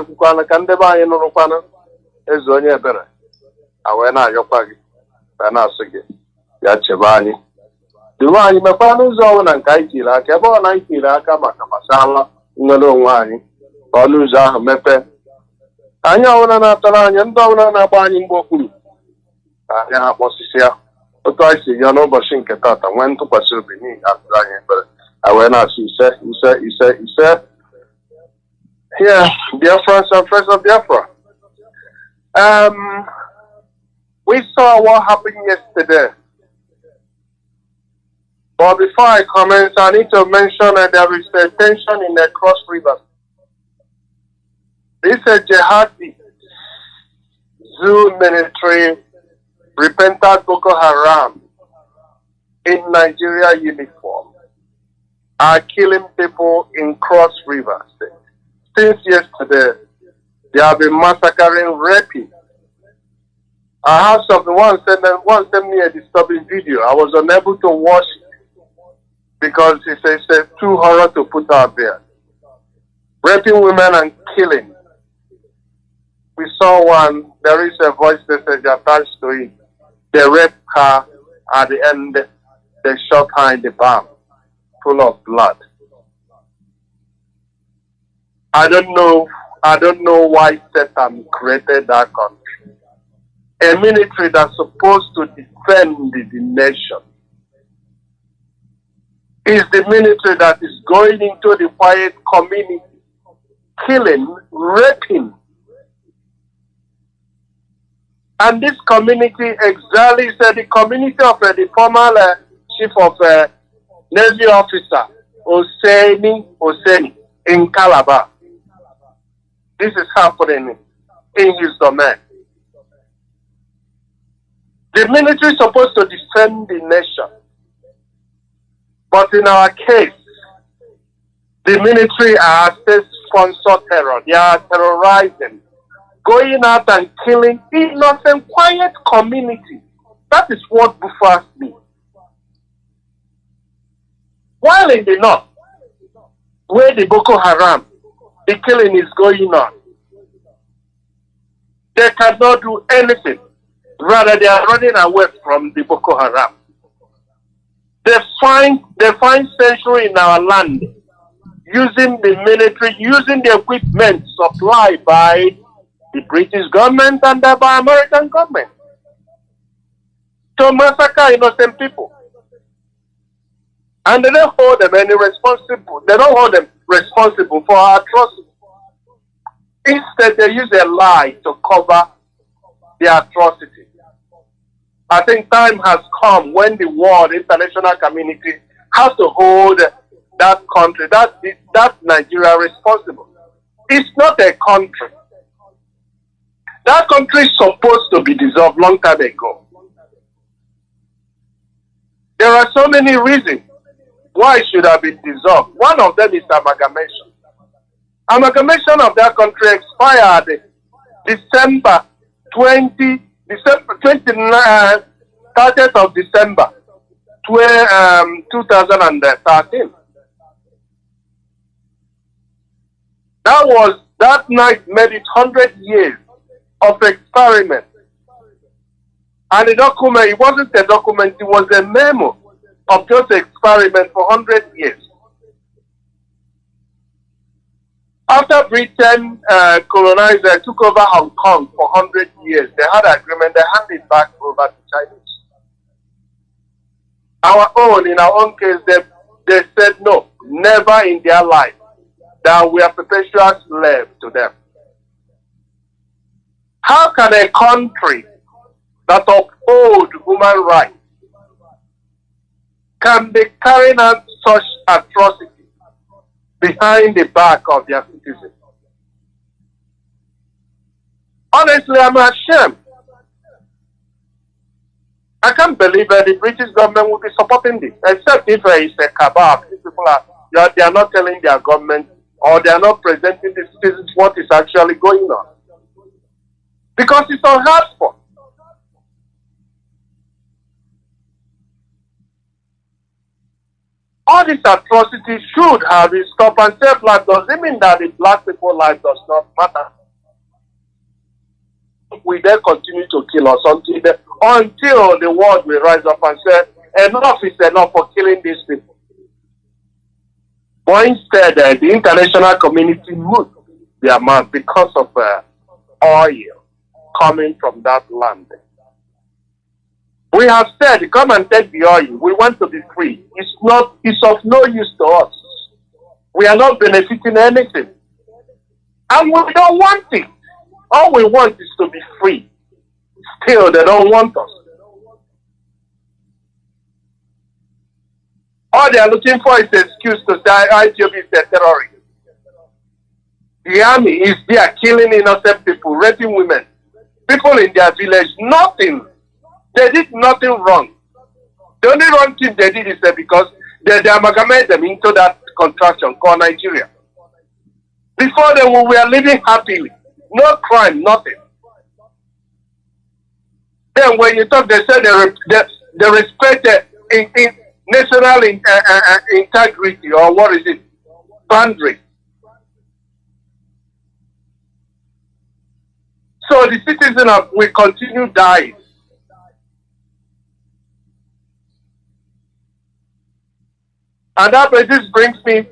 Kwana Kandeba in Rupana is Zonia Bere. Awena Yopagi, Banasigi, Yachevani. The one you may find zone and Kaiti like about 90 like a Masala, no wine, or Luza, Mepe. I know an Atalan and Dona Bani Boku. I have Mossia. But I see you know, Bashinkata went to pursue beneath after I went out. He said, yeah, Biafrans and friends of Biafra. We saw what happened yesterday. But before I comment, I need to mention that there is a tension in the Cross River. This is jihadi, Zoo military, repentant Boko Haram in Nigeria uniform are killing people in Cross River State. Since yesterday, they have been massacring, raping. I have one sent me a disturbing video. I was unable to watch it because it's too horror to put out there. Raping women and killing. We saw one, there is a voice message attached to it. They raped her, at the end, they shot her in the back, full of blood. I don't know why Satan created that country. A military that's supposed to defend the nation is the military that is going into the quiet community, killing, raping. And this community exactly said the community of the former chief of Navy officer, Oseni, in Calabar. This is happening in his domain. The military is supposed to defend the nation. But in our case, the military are state-sponsored terror. They are terrorizing, going out and killing innocent, quiet community. That is what buffers me. While in the north, where the Boko Haram, the killing is going on, they cannot do anything. Rather, they are running away from the Boko Haram. They find sanctuary in our land, using the military, using the equipment supplied by the British government and by the American government to massacre innocent people. And they don't hold them responsible. They don't hold them responsible for our atrocities. Instead, they use a lie to cover the atrocity. I think time has come when the world, international community, has to hold that country, that Nigeria responsible. It's not a country. That country is supposed to be dissolved long time ago. There are so many reasons why it should have been dissolved. One of them is amalgamation. Amalgamation of that country expired December 29th of December 2013. That night made it 100 years of experiment. And the document, it wasn't a document, it was a memo of just experiment for 100 years. After Britain colonized, took over Hong Kong for 100 years, they had an agreement, they handed it back over to Chinese. In our own case, they said no, never in their life, that we are perpetual slaves to them. How can a country that upholds human rights can be carrying out such atrocities behind the back of their citizens? Honestly, I'm ashamed. I can't believe that the British government will be supporting this, except if it's a cabal. People they are not telling their government, or they are not presenting the citizens what is actually going on. Because it's unheard for. All these atrocities should have been stopped and self-life doesn't mean that the black people's life does not matter. We then continue to kill us until the world will rise up and say, enough is enough for killing these people. But instead, the international community moved their mouth because of oil coming from that land. We have said, come and take the oil. We want to be free. It's of no use to us. We are not benefiting anything. And we don't want it. All we want is to be free. Still, they don't want us. All they are looking for is an excuse to say Ipob is a terrorist. The army is there killing innocent people, raping women, people in their village, nothing. They did nothing wrong. The only wrong thing they did is that because they amalgamated them into that contraction called Nigeria. Before then, we were living happily. No crime, nothing. Then when you talk, they say they respect national integrity, or what is it? Boundary. So the citizens will continue dying. And this brings me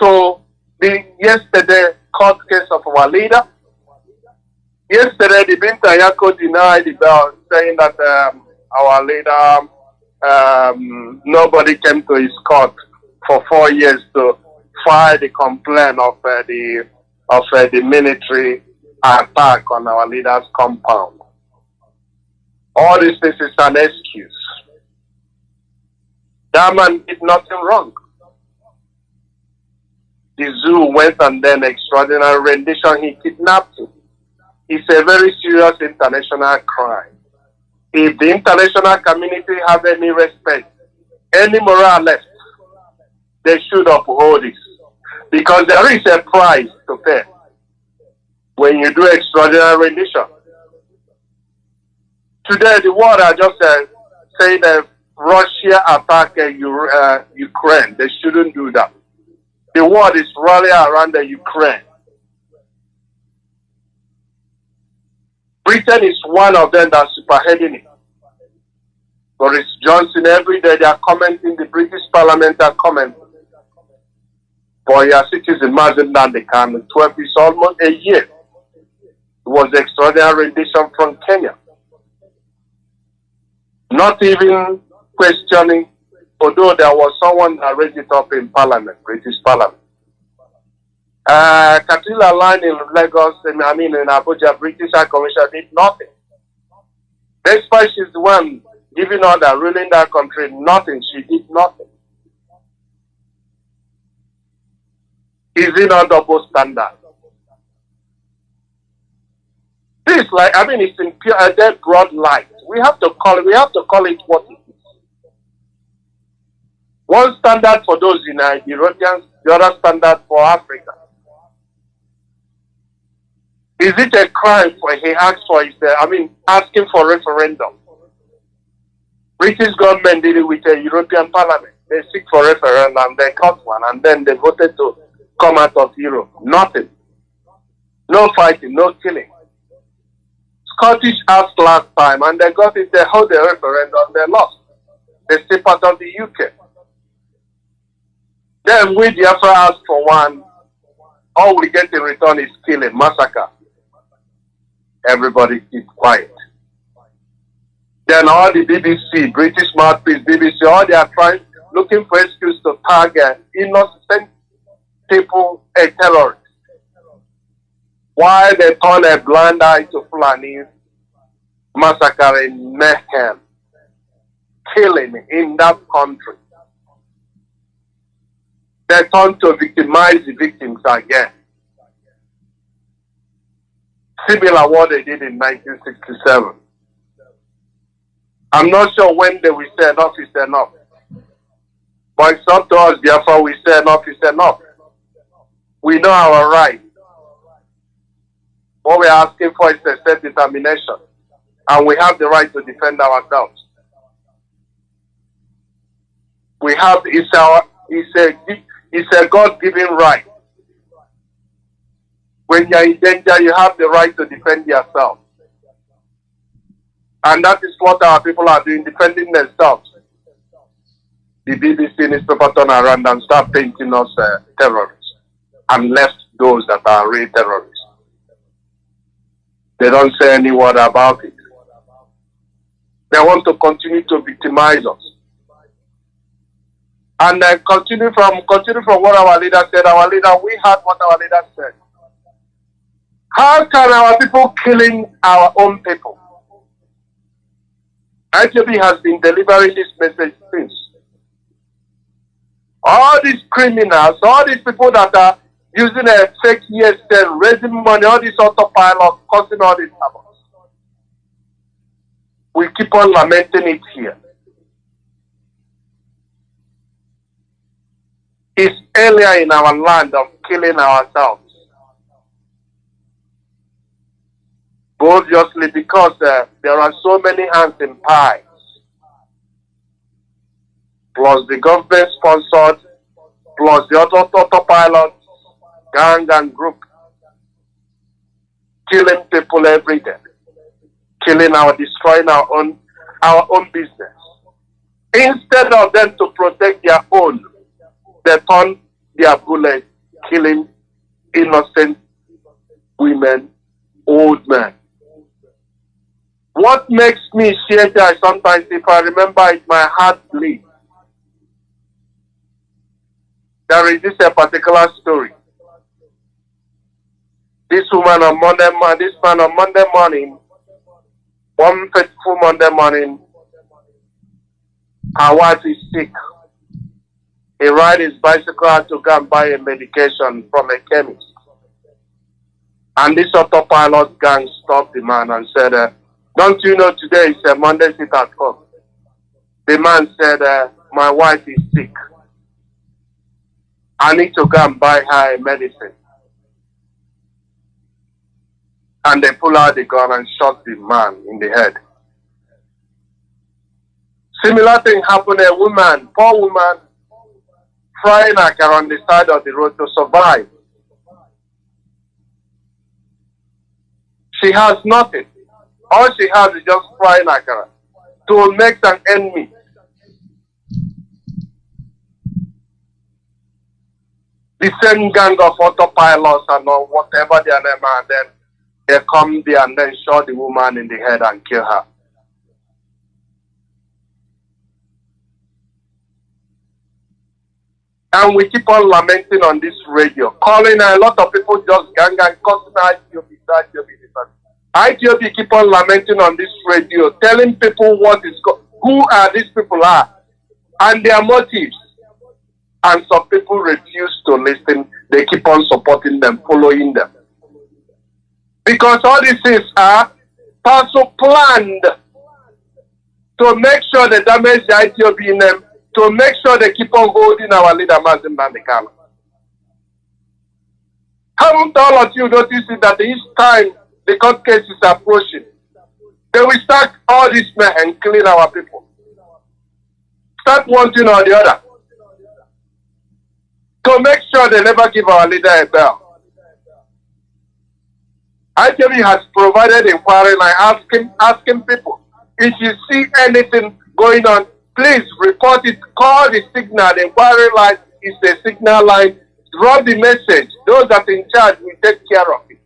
to the yesterday court case of our leader. Yesterday, the Binta Yako denied the bill, saying that our leader, nobody came to his court for 4 years to file the complaint of the military attack on our leader's compound. All this is an excuse. That man did nothing wrong. The zoo went and then extraordinary rendition, he kidnapped him. It's a very serious international crime. If the international community have any respect, any moral left, they should uphold this. Because there is a price to pay when you do extraordinary rendition. Today, the world are just saying that Russia attacked Ukraine. They shouldn't do that. The world is rallying around the Ukraine. Britain is one of them that's spearheading it. Boris Johnson, every day they are commenting, the British Parliament are commenting. For your citizen, Mazi Nnamdi Kanu, 12 is almost a year. It was extraordinary rendition from Kenya. Not even questioning, although there was someone that raised it up in Parliament, British Parliament. Katila line in Lagos, in Abuja, British High Commission did nothing. Despite she's the one giving order, ruling that country, nothing. She did nothing. Is it not double standard? This, it's in pure, dead broad light. We have to call it what it is. One standard for those in Europeans, the other standard for Africa. Is it a crime for he asked for asking for referendum? British government did it with the European Parliament. They seek for referendum, they got one, and then they voted to come out of Europe. Nothing. No fighting, no killing. Scottish asked last time, and they got it, they held the referendum, they lost. They stay part of the UK. Then we Biafra asked for one. All we get in return is killing, massacre. Everybody keep quiet. Then all the BBC, British mouthpiece, BBC, all they are looking for excuse to target innocent people, a terrorist. While they turn a blind eye to Fulanis, massacring, mayhem, killing in that country. They turn to victimize the victims again. Similar what they did in 1967. I'm not sure when they will say enough is enough. But it's up to us, Biafra, we say enough is enough. We know our right. What we are asking for is a self-determination. And we have the right to defend ourselves. It's It's a God-given right. When you're in danger, you have the right to defend yourself. And that is what our people are doing, defending themselves. The BBC newspaper turn around and start painting us terrorists and left those that are real terrorists. They don't say any word about it. They want to continue to victimize us. And continue from what our leader said. Our leader, we heard what our leader said. How can our people killing our own people? ITB has been delivering this message since. All these criminals, all these people that are using a fake ESL, raising money, all this autopilot, causing all this havoc. We keep on lamenting it here. It's earlier in our land of killing ourselves. Obviously, because there are so many hands in pies. Plus the government sponsored, plus the autopilot, gang and group, killing people every day, destroying our own business. Instead of them to protect their own, they turn their bullets, killing innocent women, old men. What makes me share that sometimes, if I remember it, my heart bleeds. There is this a particular story. This woman on Monday morning, this man on Monday morning, one fateful Monday morning, her wife is sick. He rides his bicycle to go and buy a medication from a chemist. And this autopilot gang stopped the man and said, don't you know today is a Monday sit at home? The man said, my wife is sick. I need to go and buy her a medicine. And they pull out the gun and shot the man in the head. Similar thing happened to a woman, poor woman, frying her car on the side of the road to survive. She has nothing. All she has is just frying her car to make an enemy. The same gang of autopilots and whatever their name are, and then they come there and then shot the woman in the head and kill her. And we keep on lamenting on this radio, calling a lot of people just gang and cussing ITOB keep on lamenting on this radio, telling people who are these people are and their motives. And some people refuse to listen. They keep on supporting them, following them. Because all these things are also planned to make sure they damage the ITOB name, to make sure they keep on holding our leader, Mazi Nnamdi Kanu. Haven't all of you noticed that each time the court case is approaching, they will start all these men and killing our people. Start one thing or the other. To make sure they never give our leader a bell. ITV has provided inquiry and asking people, if you see anything going on, please report it. Call the signal. The inquiry line is the signal line. Drop the message. Those that are in charge will take care of it.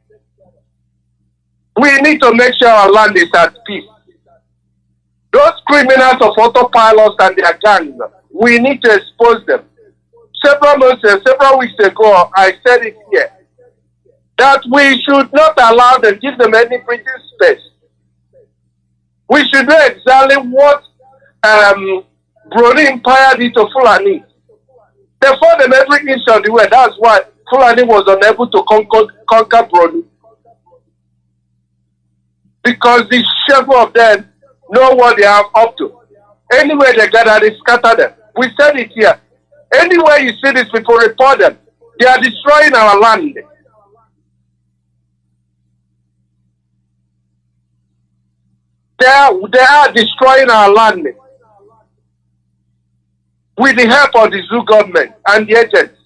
We need to make sure our land is at peace. Those criminals of autopilots and their gangs, we need to expose them. Several weeks ago, I said it here, that we should not allow them, give them any breathing space. We should know exactly what Brony Empire did to Fulani. They fought them every inch of the way. That's why Fulani was unable to conquer Brony. Because the shepherd of them know what they are up to. Anywhere they gather, they scatter them. We said it here. Anywhere you see these people, report them. They are destroying our land. They are destroying our land. with the help of the zoo government and the agents.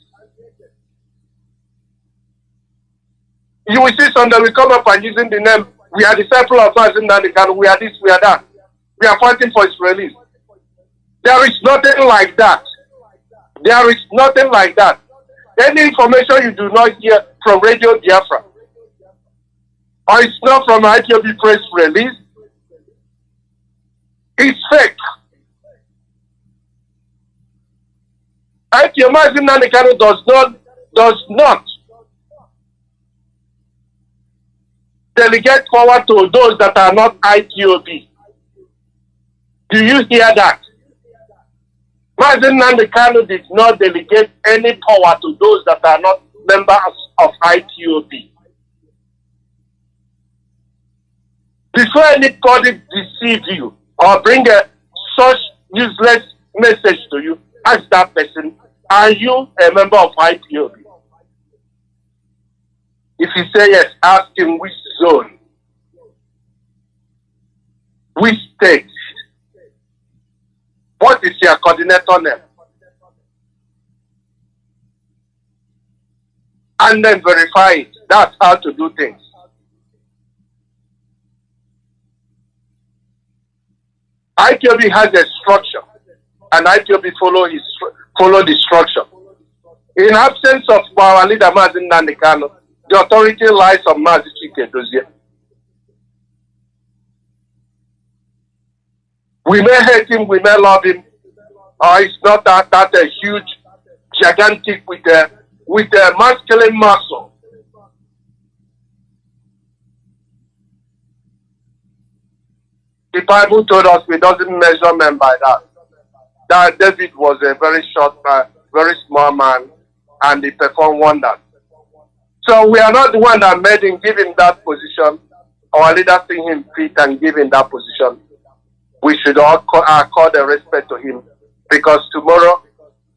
You will see some that will come up and using the name, we are disciples of Mazi Nnamdi Kanu, we are this, we are that. We are fighting for his release. There is nothing like that. There is nothing like that. Any information you do not hear from Radio Biafra, or it's not from IPOB press release, it's fake. IPOB Mazi Nnamdi Kanu does not delegate power to those that are not IPOB. Do you hear that? Mazi Nnamdi Kanu did not delegate any power to those that are not members of IPOB. Before anybody deceive you or bring such useless message to you, ask that person, are you a member of IPOB? If he say yes, ask him which zone, which state, what is your coordinator name? And then verify it. That's how to do things. IPOB has a structure, and IPOB follow the structure. In absence of our leader Mazi Nnamdi Kanu, the authority lies on Mazi Chike. We may hate him, we may love him. It's not that a huge, gigantic with a masculine muscle. The Bible told us we doesn't measure men by that. That David was a very short man, very small man, and he performed wonders. So we are not the one that made him, give him that position. Our leader see him fit and give him that position. We should all accord the respect to him, because tomorrow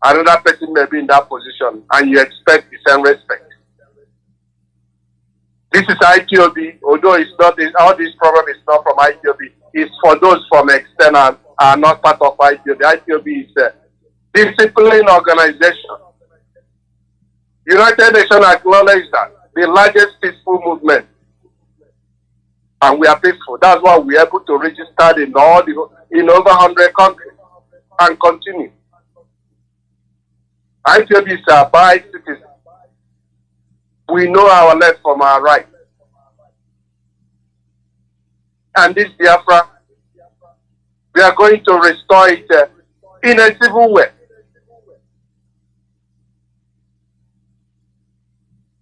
another person may be in that position and you expect the same respect. This is IPOB, although it's not, all this problem is not from IPOB. It's for those from external are not part of IPOB. IPOB is a disciplined organization. United Nations acknowledges that the largest peaceful movement, and we are peaceful. That's why we are able to register in over 100 countries and continue. IPOB is a by citizen. We know our left from our right. And this Biafra, we are going to restore it in a civil way.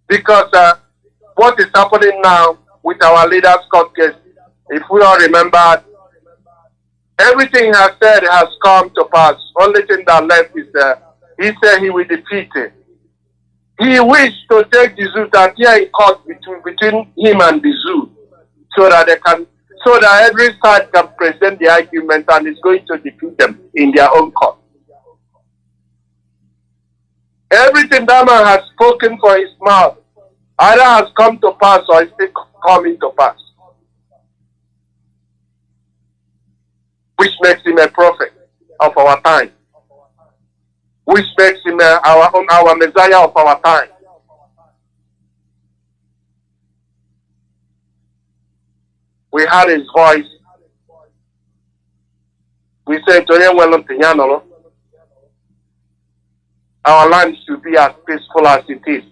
Because what is happening now with our leaders' court case, if we all remember, everything he has said has come to pass. Only thing that left is he said he will defeat it. He wished to take the zoo that here in court between him and the zoo, so that every side can present the argument and is going to defeat them in their own court. Everything that man has spoken for his mouth either has come to pass or is still coming to pass, which makes him a prophet of our time, which makes him our Messiah of our time. We heard his voice. We said, our land should be as peaceful as it is.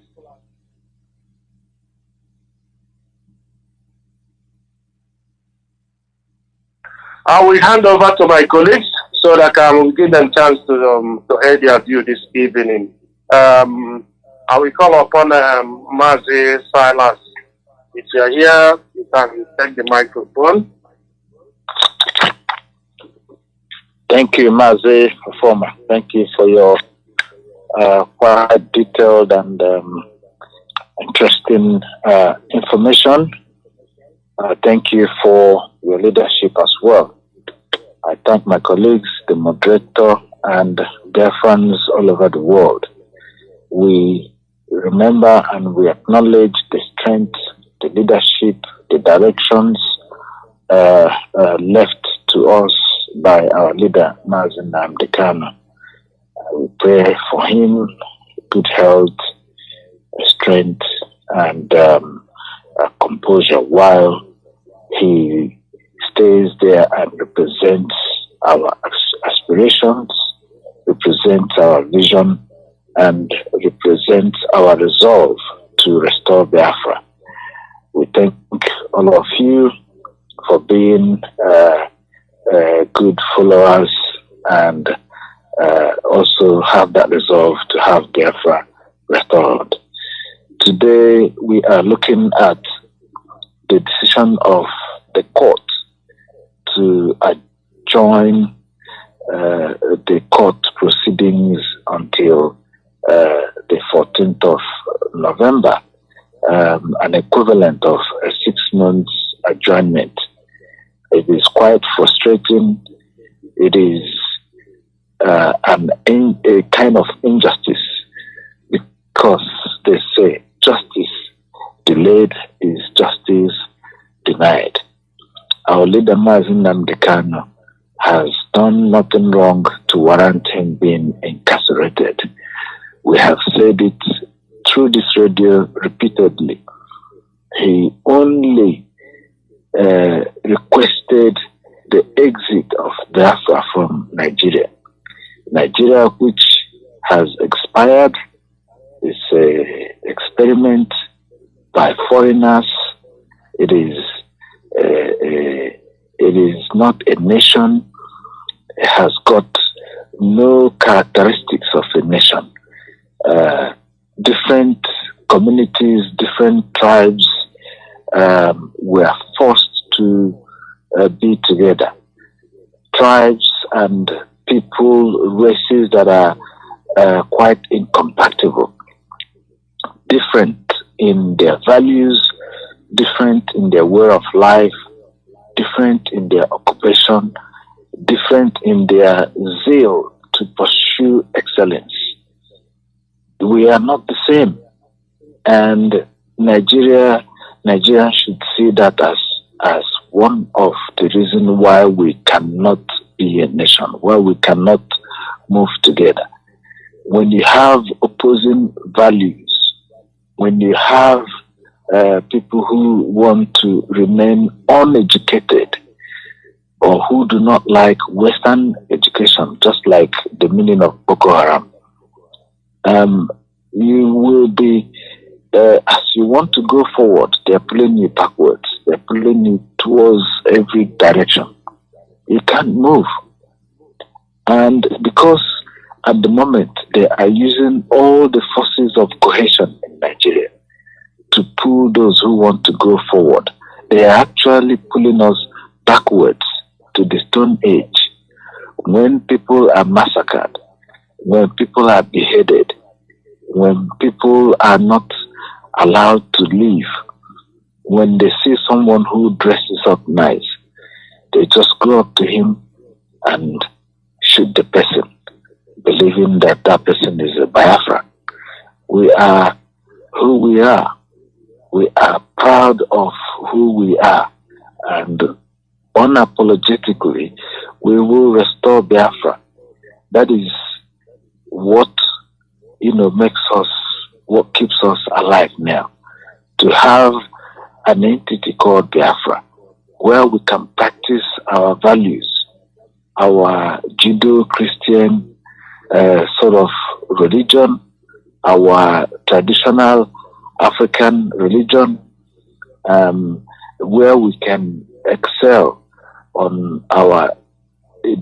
I will hand over to my colleagues so that I will give them a chance to air their view this evening. I will call upon Mazi Silas. If you are here, you can take the microphone. Thank you, Mazi Performer. Thank you for your quite detailed and interesting information. Thank you for your leadership as well. I thank my colleagues, the moderator, and Biafrans all over the world. We remember and we acknowledge the strength, the leadership, the directions left to us by our leader, Mazi Nnamdi Kanu. We pray for him good health, strength, and composure while he stays there and represents our aspirations, represents our vision, and represents our resolve to restore Biafra. We thank all of you for being good followers and also have that resolve to have Biafra restored. Today we are looking at the decision of the court to adjourn the court proceedings until the 14th of November, an equivalent of a 6 months adjournment. It is quite frustrating. It is a kind of injustice, because they say justice delayed is justice denied. Our leader Mazi Nnamdi Kanu has done nothing wrong to warrant him being incarcerated. We have said it through this radio repeatedly. He only requested the exit of Biafra from Nigeria. Nigeria, which has expired, is an experiment by foreigners. It is not a nation. It has got no characteristics of a nation. Different communities, different tribes were forced to be together. Tribes and people, races that are quite incompatible, different in their values, different in their way of life, different in their occupation, different in their zeal to pursue excellence. We are not the same, and Nigeria should see that as one of the reasons why we cannot be a nation, why we cannot move together. When you have opposing values, when you have people who want to remain uneducated or who do not like Western education, just like the meaning of Boko Haram, you will be, as you want to go forward, they're pulling you backwards. They're pulling you towards every direction. You can't move. And because at the moment they are using all the forces of cohesion in Nigeria to pull those who want to go forward, they are actually pulling us backwards to the Stone Age, when people are massacred, when people are beheaded, when people are not allowed to live. When they see someone who dresses up nice, they just go up to him and shoot the person, believing that that person is a Biafra. We are who we are. We are proud of who we are, and unapologetically, we will restore Biafra. That is what makes us, what keeps us alive now. To have an entity called Biafra, where we can practice our values, our Judeo-Christian sort of religion, our traditional African religion, where we can excel on our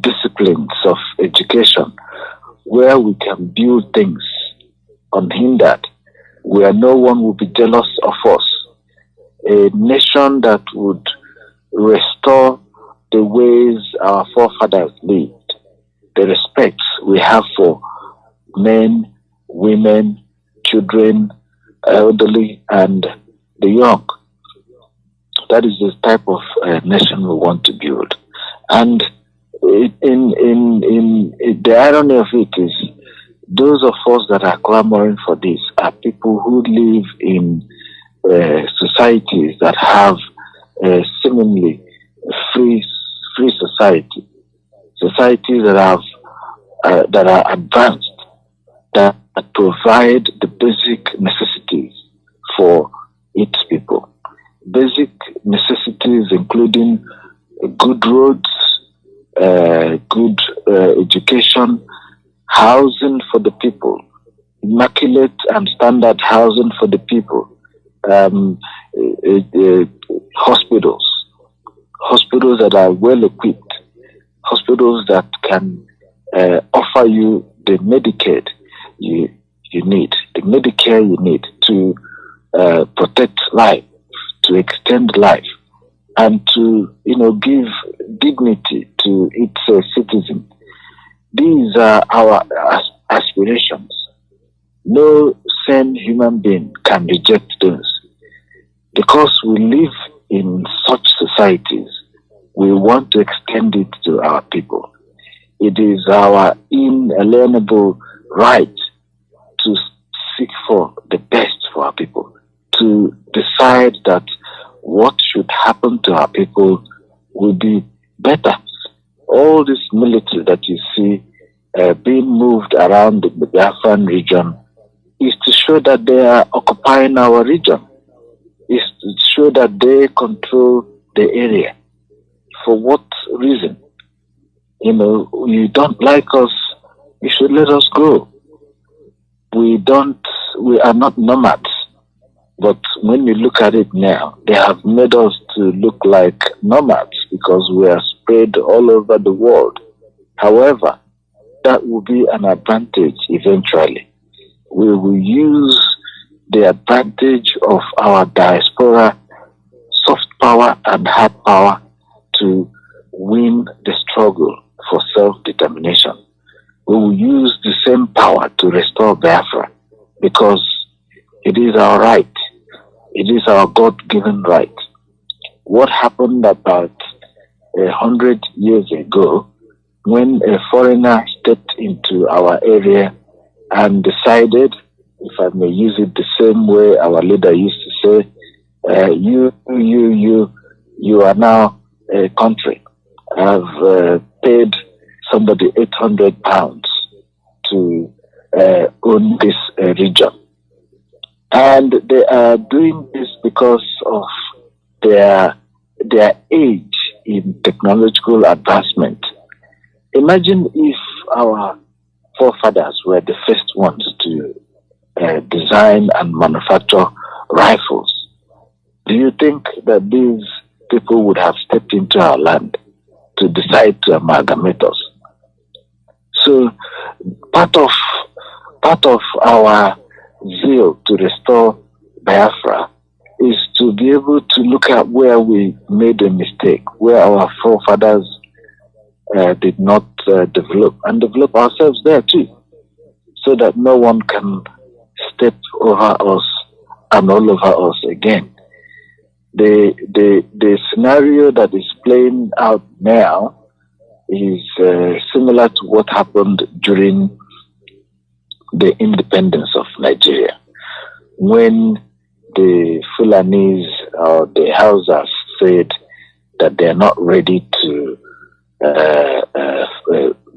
disciplines of education, where we can build things unhindered, where no one will be jealous of us. A nation that would restore the ways our forefathers lived, the respect we have for men, women, children, elderly, and the young. That is the type of nation we want to build. And the irony of it is, those of us that are clamoring for this are people who live in societies that have seemingly free societies that are advanced, that provide the basic necessities for its people. Basic necessities including good roads, good education, housing for the people, immaculate and standard housing for the people, hospitals that are well equipped, hospitals that can offer you the Medicaid you need, the Medicare you need to protect life, to extend life, and to give dignity to its citizen. These are our aspirations. No sane human being can reject those. Because we live in such societies, we want to extend it to our people. It is our inalienable right to seek for the best for our people, to decide that what should happen to our people will be better. All this military that you see being moved around the Biafran region is to show that they are occupying our region, is to show that they control the area. For what reason? You don't like us, you should let us go. We are not nomads. But when you look at it now, they have made us to look like nomads because we are spread all over the world. However, that will be an advantage eventually. We will use the advantage of our diaspora, soft power and hard power to win the struggle for self-determination. We will use the same power to restore Biafra because it is our right. It is our God-given right. What happened about 100 years ago when a foreigner stepped into our area and decided, if I may use it the same way our leader used to say, you are now a country. I've paid somebody £800 to own this region. And they are doing this because of their age in technological advancement. Imagine if our forefathers were the first ones to design and manufacture rifles. Do you think that these people would have stepped into our land to decide to amalgamate us? So part of our zeal to restore Biafra is to be able to look at where we made a mistake, where our forefathers did not develop, and develop ourselves there too, so that no one can step over us and all over us again. The scenario that is playing out now is similar to what happened during the independence of Nigeria, when the Fulanis or the Hausas said that they are not ready to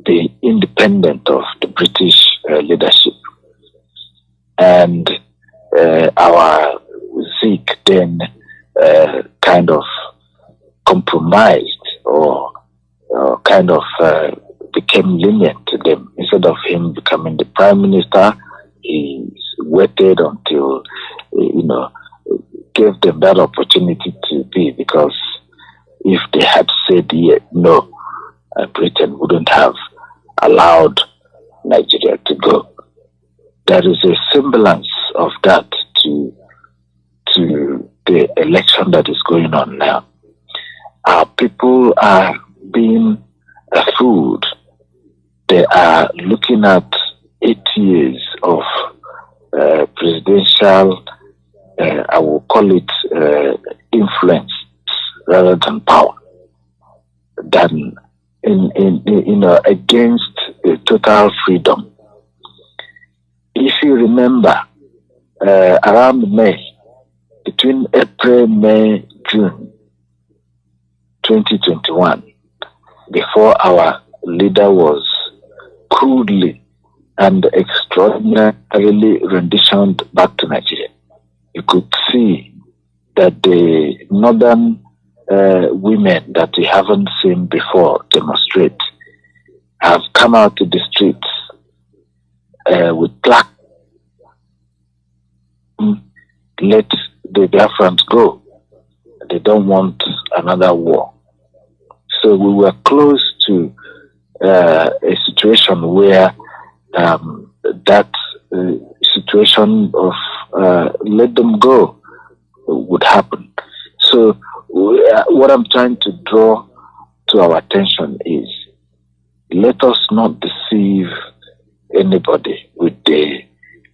be independent of the British leadership. And our Zik then kind of compromised or kind of became lenient to them. Instead of him becoming the prime minister, he waited until, gave them that opportunity to be, because if they had said no, Britain wouldn't have allowed Nigeria to go. There is a semblance of that to the election that is going on now. Our people are being fooled. They are looking at 8 years of presidential, I will call it influence rather than power, than against total freedom. If you remember, around May, between April, May, June 2021, before our leader was crudely and extremely extraordinarily renditioned back to Nigeria. You could see that the northern women that we haven't seen before demonstrate have come out to the streets with plaques. Let the Biafrans go. They don't want another war. So we were close to a situation where that situation of let them go would happen. So what I'm trying to draw to our attention is, let us not deceive anybody with the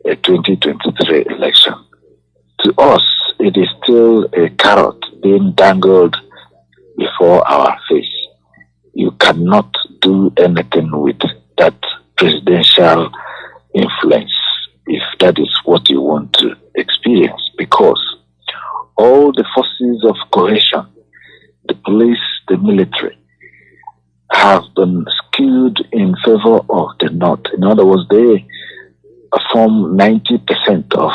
2023 election. To us, it is still a carrot being dangled before our face. You cannot do anything with that presidential influence if that is what you want to experience, because all the forces of cohesion, the police, the military, have been skewed in favor of the North. In other words, they form 90% of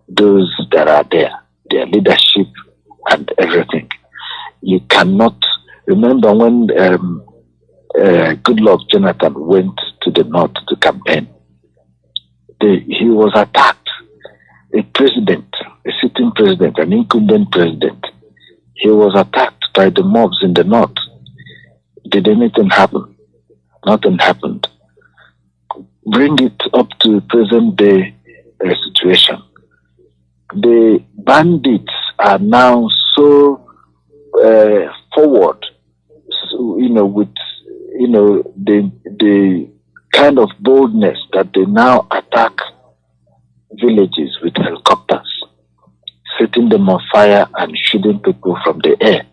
those that are there, their leadership and everything. You cannot remember when Goodluck Jonathan went to the North to campaign. He was attacked. A president, a sitting president, an incumbent president, he was attacked by the mobs in the North. Did anything happen? Nothing happened. Bring it up to present day situation. The bandits are now so forward, so, with the kind of boldness that they now attack villages with helicopters, setting them on fire and shooting people from the air.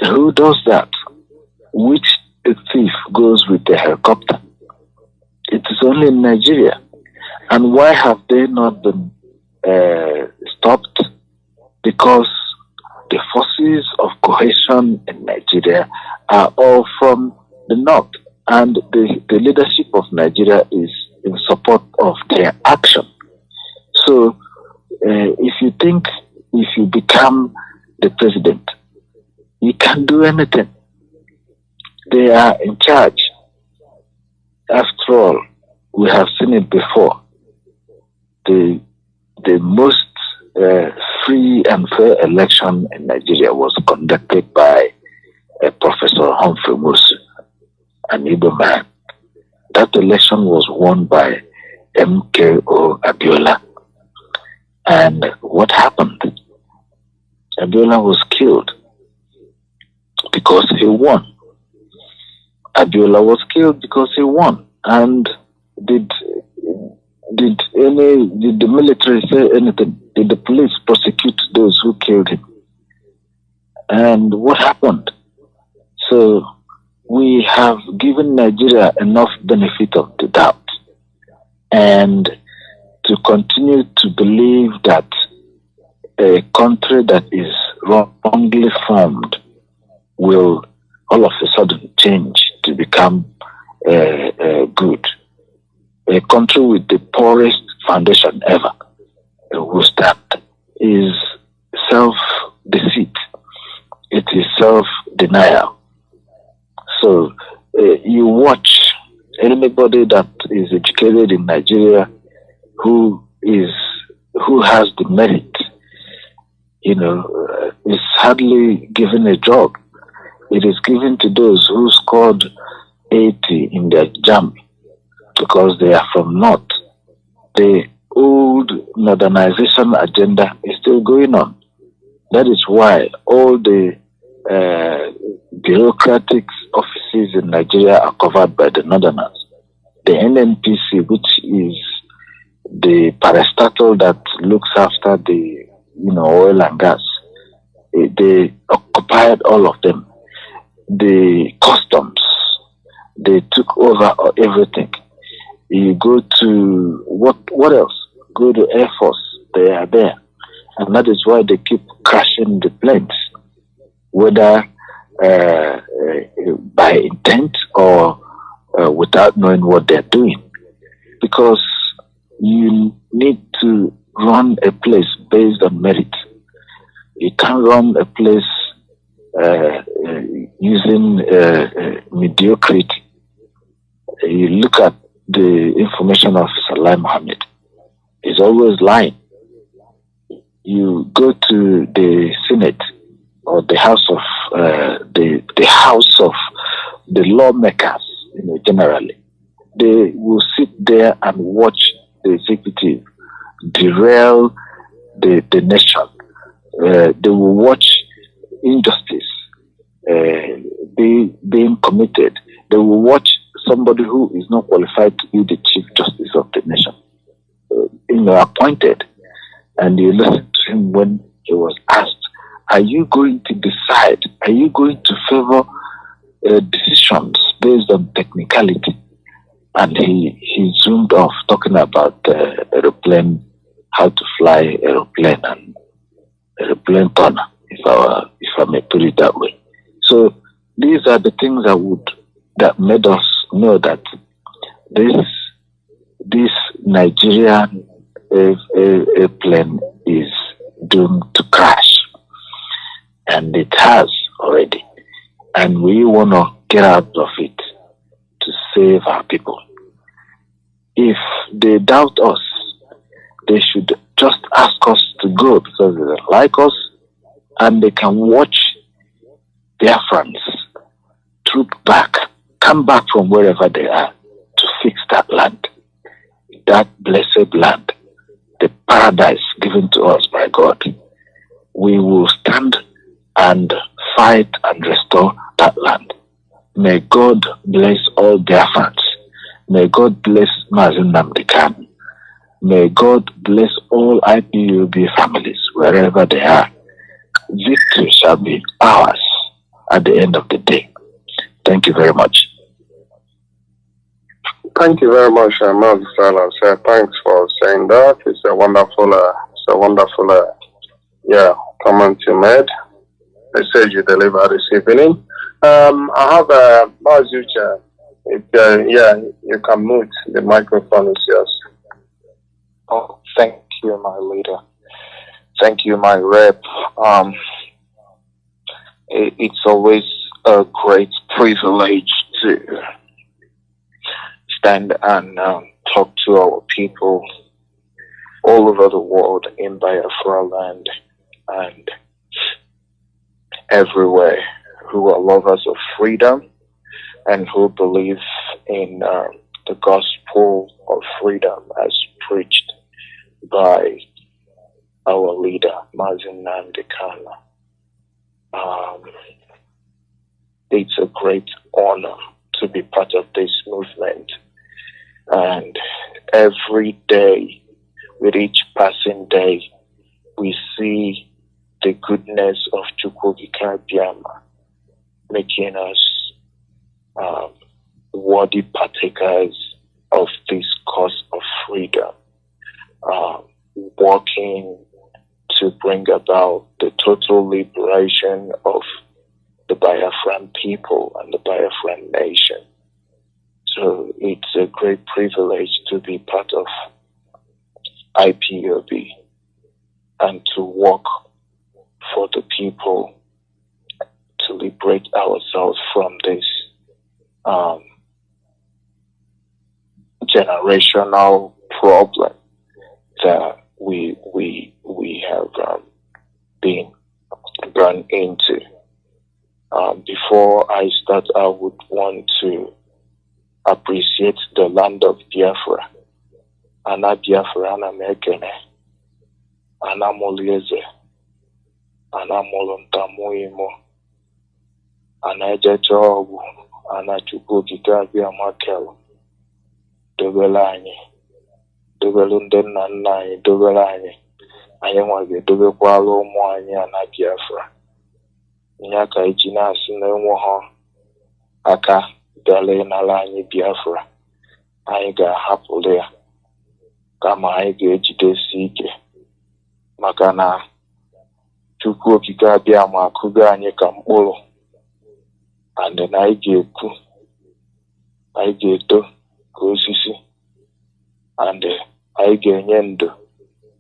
Who does that? Which thief goes with the helicopter? It is only in Nigeria. And why have they not been stopped? Because the forces of cohesion in Nigeria are all from the North, and the leadership of Nigeria is in support of their action. So if you think if you become the president, you can't do anything. They are in charge. After all, we have seen it before. The most free and fair election in Nigeria was conducted by Professor Humphrey Musu, an Igbo man. That election was won by MKO Abiola. And what happened? Abiola was killed because he won. Abiola was killed because he won. And did the military say anything? Did the police prosecute those who killed him? And what happened? So we have given Nigeria enough benefit of the doubt, and to continue to believe that a country that is wrongly formed will all of a sudden change to become good. A country with the poorest foundation ever will stand is self-deceit. It is self-denial. So you watch anybody that is educated in Nigeria who has the merit, is hardly given a job. It is given to those who scored 80 in their JAM because they are from North. The old modernization agenda is still going on. That is why all the bureaucratic offices in Nigeria are covered by the Northerners. The NNPC, which is the parastatal that looks after the oil and gas, they occupied all of them. The customs, they took over everything. You go to what else? Go to Air Force, they are there. And that is why they keep crashing the planes, whether by intent or without knowing what they're doing. because you need to run a place based on merit. You can't run a place using mediocrity. You look at the information of Salah Mohammed. He's always lying. You go to the Senate or the House of the House of the lawmakers, generally. They will sit there and watch the executive derail the nation. They will watch injustice being committed. They will watch somebody who is not qualified to be the Chief Justice of the nation, appointed, and you listen to him when he was asked, "Are you going to decide? Are you going to favor decisions based on technicality?" And he zoomed off, talking about aeroplane, how to fly aeroplane and aeroplane corner, if I may put it that way. So these are the things that made us know that this Nigerian airplane is doomed to crash, and it has already. And we want to get out of it to save our people. If they doubt us, they should just ask us to go because they don't like us, and they can watch Biafrans come back from wherever they are to fix that land, that blessed land, the paradise given to us by God. We will stand and fight and restore that land. May God bless all Biafrans. May God bless Mazi Nnamdi Kanu. May God bless all IPOB families wherever they are. Victory shall be ours at the end of the day. Thank you very much. Thank you very much, Mazi Salam. Thanks for saying that. It's a wonderful, comment you made. Message you delivered this evening. I have Mazucha. You can mute. The microphone is yours. Oh, thank you, my leader. Thank you, my rep. It's always a great privilege to stand and talk to our people all over the world in Biafra land and everywhere who are lovers of freedom and who believe in the gospel of freedom as preached by our leader, Mazi Nnamdi Kanu. It's a great honor to be part of this movement. And every day, with each passing day, we see the goodness of Chukwuka Biama making us worthy partakers of this cause of freedom, working to bring about the total liberation of the Biafran people and the Biafran nation. So it's a great privilege to be part of IPOB and to work for the people to liberate ourselves from this generational problem that we have been run into. Before I start, I would want to appreciate the land of Biafra. Ana Biafra, ana mekene, ana molieze, ana molontamuimo, ana ejechogu, ana chukukika biamakelo. Dobele anyị, dobelu ndị nna nna anyị, dobele anyị, anyị nwa ga-edobekwala ụmụ anyị ana Biafra. Nye ka iji na-asị na enwe ha aka bịala ịnala anyị Biafra, anyị ga-ahapụrụ ya kama anyị ga-ejidesi ike, maka na Chukwu okike abịa ma akụgo anyị ka mkpụrụ, and na anyị ga-eto ka osisi, and anyị ga-enye ndụ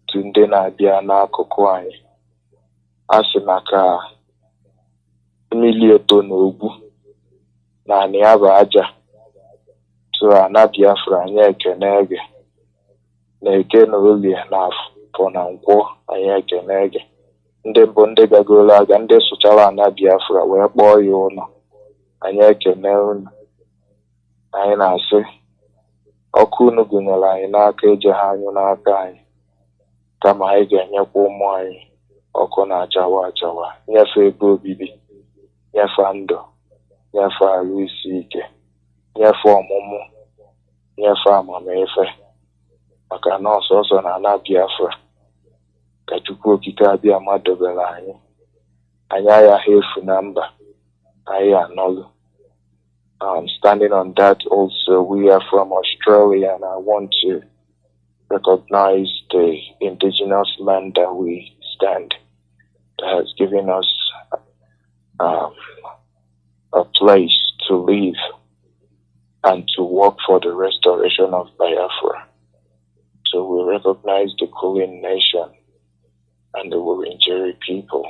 tu ndị na-abịa n'akụkụ anyị. A sị na ka mmiri eto n'ogwu na anị ya bụ aja. So ana Biafra anyị ekene gị na eke na olie na afọ na nkwọ anyị ekene gị. Ndị mbụ ndị gagoro aga ndị sụchara ana Biafra wee kpọọ ya ụlọ, anyị ekene unu. Anyị na-asị ọkụ unu gụnyere anyị n'aka eje ha anyụ n'aka anyị, kama anyị ga-enyekwa ụmụ anyị ọkụ na-achawa achawa, nyefe ebe obibi, nyefe ndụ, nyefe arụ isi ike, nyefe ọmụmụ, nyefe amamife, maka na ọsọsọ na ana Biafra ka Chukwu okike abịa madobere anyị. Anyị aghaghị efu na mba, anyị anọlụ. Standing on that also, we are from Australia, and I want to recognize the indigenous land that we stand, that has given us a place to live and to work for the restoration of Biafra. So we recognize the Colonial nation and the Judiciary people.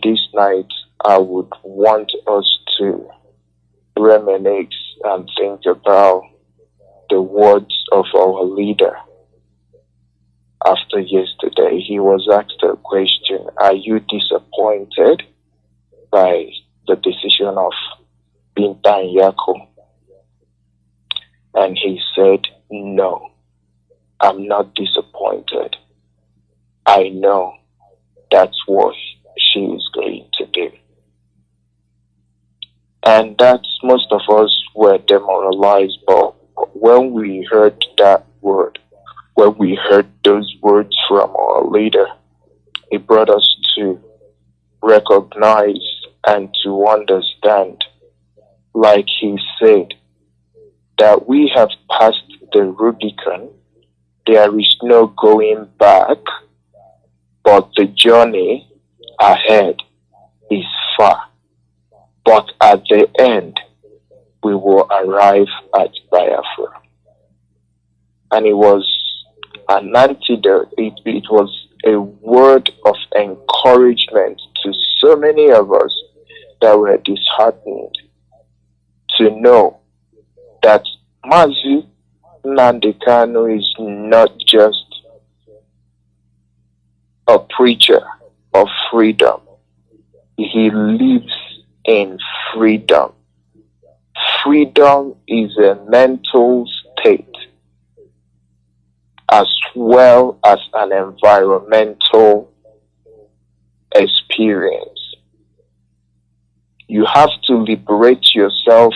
This night, I would want us to reminisce and think about the words of our leader. After yesterday, he was asked a question: are you disappointed by the decision of Bintan Yako? And he said, no, I'm not disappointed. I know that's what she is going to do. And that's, most of us were demoralized, but when we heard that word, when we heard those words from our leader, it brought us to recognize and to understand, like he said, that we have passed the Rubicon. There is no going back, but the journey ahead is far. But at the end, we will arrive at Biafra. And it was an antidote. It was a word of encouragement to so many of us that were disheartened to know that Mazi Nnamdi Kanu is not just a preacher of freedom. He lives in freedom. Freedom is a mental state as well as an environmental experience. You have to liberate yourself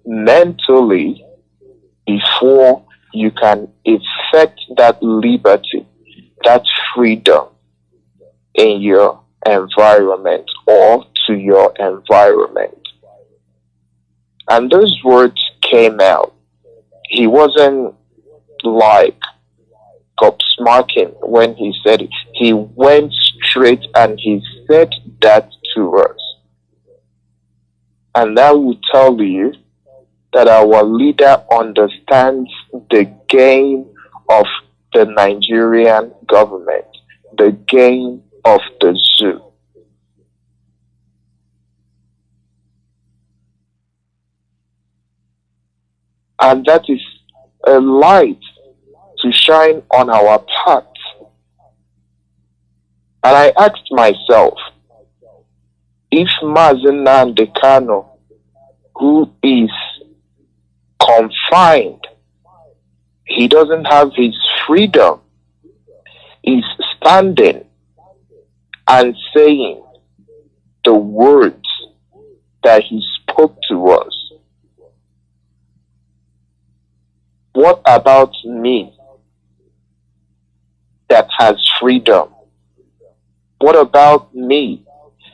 mentally before you can effect that liberty, that freedom in your environment or to your environment. And those words came out. He wasn't like gobsmacking when he said it. He went straight and he said that to us. And that will tell you that our leader understands the game of the Nigerian government, the game of the zoo. And that is a light to shine on our path. And I asked myself, if Mazi Nnamdi Kanu, who is confined, he doesn't have his freedom, is standing and saying the words that he spoke to us, what about me that has freedom? What about me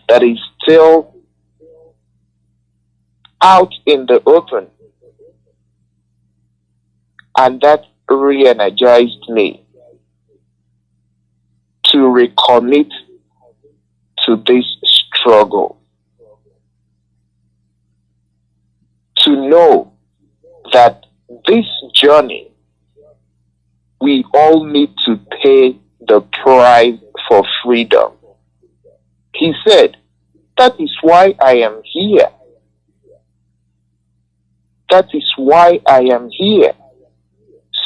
that is still out in the open? And that re-energized me to recommit to this struggle. To know that this journey we all need to pay the price for freedom. He said, that is why I am here. That is why I am here.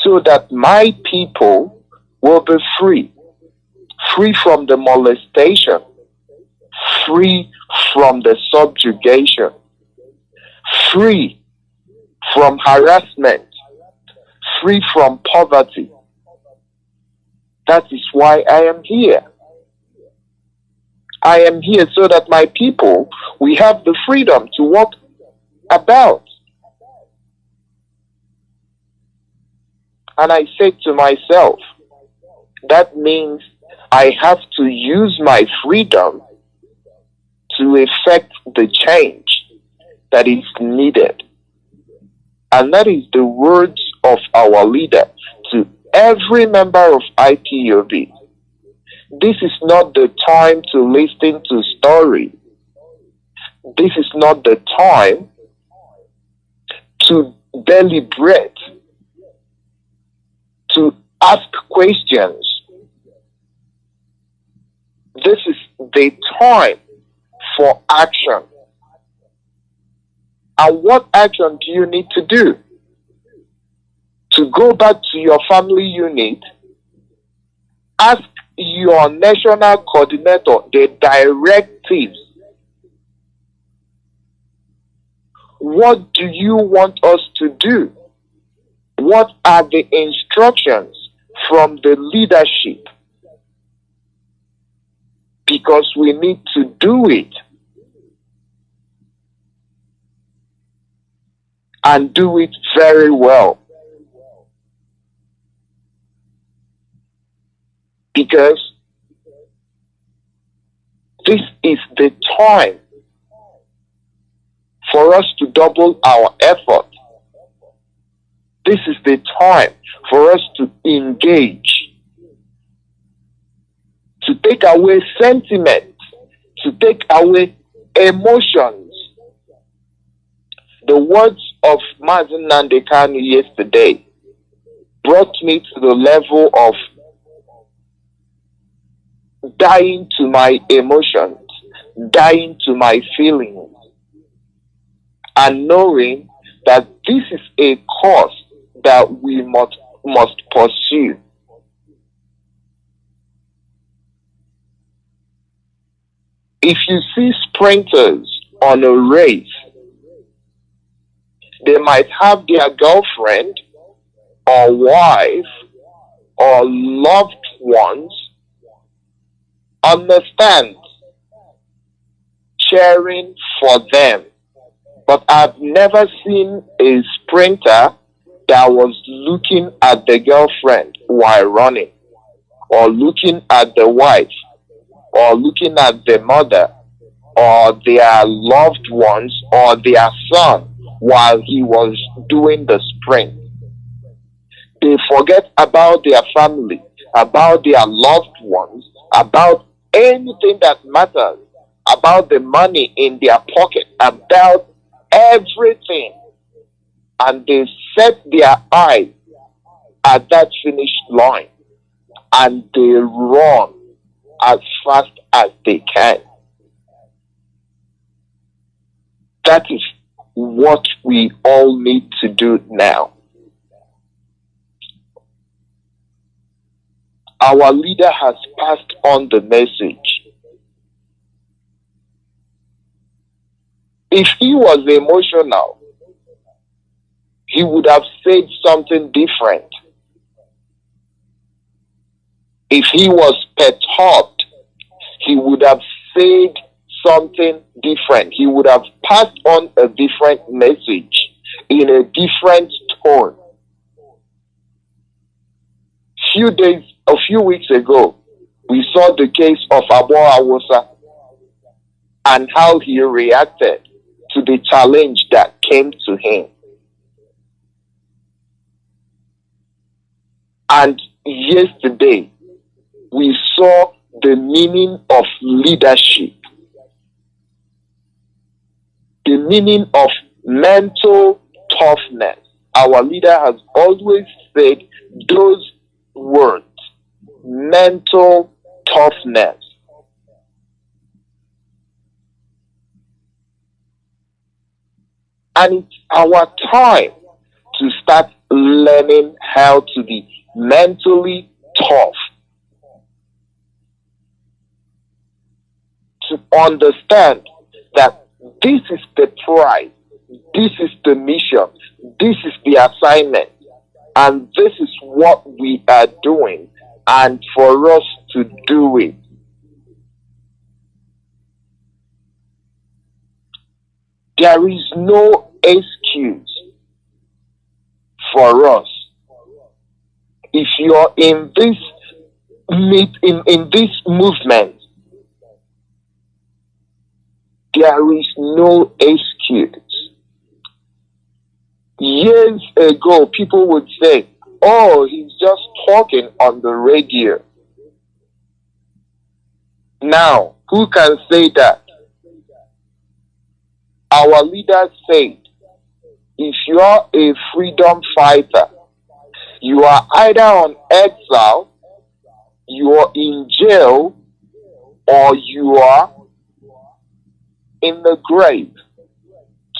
So that my people will be free. Free from the molestation. Free from the subjugation. Free from harassment. Free from poverty. That is why I am here. I am here so that my people, we have the freedom to walk about. And I say to myself, that means I have to use my freedom to effect the change that is needed. And that is the words of our leader to every member of IPOB. This is not the time to listen to stories. This is not the time to deliberate, to ask questions. This is the time for action. And what action do you need to do? To go back to your family unit, ask your national coordinator the directives. What do you want us to do? What are the instructions from the leadership? Because we need to do it. And do it very well. Because this is the time for us to double our effort. This is the time for us to engage, to take away sentiment, to take away emotions. The words of Mazi Nnamdi Kanu yesterday brought me to the level of dying to my emotions, dying to my feelings, and knowing that this is a cause that we must pursue. If you see sprinters on a race, they might have their girlfriend or wife or loved ones, understand, cheering for them. But I've never seen a sprinter that was looking at the girlfriend while running, or looking at the wife, or looking at the mother, or their loved ones, or their son while he was doing the sprint. They forget about their family, about their loved ones, about anything that matters, about the money in their pocket, about everything. And they set their eyes at that finish line and they run as fast as they can. That is what we all need to do now. Our leader has passed on the message. If he was emotional, he would have said something different. If he was perturbed, he would have said something different. He would have passed on a different message in a different tone. A few weeks ago, we saw the case of Abo Awusa and how he reacted to the challenge that came to him. And yesterday, we saw the meaning of leadership, the meaning of mental toughness. Our leader has always said those word, mental toughness. And it's our time to start learning how to be mentally tough. To understand that this is the prize, this is the mission, this is the assignment, and this is what we are doing, and for us to do it. There is no excuse for us. If you're in this in this movement, there is no excuse. Years ago, people would say, oh, he's just talking on the radio. Now, who can say that? Our leaders said, if you are a freedom fighter, you are either on exile, you are in jail, or you are in the grave.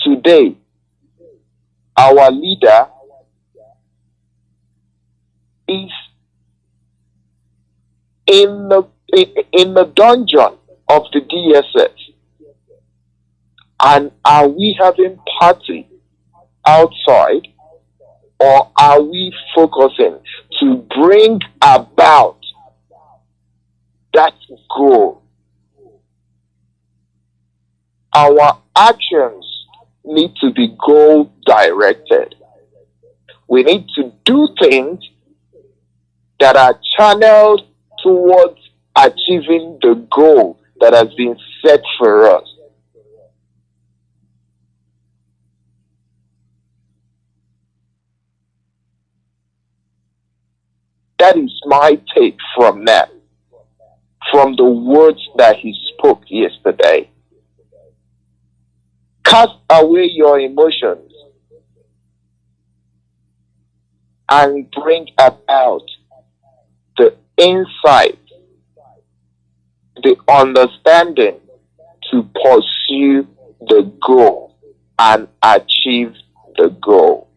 Today, our leader is in the dungeon of the DSS. And are we having party outside, or are we focusing to bring about that goal? Our actions need to be goal directed. We need to do things that are channeled towards achieving the goal that has been set for us. That is my take from that, from the words that he spoke yesterday. Cast away your emotions and bring about the insight, the understanding to pursue the goal and achieve the goal.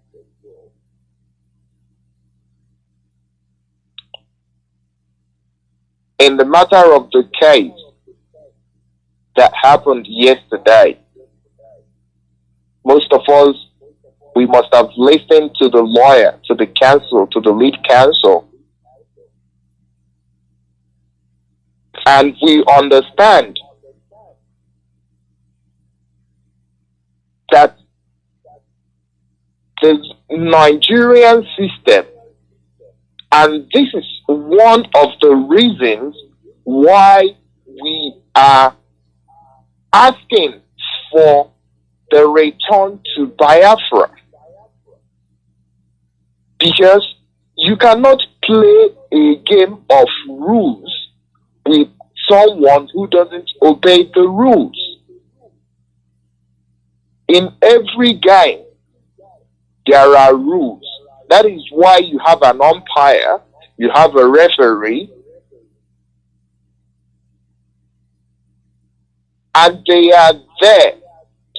In the matter of the case that happened yesterday, most of us, we must have listened to the lawyer, to the counsel, to the lead counsel. And we understand that the Nigerian system, and this is one of the reasons why we are asking for the return to Biafra. Because you cannot play a game of rules with someone who doesn't obey the rules. In every game, there are rules. That is why you have an umpire, you have a referee, and they are there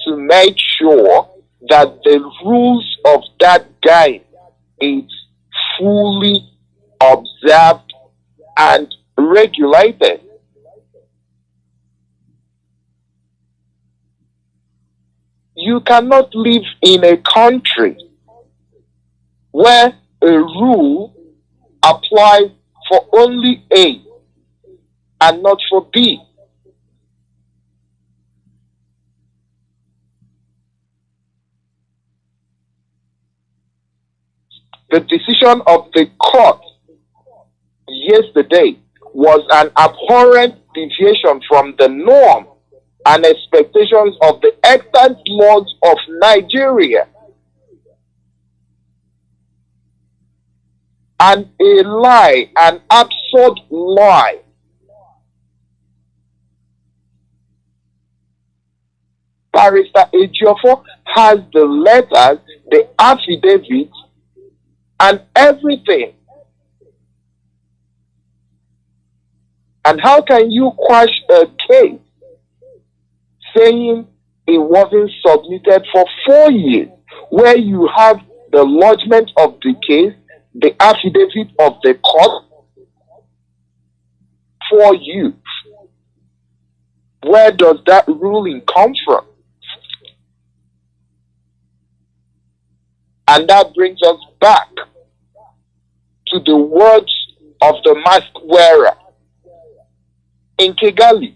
to make sure that the rules of that game is fully observed and regulated. You cannot live in a country where a rule applies for only A and not for B. The decision of the court yesterday was an abhorrent deviation from the norm and expectations of the extant laws of Nigeria. And a lie, an absurd lie. Barrister Ejiofor has the letters, the affidavits, and everything And how can you quash a case saying it wasn't submitted for 4 years, where you have the lodgement of the case, the affidavit of the court for you? Where does that ruling come from? And that brings us back to the words of the mask wearer in Kigali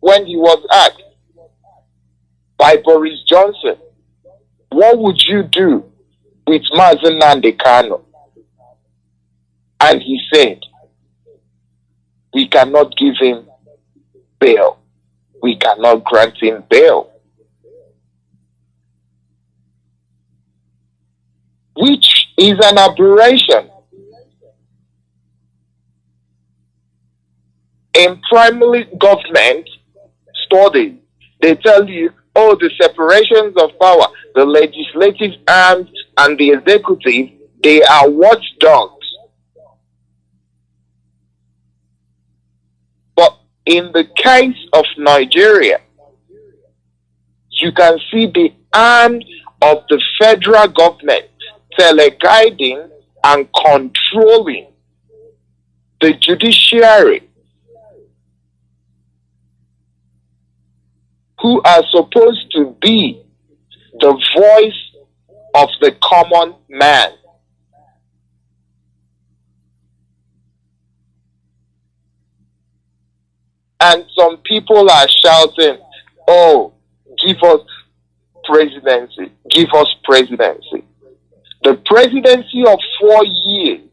when he was asked by Boris Johnson, what would you do with Mazi and Kanu? And he said, we cannot give him bail. We cannot grant him bail. Which is an aberration. In primary government studies, they tell you, oh, the separations of power, the legislative arm and the executive, they are watchdogs. But in the case of Nigeria, you can see the arm of the federal government teleguiding and controlling the judiciary, who are supposed to be the voice of the common man. And some people are shouting, oh, give us presidency, give us presidency. The presidency of 4 years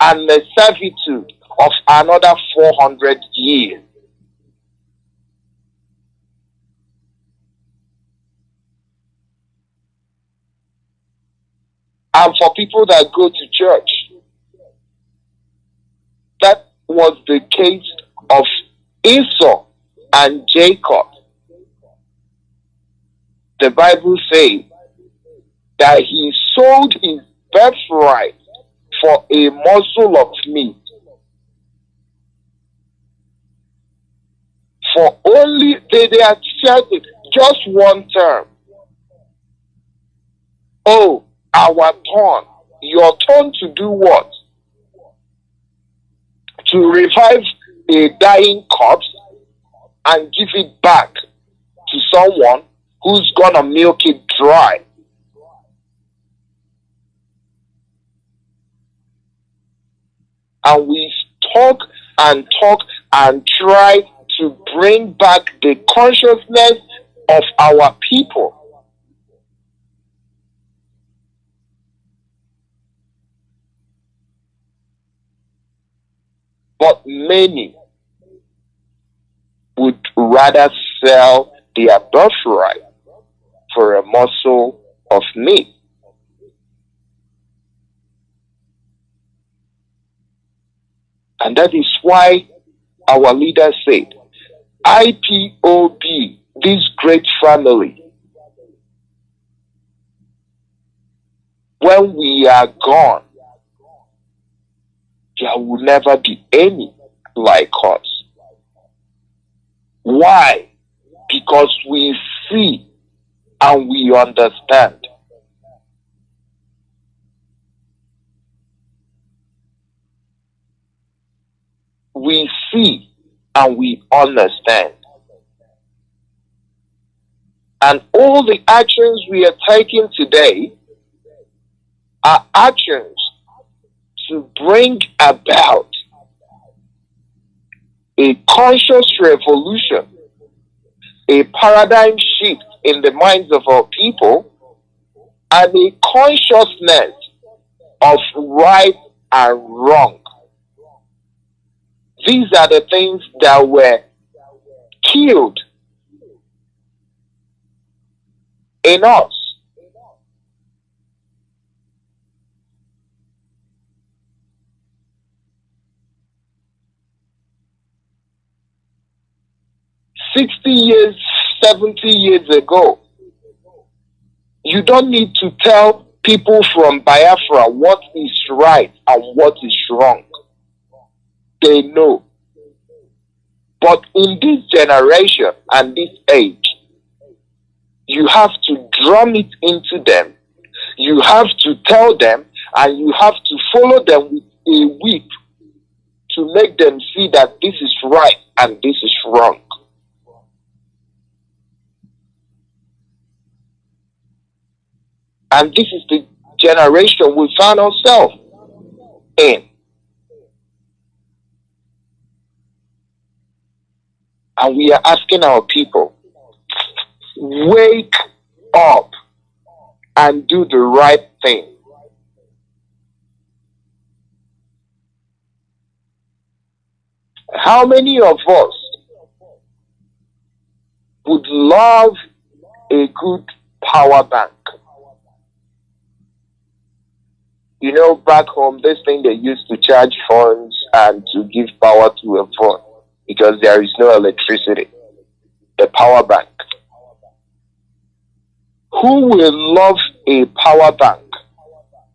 and the servitude of another 400 years. And for people that go to church, that was the case of Esau and Jacob. The Bible says that he sold his birthright for a morsel of meat. For only, they are shouting just one term. Oh, our turn. Your turn to do what? To revive a dying corpse and give it back to someone who's gonna milk it dry. And we talk and try to bring back the consciousness of our people. But many would rather sell their birthright for a morsel of meat. And that is why our leader said, IPOB, this great family, when we are gone, there will never be any like us. Why? Because we see and we understand. We see and we understand. And all the actions we are taking today are actions to bring about a conscious revolution, a paradigm shift in the minds of our people, and a consciousness of right and wrong. These are the things that were killed in us. $60 years, 70 years ago, you don't need to tell people from Biafra what is right and what is wrong. they know. But in this generation and this age, you have to drum it into them. You have to tell them, and you have to follow them with a whip to make them see that this is right and this is wrong. And this is the generation we find ourselves in. And we are asking our people, wake up and do the right thing. How many of us would love a good power bank? You know, back home, this thing they used to charge phones and to give power to a phone because there is no electricity. The power bank. Who will love a power bank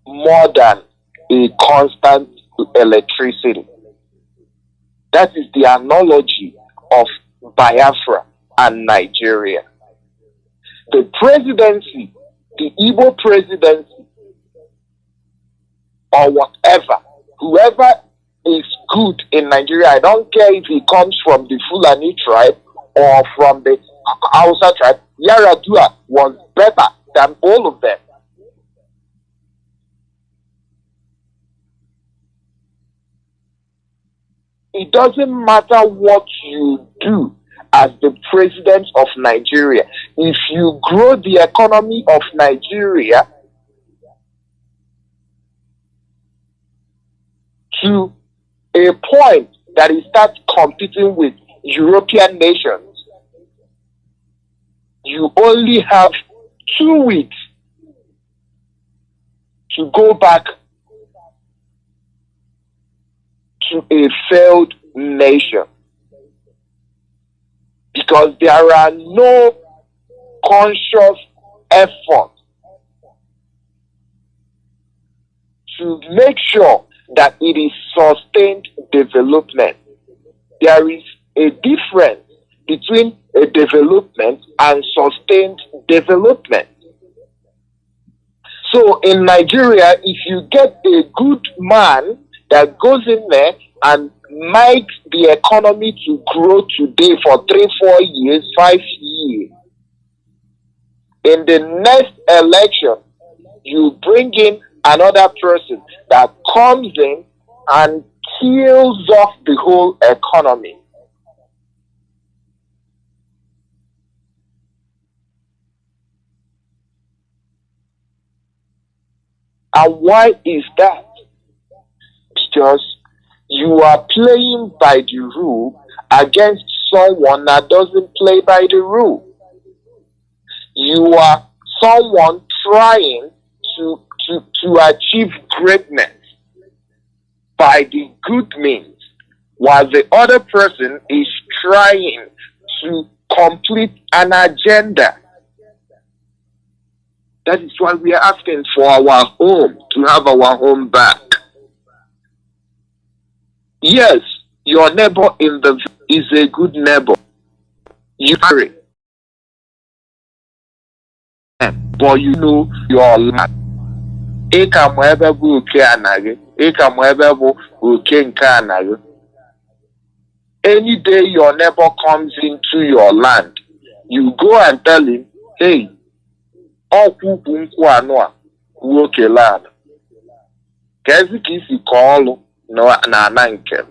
more than a constant electricity? That is the analogy of Biafra and Nigeria. The presidency, the Igbo presidency, or whatever, whoever is good in Nigeria, I don't care if he comes from the Fulani tribe or from the Hausa tribe, Yaradua was better than all of them. It doesn't matter what you do as the president of Nigeria. If you grow the economy of Nigeria to a point that it starts competing with European nations, you only have 2 weeks to go back to a failed nation, because there are no conscious efforts to make sure that it is sustained development. There is a difference between a development and sustained development. So in Nigeria, if you get a good man that goes in there and makes the economy to grow today for 3, 4 years, 5 years, in the next election, you bring in another person that comes in and kills off the whole economy. And why is that? Because you are playing by the rule against someone that doesn't play by the rule. You are someone trying to achieve greatness by the good means, while the other person is trying to complete an agenda. That is why we are asking for our home, to have our home back. Yes, your neighbor in the is a good neighbor. You marry, but you know your land. Eka mo ebe bu oke anage, eka mo ebe bu oke nke anage. Any day your neighbor comes into your land, you go and tell him, hey, ọkwụkwụ nkwụ anụ a nwoke land. Kezi ka isi kọọlụ na ana nke.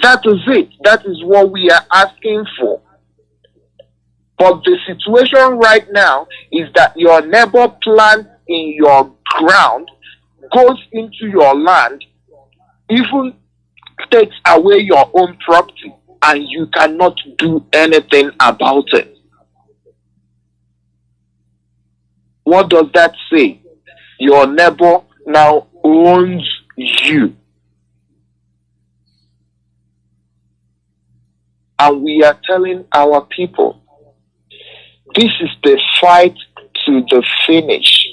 That is it. That is what we are asking for. But the situation right now is that your neighbor plants in your ground, goes into your land, even takes away your own property, and you cannot do anything about it. What does that say? Your neighbor now owns you. And we are telling our people, this is the fight to the finish,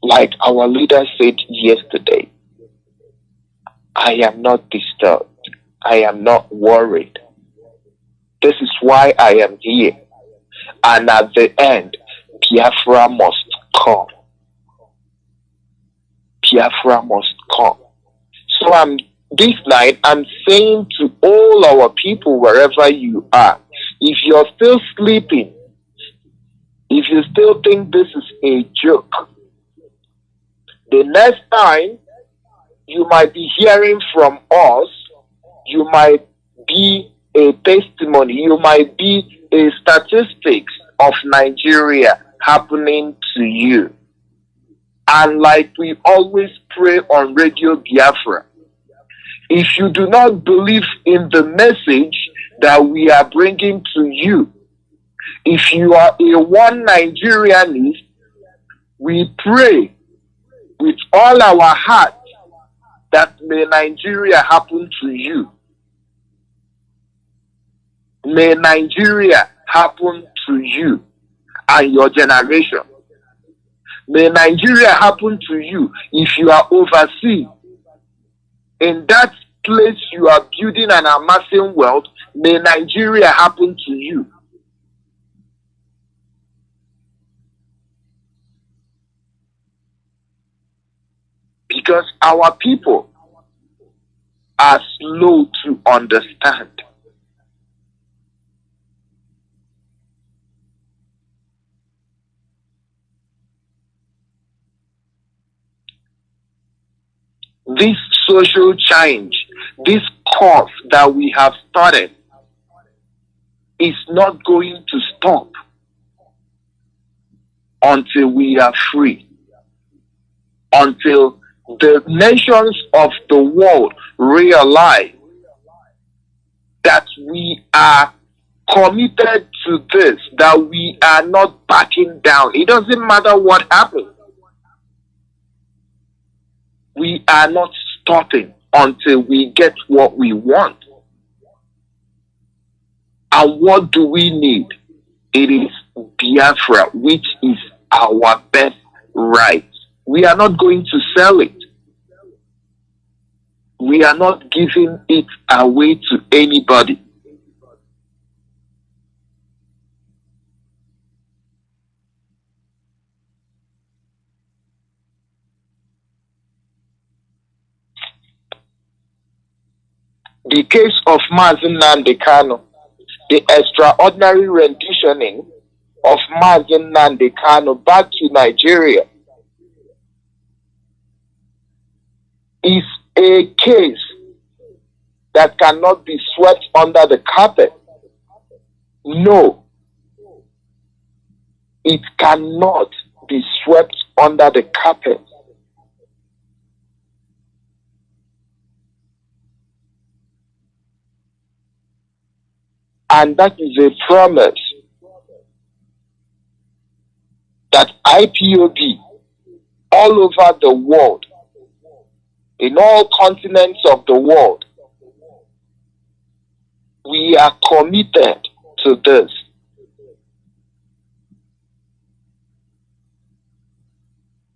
like our leader said yesterday. I am not disturbed. I am not worried. This is why I am here. And at the end, Biafra must come. Biafra must come. So this night, I'm saying to all our people, wherever you are, if you're still sleeping, if you still think this is a joke, the next time you might be hearing from us, you might be a testimony, you might be a statistics of Nigeria happening to you. And like we always pray on Radio Biafra, if you do not believe in the message that we are bringing to you, if you are a one Nigerianist, we pray with all our heart that may Nigeria happen to you. May Nigeria happen to you and your generation. May Nigeria happen to you if you are overseas. In that place you are building and amassing wealth, may Nigeria happen to you. Because our people are slow to understand. This social change, this course that we have started is not going to stop until we are free, until the nations of the world realize that we are committed to this, that we are not backing down. It doesn't matter what happens. We are not stopping until we get what we want. And what do we need? It is Biafra, which is our best right. We are not going to sell it. We are not giving it away to anybody. The case of Mazi Nnamdi Kanu, the extraordinary renditioning of Mazi Nnamdi Kanu back to Nigeria, is a case that cannot be swept under the carpet. No, it cannot be swept under the carpet. And that is a promise that IPOB all over the world, in all continents of the world, we are committed to this.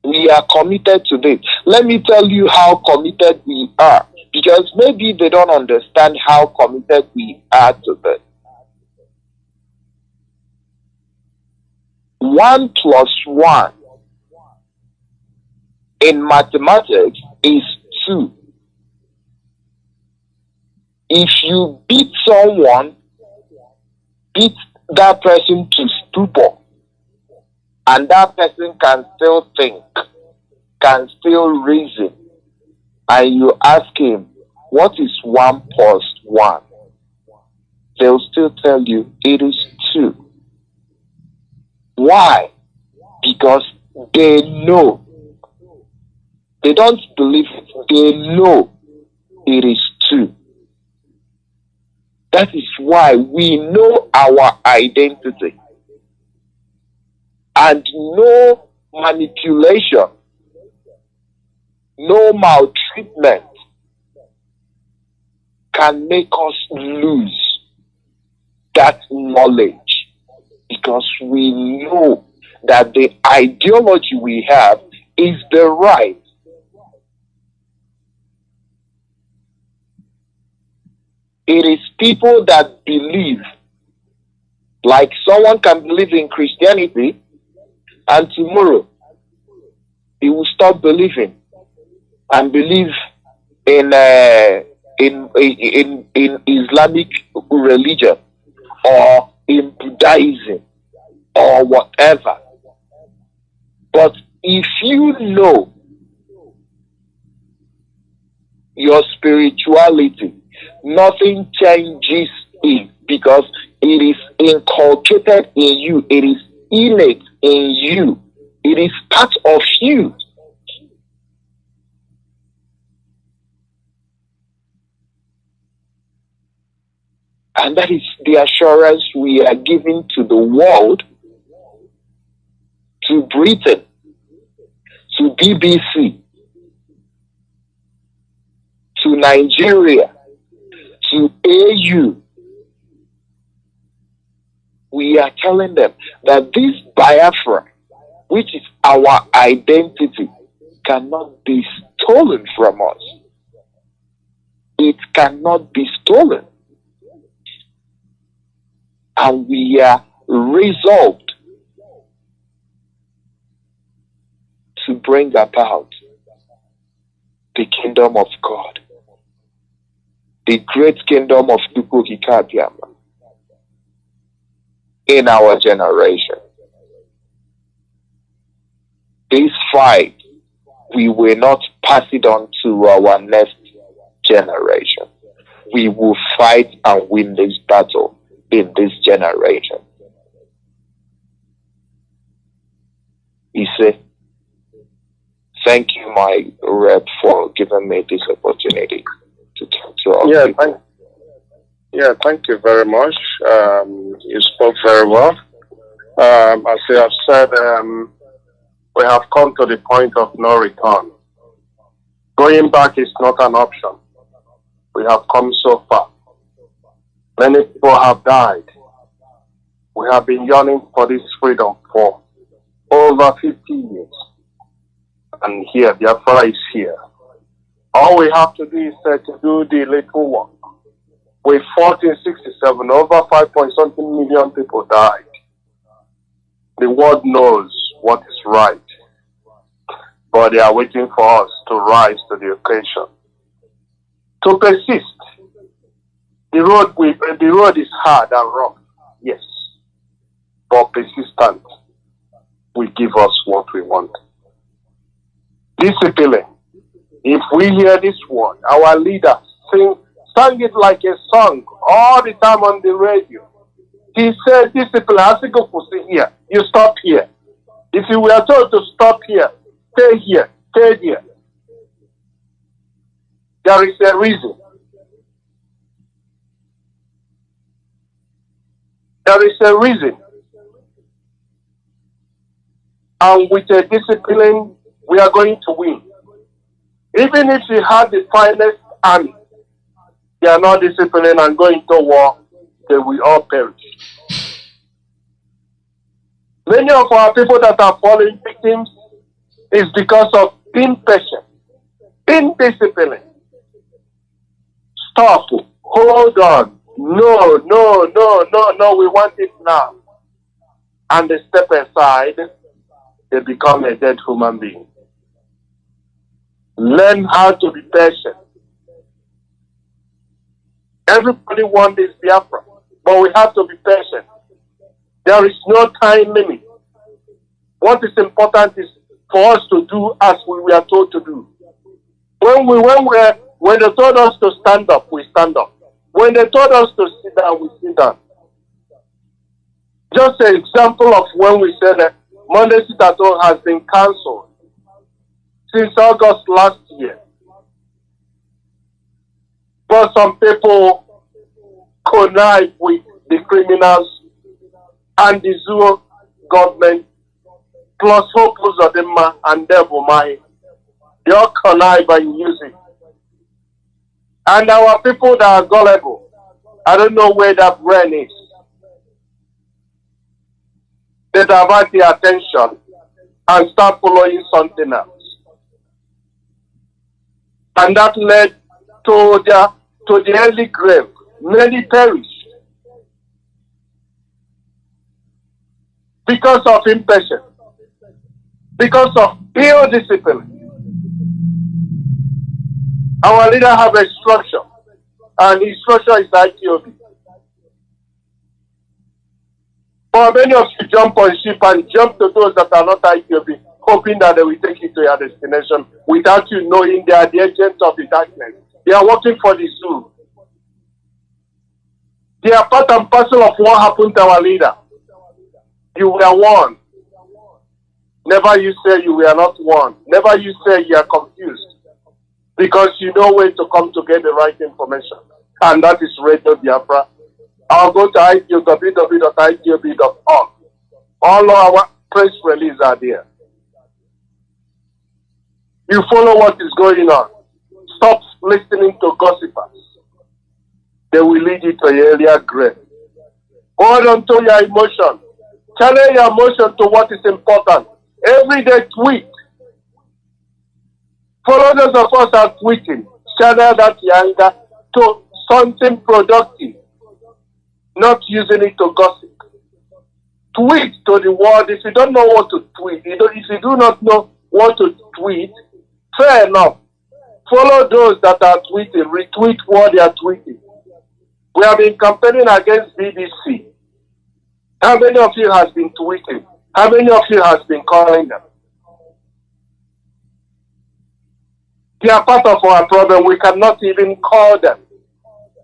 We are committed to this. Let me tell you how committed we are, because maybe they don't understand how committed we are to this. 1 + 1 in mathematics is 2. If you beat someone, beat that person to stupor, and that person can still think, can still reason, and you ask him, what is 1 + 1? They'll still tell you it is 2. Why? Because they know. They don't believe it. They know it is 2. That is why we know our identity. And no manipulation, no maltreatment can make us lose that knowledge. Because we know that the ideology we have is the right. It is people that believe, like someone can believe in Christianity, and tomorrow he will stop believing and believe in Islamic religion or in Buddhism or whatever. But if you know your spirituality, nothing changes it because it is inculcated in you. It is innate in you. It is part of you. And that is the assurance we are giving to the world, to Britain, to BBC, to Nigeria, to AU. We are telling them that this Biafra, which is our identity, cannot be stolen from us. It cannot be stolen. And we are resolved to bring about the kingdom of God, the great kingdom of Dukukikadiama in our generation. This fight, we will not pass it on to our next generation. We will fight and win this battle in this generation. He said, thank you, my rep, for giving me this opportunity to talk to all people. Thank you very much. You spoke very well. As you have said, we have come to the point of no return. Going back is not an option. We have come so far. Many people have died. We have been yearning for this freedom for over 50 years. And here, Biafra is here. All we have to do is to do the little work. We fought in 67, over 5-point-something million people died. The world knows what is right. But they are waiting for us to rise to the occasion. To persist. The road is hard and rough, yes. But persistent will give us what we want. Discipline. If we hear this word, our leaders sang it like a song all the time on the radio. He said, discipline, has to go here. You stop here. If you were told to stop here, stay here, stay here. There is a reason. There is a reason. And with a discipline, we are going to win. Even if you have the finest army, they are not disciplined and going to war, they will all perish. Many of our people that are falling victims is because of impatience, indiscipline. Stop. Hold on. No, we want it now. And they step aside, they become a dead human being. Learn how to be patient. Everybody wants this Biafra, but we have to be patient. There is no time limit. What is important is for us to do as we were told to do. When they told us to stand up, we stand up. When they told us to sit down, we sit down. Just an example of when we said that Monday Sit at Home has been cancelled since August last year. But some people connive with the criminals and the Zoo government, plus Hopus Odema and Devomai. They all connive and use it. And our people that are gullible, I don't know where that brain is. They divert the attention and start following something else. And that led to the early grave many perished because of impatience, because of ill discipline. Our leader have a structure, and his structure is IPOB. But many of you jump on ship and jump to those that are not IPOB, hoping that they will take you to your destination without you knowing they are the agents of the darkness. They are working for the zoo. They are part and parcel of what happened to our leader. You were warned. Never you say you were not warned. Never you say you are confused. Because you know where to come to get the right information. And that is Radio Biafra. I'll go to www.ipob.org. All our press releases are there. You follow what is going on. Stop listening to gossipers. They will lead you to your earlier grave. Hold on to your emotion. Channel your emotion to what is important. Every day tweet. Follow those of us are tweeting. Channel that anger to something productive. Not using it to gossip. Tweet to the world. If you don't know what to tweet, if you do not know what to tweet, fair enough. Follow those that are tweeting. Retweet what they are tweeting. We have been campaigning against BBC. How many of you has been tweeting? How many of you has been calling them? They are part of our problem. We cannot even call them.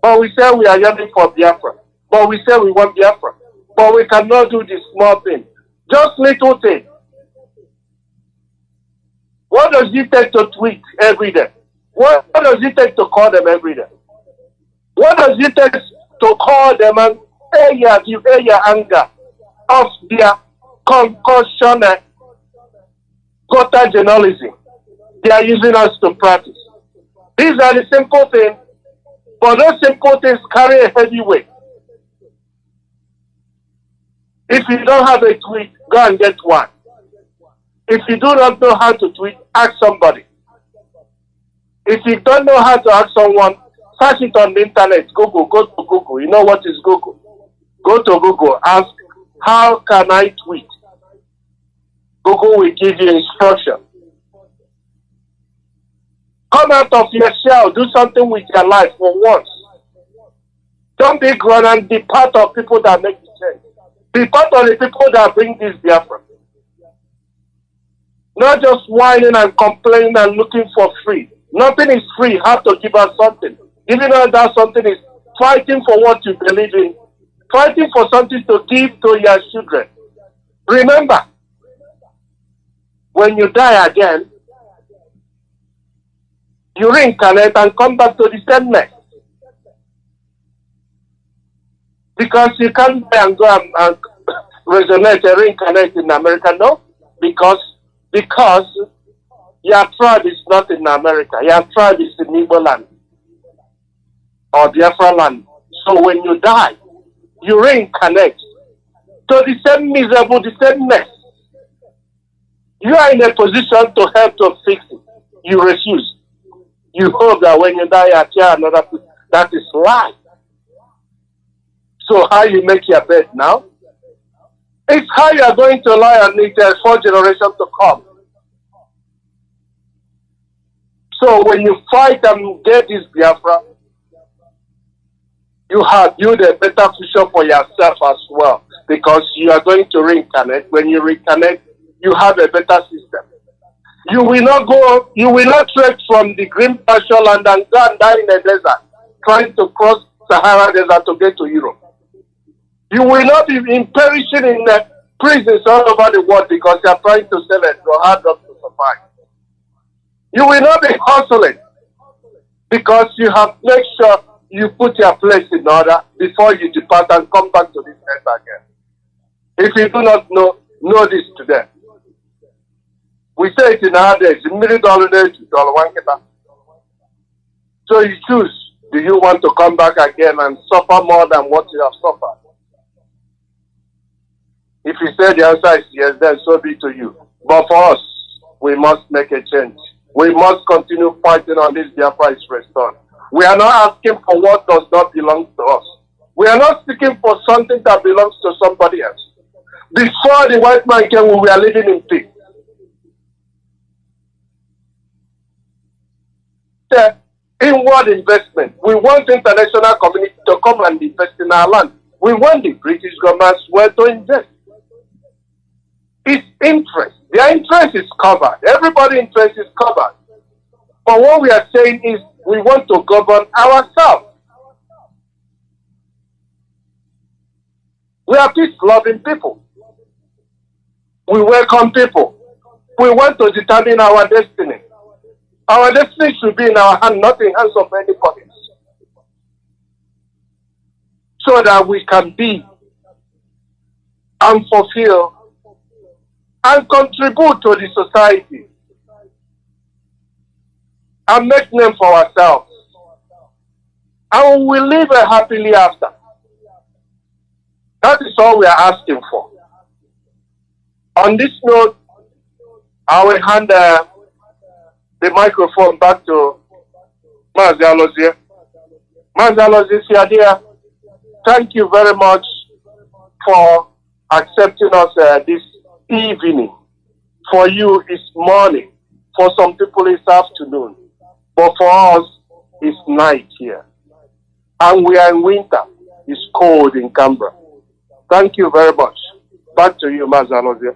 But we say we are yearning for Biafra. But we say we want Biafra. But we cannot do this small thing. Just little thing. What does it take to tweet every day? What does it take to call them every day? What does it take to call them and air your anger of their concussion gutter journalism they are using us to practice? These are the simple things, but those simple things carry a heavy weight. If you don't have a tweet, go and get one. If you do not know how to tweet, ask somebody. If you don't know how to ask someone, search it on the internet. Google, go to Google. You know what is Google? Go to Google, ask, how can I tweet? Google will give you instruction. Come out of your shell, do something with your life for once. Don't be grown and be part of people that make the change. Be part of the people that bring this Biafra. Not just whining and complaining and looking for free. Nothing is free. You have to give us something. Even though that something is fighting for what you believe in. Fighting for something to give to your children. Remember, when you die again, you reincarnate and come back to the same mess. Because you can't die and go and resonate and reincarnate in America, no? Because your tribe is not in America. Your tribe is in Igbo land or Biafra land. So when you die, you reincarnate to the same miserable, the same mess. You are in a position to help to fix it. You refuse. You hope that when you die, you hear another place. That is life. So how you make your bed now? It's how you are going to lie on it 4 generations to come. So when you fight and get this Biafra, you have built a better future for yourself as well. Because you are going to reincarnate. When you reincarnate, you have a better system. You will not trek from the green pasture land and go and die in the desert, trying to cross Sahara Desert to get to Europe. You will not be perishing in prisons all over the world because you are trying to sell it to hard drugs to survive. You will not be hustling because you have made sure you put your place in order before you depart and come back to this earth again. If you do not know this today. We say it in our days, $1,000,000. So you choose, do you want to come back again and suffer more than what you have suffered? If you say the answer is yes, then so be to you. But for us, we must make a change. We must continue fighting on this Biafra is restored. We are not asking for what does not belong to us. We are not seeking for something that belongs to somebody else. Before the white man came, we were living in peace. The inward investment. We want the international community to come and invest in our land. We want the British government as well to invest. It's interest. Their interest is covered. Everybody's interest is covered. But what we are saying is we want to govern ourselves. We are peace-loving people. We welcome people. We want to determine our destiny. Our destiny should be in our hand, not in the hands of anybody. So that we can be and fulfill and contribute to the society and make name for ourselves. And we will live a happily after. That is all we are asking for. On this note, I will hand the microphone back to Mazi Alozie. Mazi Alozie, if you are there, thank you very much for accepting us this evening. For you, it's morning. For some people, it's afternoon. But for us, it's night here. And we are in winter. It's cold in Canberra. Thank you very much. Back to you, Mazi Alozie.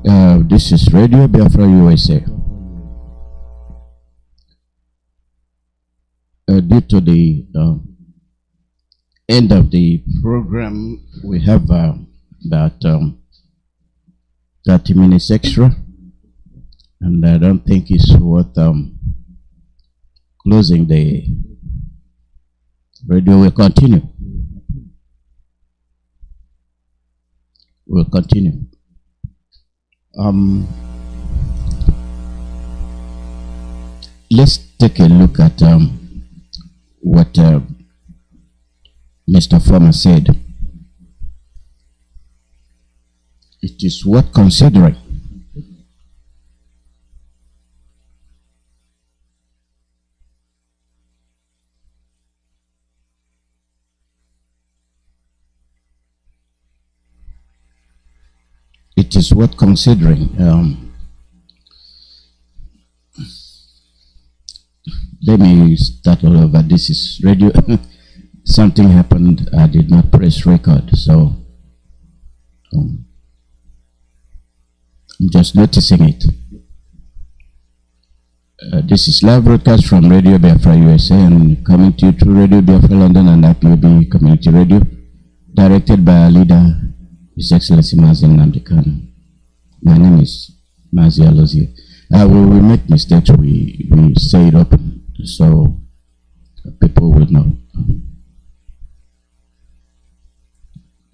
This is Radio Biafra USA. Due to the end of the program, we have about 30 minutes extra, and I don't think it's worth closing the radio. Will continue. We'll continue. Let's take a look at what Mr. Former said. It is worth considering. It is worth considering. Let me start all over. This is radio. Something happened. I did not press record, so I'm just noticing it. This is live broadcast from Radio Biafra USA and coming to you through Radio Biafra London and Ipob Community Radio, directed by our leader, His Excellency Mazi Nnamdi Kanu. My name is Mazi. We make mistakes. We say it open so people will know.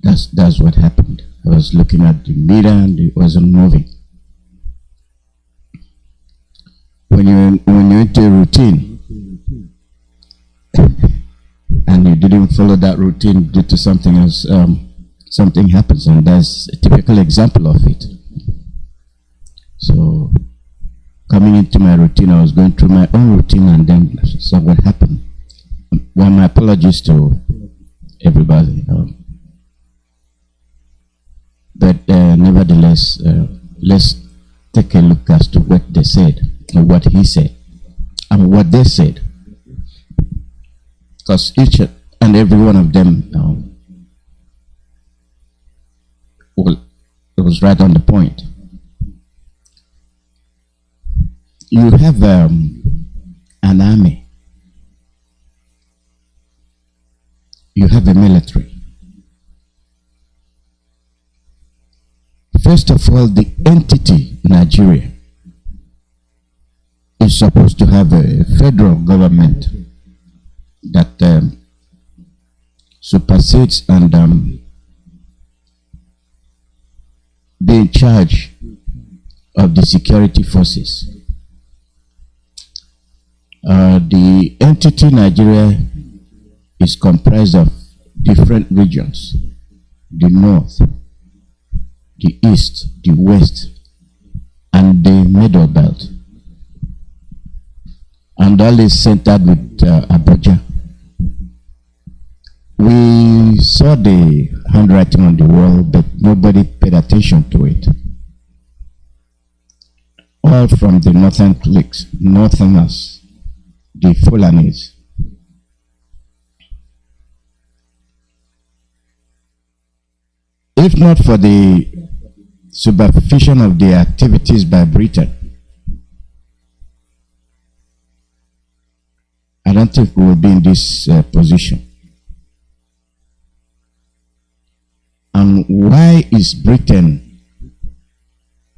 That's what happened. I was looking at the meter and it wasn't moving. When you enter a routine and you didn't follow that routine due to something else, something happens, and that's a typical example of it. So coming into my routine, I was going through my own routine, and then so what happened? Well, my apologies to everybody. But nevertheless, let's take a look as to what they said, and what he said, and what they said. Because each and every one of them it was right on the point. You have an army. You have a military. First of all, the entity Nigeria is supposed to have a federal government that supersedes and be in charge of the security forces. The entity Nigeria is comprised of different regions: the north, the east, the west, and the middle belt. And all is centered with Abuja. We saw the handwriting on the wall, but nobody paid attention to it. All from the northern cliques, northerners, the Fulanis. If not for the supervision of the activities by Britain, I don't think we will be in this position. And why is Britain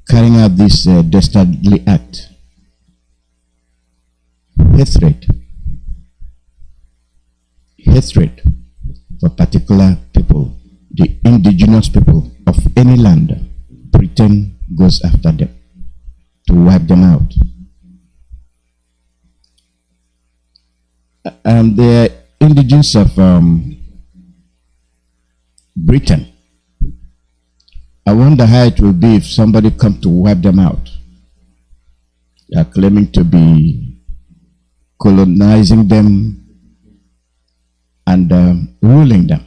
carrying out this dastardly act? Hatred for particular people, the indigenous people of any land. Britain goes after them to wipe them out. And the indigenous of Britain, I wonder how it will be if somebody come to wipe them out. They are claiming to be colonizing them and ruling them.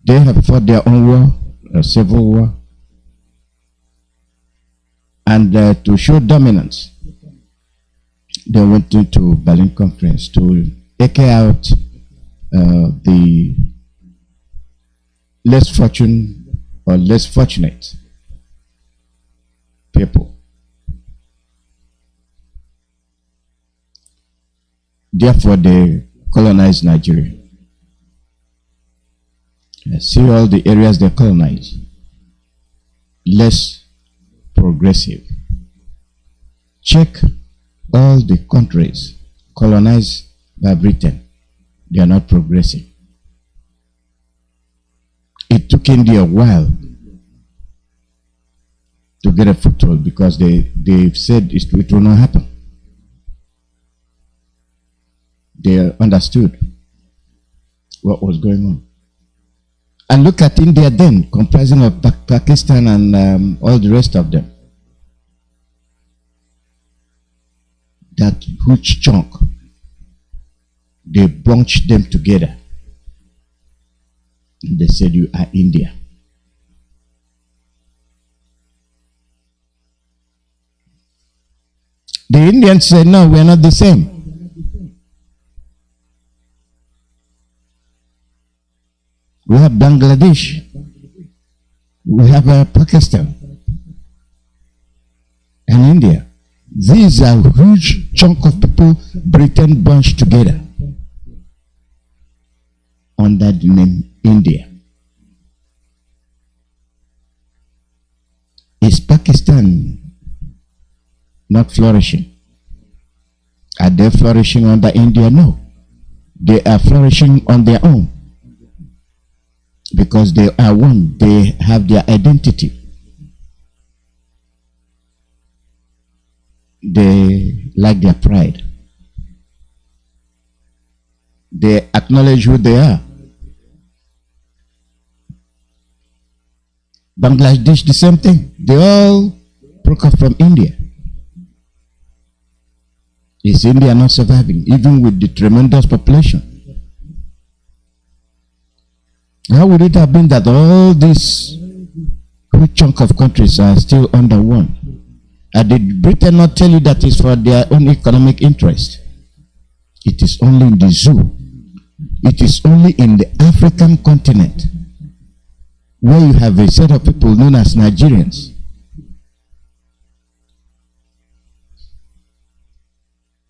They have fought their own war, a civil war, and to show dominance, they went into Berlin Conference to echo out the less fortune or less fortunate people. Therefore, they colonized Nigeria. See all the areas they colonized. Less progressive. Check all the countries colonized by Britain. They are not progressive. It took India a while to get a foothold because they said it will not happen. They understood what was going on. And look at India then, comprising of Pakistan and all the rest of them. That huge chunk, they bunched them together. And they said, you are India. The Indians said, no, we are not the same. We have Bangladesh. We have Pakistan and India. These are huge chunk of people Britain bunched together under the name India. Is Pakistan not flourishing? Are they flourishing under India? No. They are flourishing on their own. Because they are one, they have their identity. They like their pride. They acknowledge who they are. Bangladesh, the same thing. They all broke off from India. Is India not surviving, even with the tremendous population? How would it have been that all these huge chunk of countries are still under one? And did Britain not tell you that it's for their own economic interest? It is only in the zoo. It is only in the African continent where you have a set of people known as Nigerians.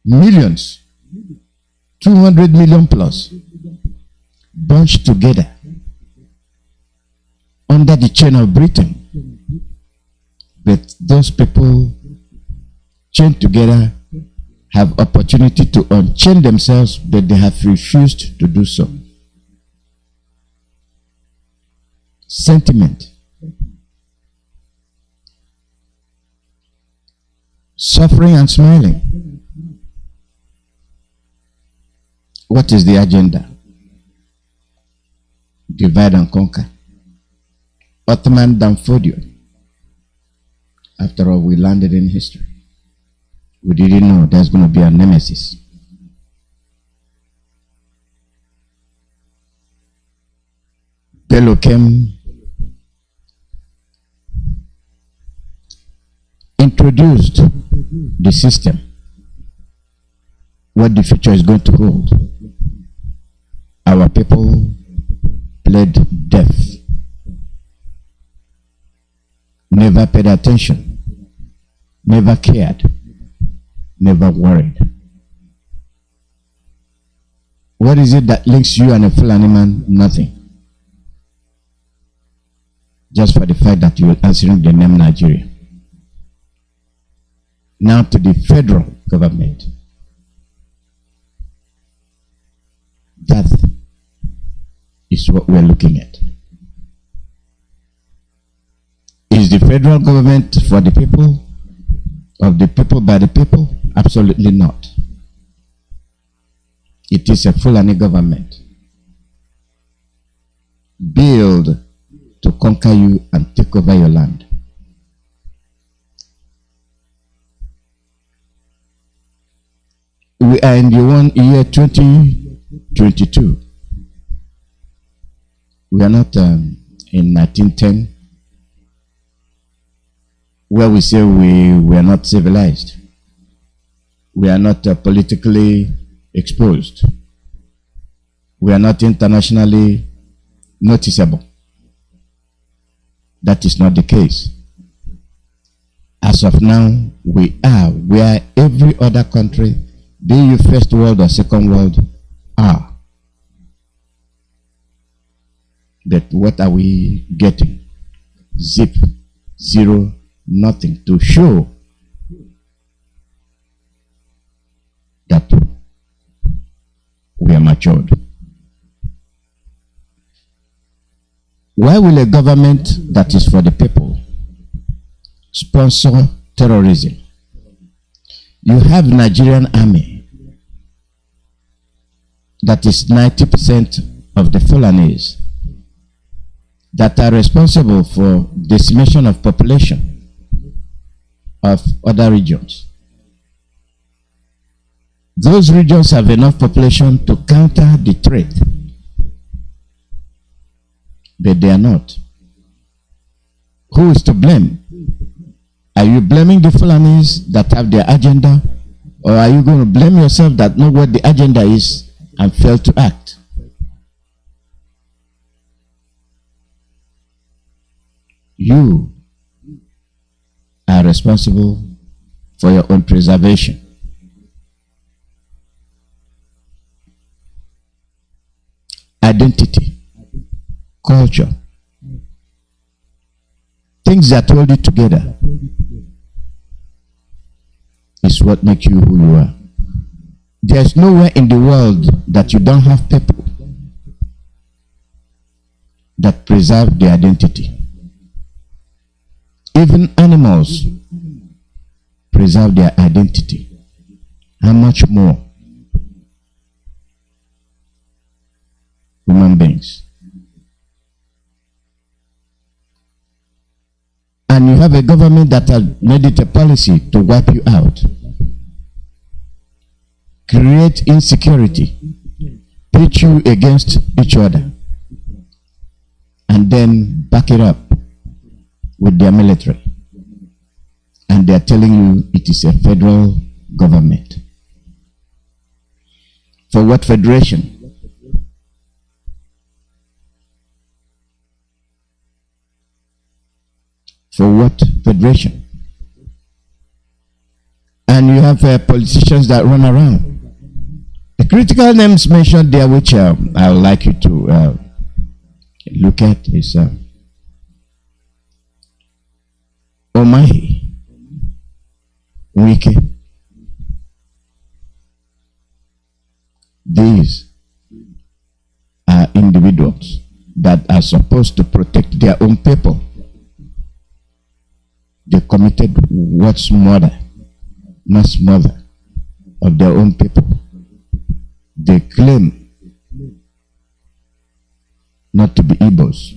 Millions, 200 million plus, bunched together under the chain of Britain. But those people chained together have opportunity to unchain themselves, but they have refused to do so. Sentiment, suffering and smiling. What is the agenda? Divide and conquer. Ottoman Danfodio. After all, we landed in history. We didn't know there's going to be a nemesis. Bello came, introduced the system, what the future is going to hold. Our people played deaf, never paid attention, never cared, never worried. What is it that links you and a Fulani man? Nothing. Just for the fact that you are answering the name Nigeria. Now to the federal government. That is what we are looking at. Is the federal government for the people, of the people, by the people? Absolutely not. It is a Fulani government built to conquer you and take over your land. We are in the year 2022. We are not in 1910, where we say we are not civilized. We are not politically exposed. We are not internationally noticeable. That is not the case. As of now, we are where every other country, be you first world or second world, are. But what are we getting? Zip, zero, nothing to show that we are matured. Why will a government that is for the people sponsor terrorism? You have Nigerian army that is 90% of the Fulanis that are responsible for decimation of population of other regions. Those regions have enough population to counter the threat, but they are not. Who is to blame? Are you blaming the Fulanis that have their agenda, or are you going to blame yourself that know what the agenda is and fail to act? You are responsible for your own preservation. Identity, culture, things that hold you together is what makes you who you are. There's nowhere in the world that you don't have people that preserve their identity. Even animals preserve their identity. How much more human beings? And you have a government that has made it a policy to wipe you out, create insecurity, pit you against each other, and then back it up with their military. And they are telling you it is a federal government. For what federation? For what federation? And you have politicians that run around. The critical names mentioned there, which I would like you to look at, is Omahi, Wike. These are individuals that are supposed to protect their own people. They committed what's murder, mass murder of their own people. They claim not to be Igbos,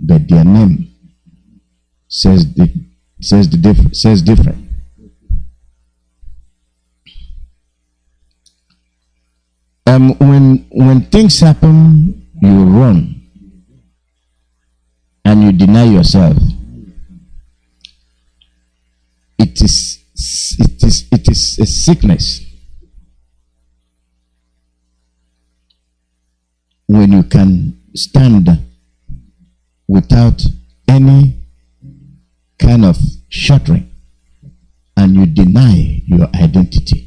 but their name says different. When things happen, you run and you deny yourself. It is a sickness when you can stand without any kind of shuttering and you deny your identity.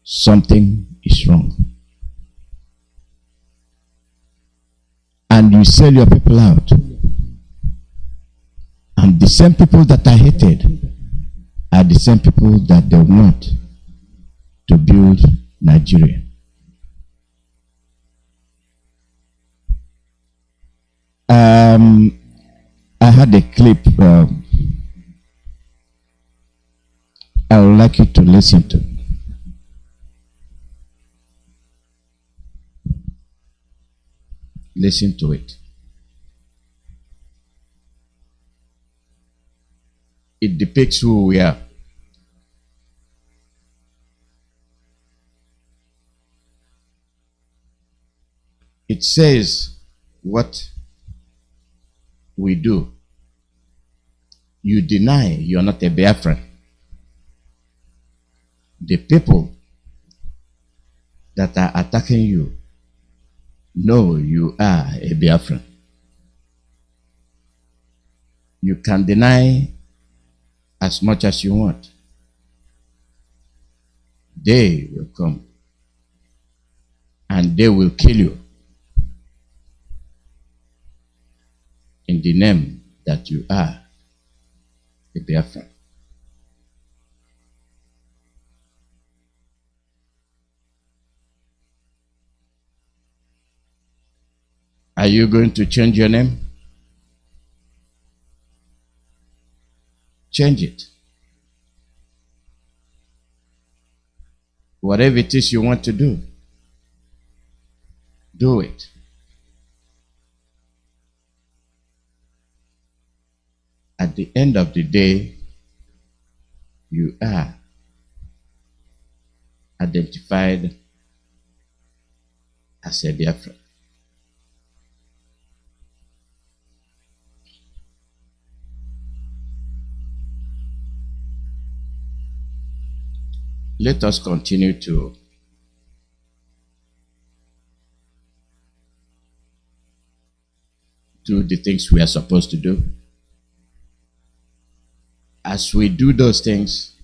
Something is wrong. And you sell your people out. And the same people that are hated are the same people that they want to build Nigeria. I had a clip I would like you to listen to. Listen to it. It depicts who we are. It says what we do. You deny you're not a Biafran. The people that are attacking you know you are a Biafran. You can deny as much as you want. They will come and they will kill you in the name that you are a Biafran. Are you going to change your name? Change it. Whatever it is you want to do, do it. At the end of the day, you are identified as a Biafran. Let us continue to do the things we are supposed to do. As we do those things,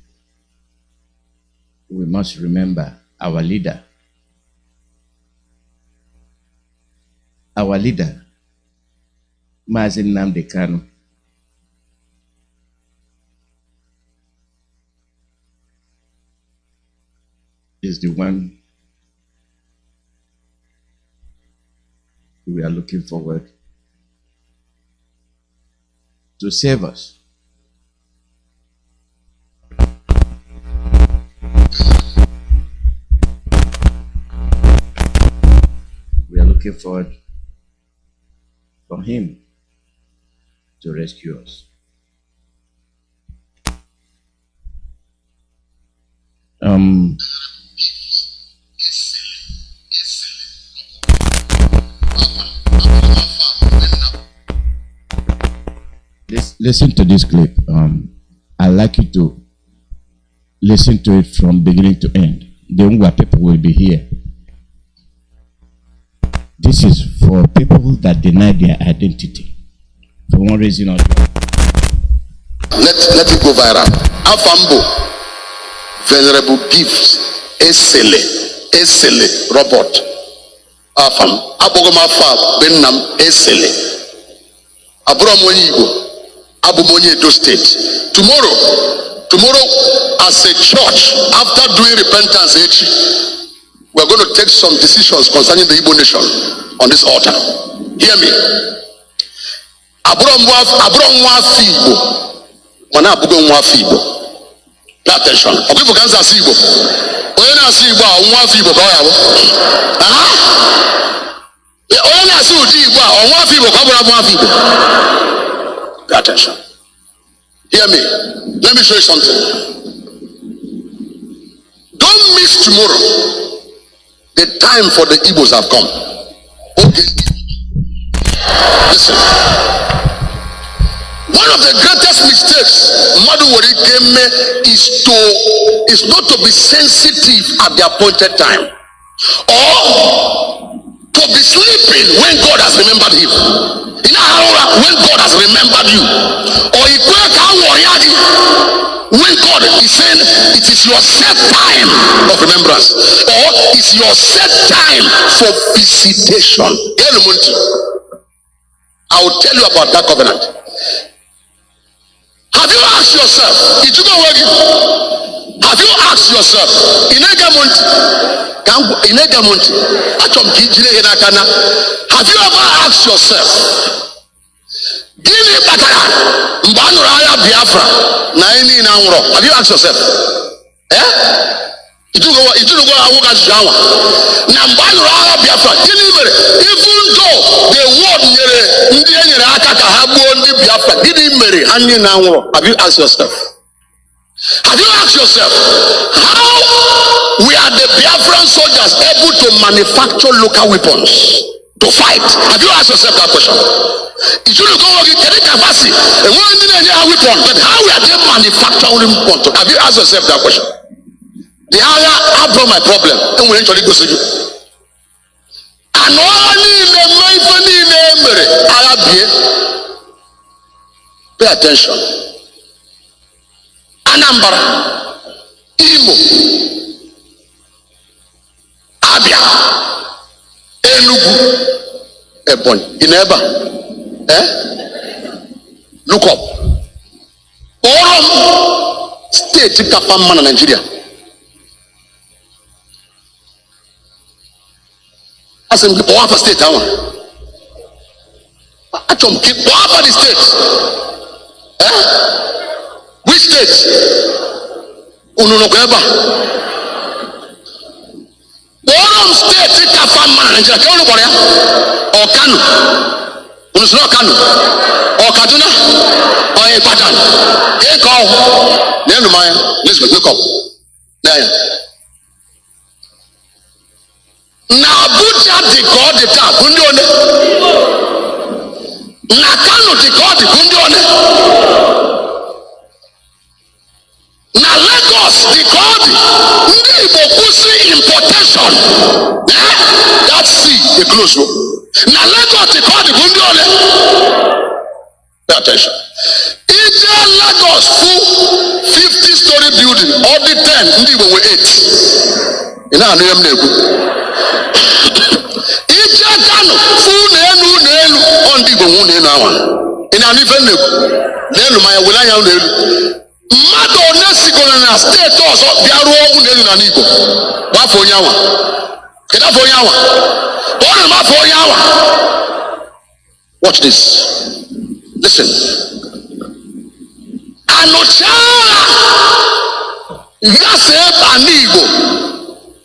we must remember our leader. Our leader, Mazi Nnamdi Kanu, is the one we are looking forward to save us. We are looking forward for him to rescue us. Listen to this clip. I'd like you to listen to it from beginning to end. The Unwa people will be here. This is for people that deny their identity for one reason or the other. Let it go viral. Afambo, venerable gifts, Esele, robot. Afam, Abogoma Fab, Benam, Esele. Abromonyi Igbo. Abumoni Edo State. Tomorrow, as a church, after doing repentance, we're going to take some decisions concerning the Igbo nation on this altar. Hear me. Abromonwa Fibo. Wana Abugonwa Fibo. Pay attention. People can say Igbo. Oyena Sibo, Onwa Fibo, Kawabo. Oyena Sibo, Onwa Fibo, Kawabo. Pay attention. Hear me. Let me show you something. Don't miss tomorrow. The time for the Igbos have come. Okay. Listen. One of the greatest mistakes Maduwari Keme is not to be sensitive at the appointed time, or to be sleeping when God has remembered him. When God has remembered you, or when God is saying it is your set time of remembrance, or it's your set time for visitation. I will tell you about that covenant. Have you asked yourself? Have you asked yourself? Have you ever asked yourself? Gini bakara mbanuraya Biafra na ini na nwro. Have you asked yourself? Itugo awuga jawa na mbanuraya Biafra gini mere, even though the word nyere ndi enyere aka ka ha gbuo ndi Biafra gini mere anyị na nwro. Have you asked yourself? Have you asked yourself how we are the Biafran soldiers able to manufacture local weapons to fight? Have you asked yourself that question? It should go with the capacity. And one didn't have weapon, but how we are they manufacturing weapons? Have you asked yourself that question? The other I brought my problem, and we eventually go to you. And only in the money, Pay attention. Anambra, Imo, Abia, Enugu, Ebonyi, Ineba. Look up. All state kapamana Nigeria. As in Biafra state, Biafra the state. Which state? Ununokweba. All state kapamana Nigeria. Can you know or Kanu? Unusno Kanu or Kaduna or Ibadan. Hey, call. Name Maya. Elizabeth, look up. There. Na Abuja di God the tap. Kundione. Na Kanu di God the Kundione. Na Lagos di God. Ndi Ibokusi importation. That's sea. The close room. Na Lagos di God the Kundione. Pay attention. Ije Lagos full 50-story building. All the 10 ndi Igbo were 8. Ina anu yam na-ekwu. Ije Kanu full n'elu on ndi Igbo nwu n'elu awa. Ina anu ife na-ekwu. N'elu ma ya wele anya n'elu. Mmadụ one sigoro na steeti ọzọ bịa ruo ọgwụ n'elu na n'Igbo. Gbafọ onye awa. Kedu afọ onye awa? Ọ na mafọ onye awa. Watch this. Listen. Anụchala gasị ebe a n'Igbo.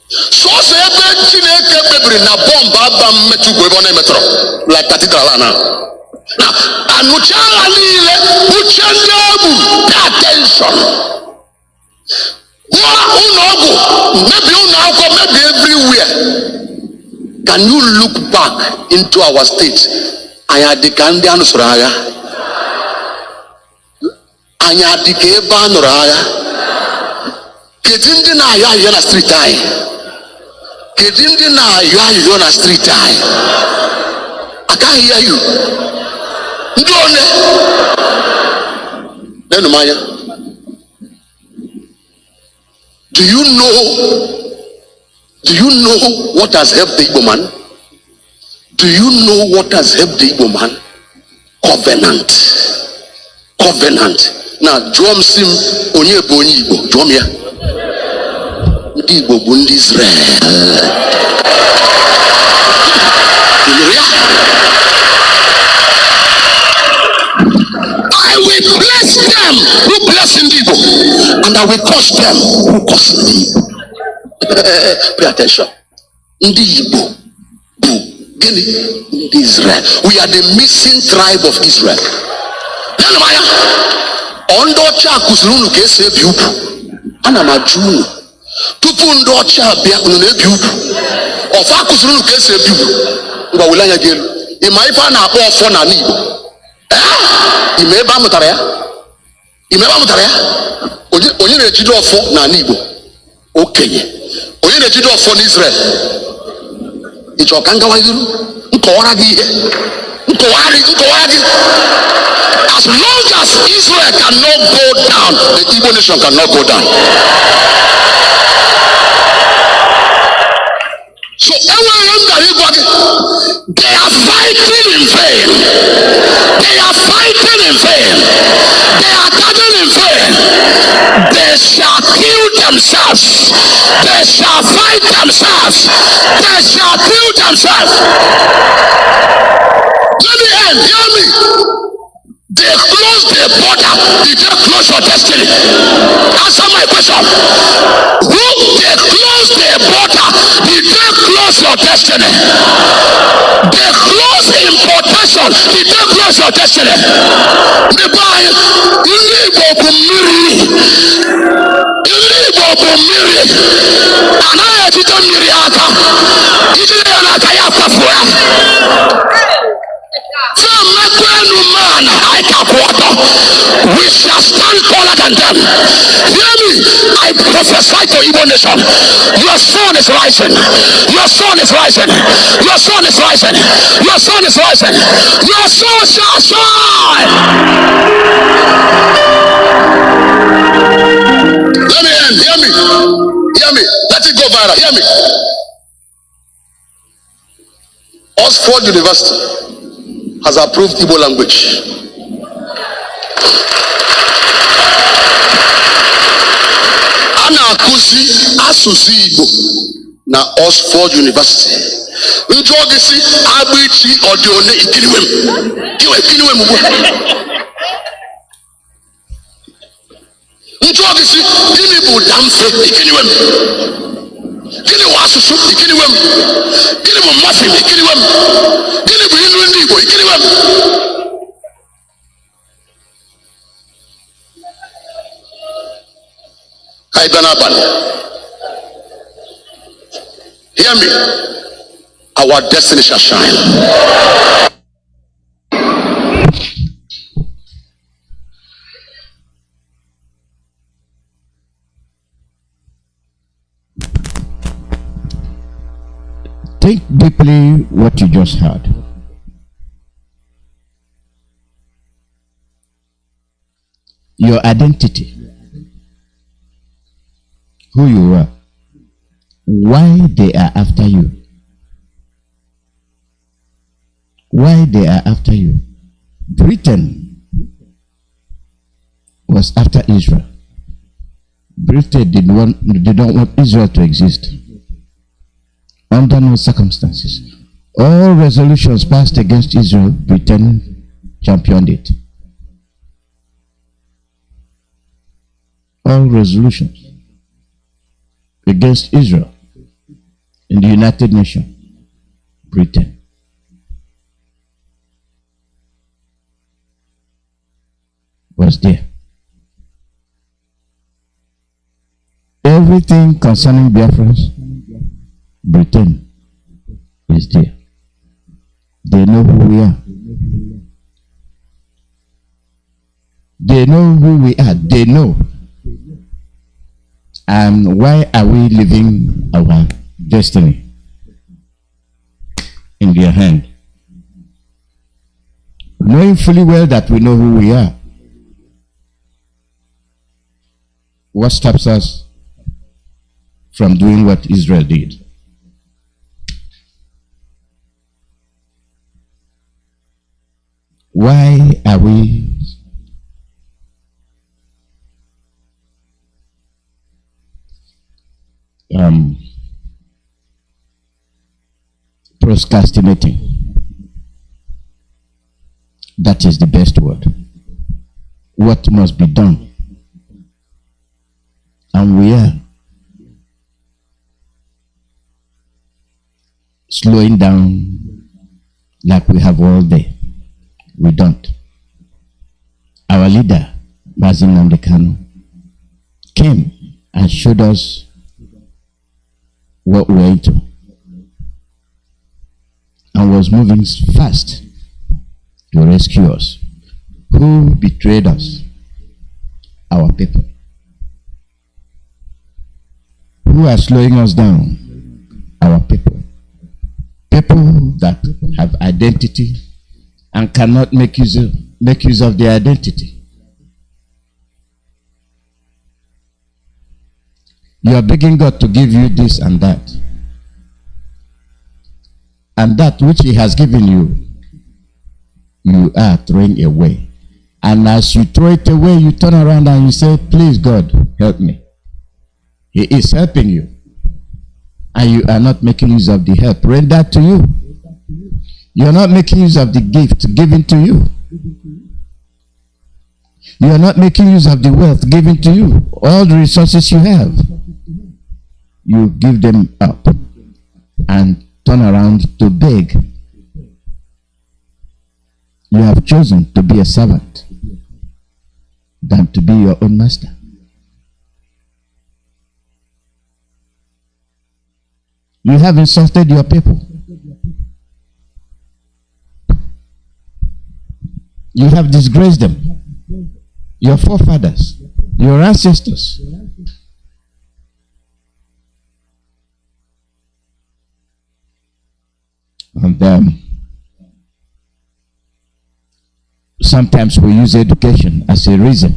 Sọsọ ebe Chineke kpebiri na bọmbụ aba mmetụ ugbo ebe ọ na-emetọrọ like cathedral a na. Na anụchala niile uche ndị ọgwụ. Pay attention. Gụọ ụlọ ọgwụ, maybe ụlọ akwụkwọ, maybe everywhere. Can you look back into our state? Anyị adịka ndị anụsoro agha. Anyị adịka ebe a nụrụ agha. Kedu ndị na-ayọ ayọ na street anyị? Kedu ndị na-ayọ ayọ na street anyị? I can't hear you. Ndị one? Nenu manya. Do you know what has helped the Igbo man? Do you know what has helped the Igbo man? Covenant. Now, drum sim onye bụ onye Igbo, drum ya. Ndị Igbo bụ ndị Israel. I will bless them who bless ndị Igbo, and I will curse them who curse ndị Igbo. Pay attention. Ndị Igbo bụ gịnị? Ndị Israel. We are the missing tribe of Israel. Nehemiah. Ndị ọcha akụziri unu ka esi ebi ugwu. Ana m ajụ unu, tupu ndị ọcha abịa unu na-ebi ugwu. Ọfọ akụziri unu ka esi ebi ugwu. Ngwa wele anya gị elu. Ịma ife a na-akpọ ọfọ n'ala Igbo. Ime ebe a mụtara ya? Onye na-ejide ọfọ n'ala Igbo? Okenye. Onye na-ejide ọfọ n'Israel? Ị chọrọ ka ngawa iru? Nkọwara gị ihe. Nkọwara gị. As long as Israel cannot go down, the Igbo nation cannot go down. So they are fighting in vain. They are fighting in vain. They are gathering in vain. They shall kill themselves. They shall fight themselves. They shall kill themselves. Let me end. Hear me. They close the border. Did they close your destiny? Answer my question. Who they close the border? Did they close your destiny? They close importation. Did they close your destiny? The boy, Igbo Kumiri. And I had to tell Miriaka. He didn't like I have to. We shall stand taller than them. Hear me. I prophesy to Igbo nation. Your son is rising. Your son is rising. Your son is rising. Your son is rising. Your son shall shine. Let it go viral. Hear me. Oxford University has approved Igbo language. Ana akuzi asụsụ Igbo na Oxford University. Njụ oge si agbichi ọdịone ikiriwem. Ikiriwem ugbu. Njụ oge si gịnị bụ damfe ikiriwem. Gịnị bụ asụsụ ikiriwem. Gịnị bụ muffin ikiriwem. Gịnị bụ ilu ndị Igbo ikiriwem. Hear me. Our destiny shall shine. Think deeply what you just heard. Your identity, who you are, why they are after you. Why they are after you. Britain was after Israel. Britain did not want Israel to exist. Under no circumstances. All resolutions passed against Israel, Britain championed it. All resolutions against Israel in the United Nations, Britain. Was there. Everything concerning Biafrans, Britain is there. They know who we are. They know who we are. They know. And why are we living our destiny in their hand? Knowing fully well that we know who we are. What stops us from doing what Israel did? Why are we procrastinating? That is the best word. What must be done? And we are slowing down like we have all day. We don't. Our leader, Mazi Kanu, came and showed us what we're into and was moving fast to rescue us. Who betrayed us? Our people. Who are slowing us down? Our people. People that have identity and cannot make use of their identity. You are begging God to give you this and that. And that which He has given you, you are throwing away. And as you throw it away, you turn around and you say, please God, help me. He is helping you. And you are not making use of the help rendered to you. You are not making use of the gift given to you. You are not making use of the wealth given to you. All the resources you have, you give them up and turn around to beg. You have chosen to be a servant than to be your own master. You have insulted your people. You have disgraced them. Your forefathers, your ancestors. And sometimes we use education as a reason.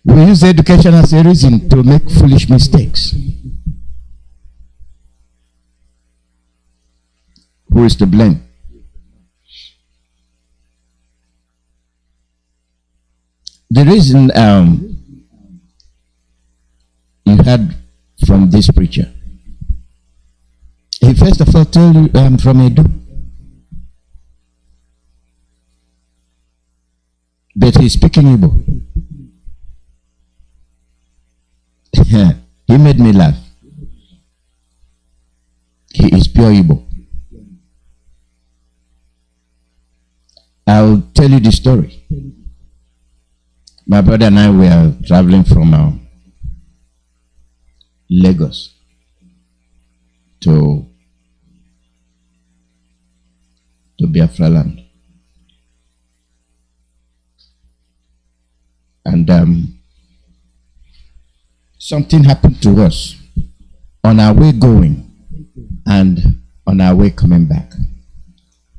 We use education as a reason to make foolish mistakes. Who is to blame? The reason you heard from this preacher, he first of all told you I'm from Edo. But he's speaking Igbo. He made me laugh. He is pure Igbo. I'll tell you the story. My brother and I were traveling from Lagos to Biafra land. And something happened to us on our way going and on our way coming back.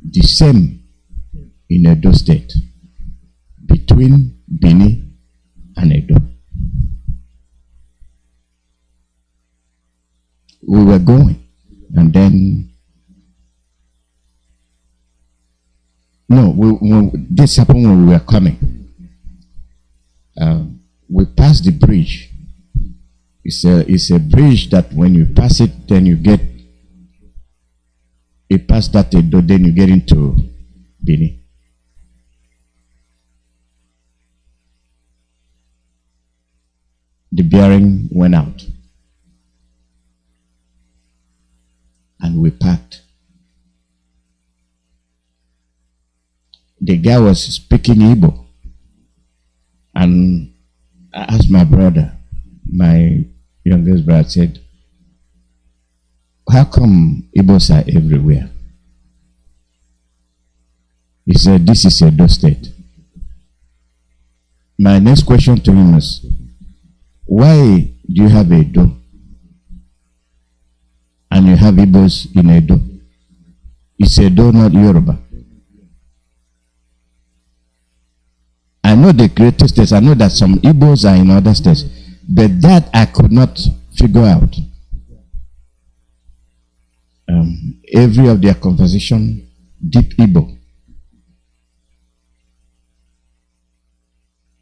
The same in Edo State, between Bini and Edo. We were going, and then this happened when we were coming. We passed the bridge. It's a bridge that when you pass it, then you pass that Edo, then you get into Bini. The bearing went out, and we parked. The guy was speaking Igbo, and I asked my brother, my youngest brother, said, how come Igbos are everywhere? He said, this is Edo State. My next question to him is, why do you have Edo and you have Igbos in Edo? It's Edo, not Yoruba. I know the greatest states. I know that some Igbos are in other states, but that I could not figure out. Every of their conversation, deep Igbo.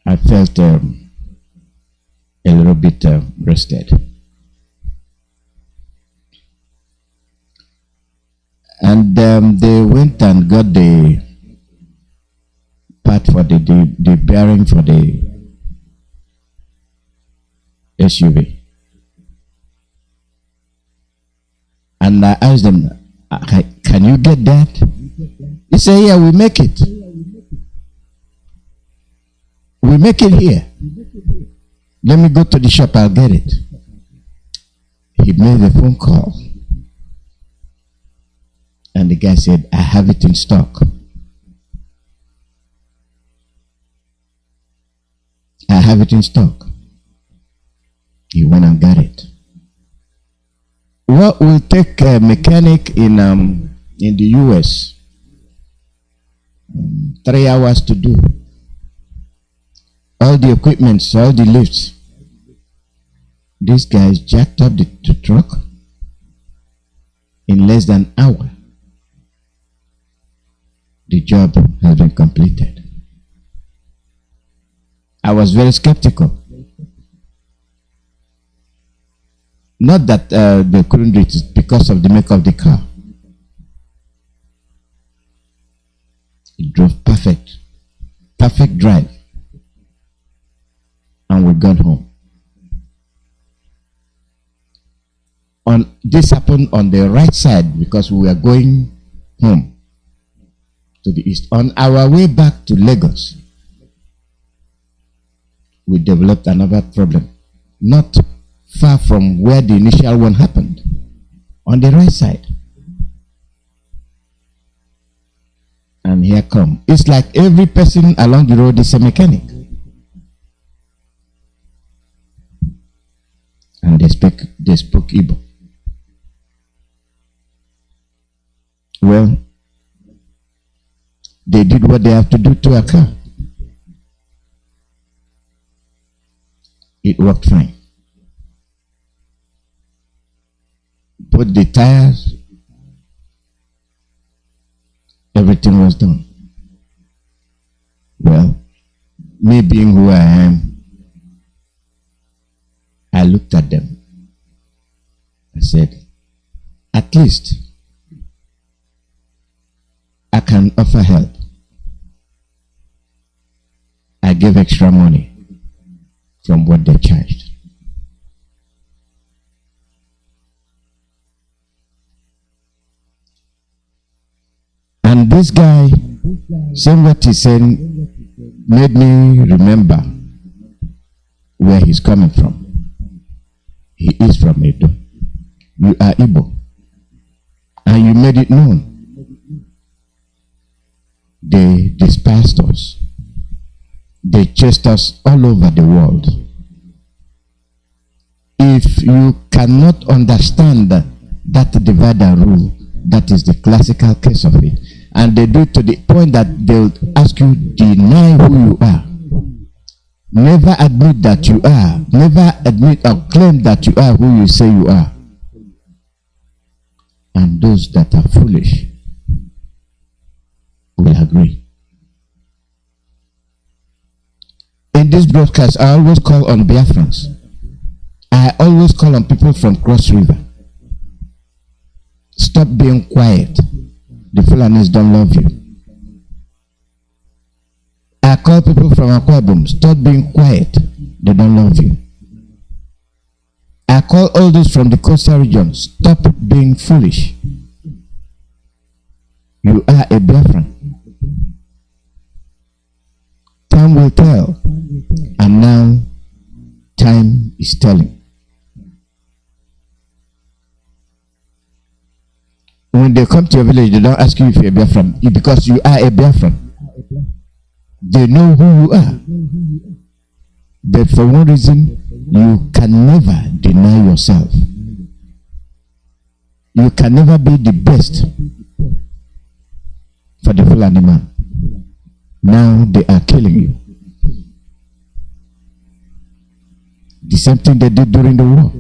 I felt a little bit rested. And they went and got the part for the bearing for the SUV. And I asked them, can you get that? He said, yeah, we make it. We make it here. Let me go to the shop, I'll get it. He made a phone call. And the guy said, I have it in stock. I have it in stock. He went and got it. What will take a mechanic in the US 3 hours to do? All the equipments, all the lifts. These guys jacked up the truck in less than an hour. The job has been completed. I was very skeptical. Not that they couldn't do it because of the make of the car. It drove perfect drive. And we got home. This happened on the right side because we were going home to the east. On our way back to Lagos, we developed another problem. Not far from where the initial one happened. On the right side. And here come. It's like every person along the road is a mechanic. And they spoke Igbo. Well, they did what they have to do to a car. it worked fine. Put the tires, everything was done. Well, me being who I am, I looked at them. I said, at least I can offer help. I gave extra money from what they charged. And this guy, saying what he said, made me remember where he's coming from. He is from Edo. You are Igbo. And you made it known. They despised us. They chased us all over the world. If you cannot understand that divide and rule, that is the classical case of it. And they do it to the point that they'll ask you, deny who you are. Never admit that you are. Never admit or claim that you are who you say you are. And those that are foolish will agree. In this broadcast, I always call on Biafrans. I always call on people from Cross River. Stop being quiet. The Fulanis don't love you. I call people from Akwa Ibom. Stop being quiet. They don't love you. I call all those from the coastal region. Stop being foolish. You are a Biafran. Time will tell. And now, time is telling. When they come to your village, they don't ask you if you're a Biafran, because you are a Biafran. They know who you are. But for one reason, you can never deny yourself. You can never be the best for the Fulani man. Now they are killing you. The same thing they did during the war.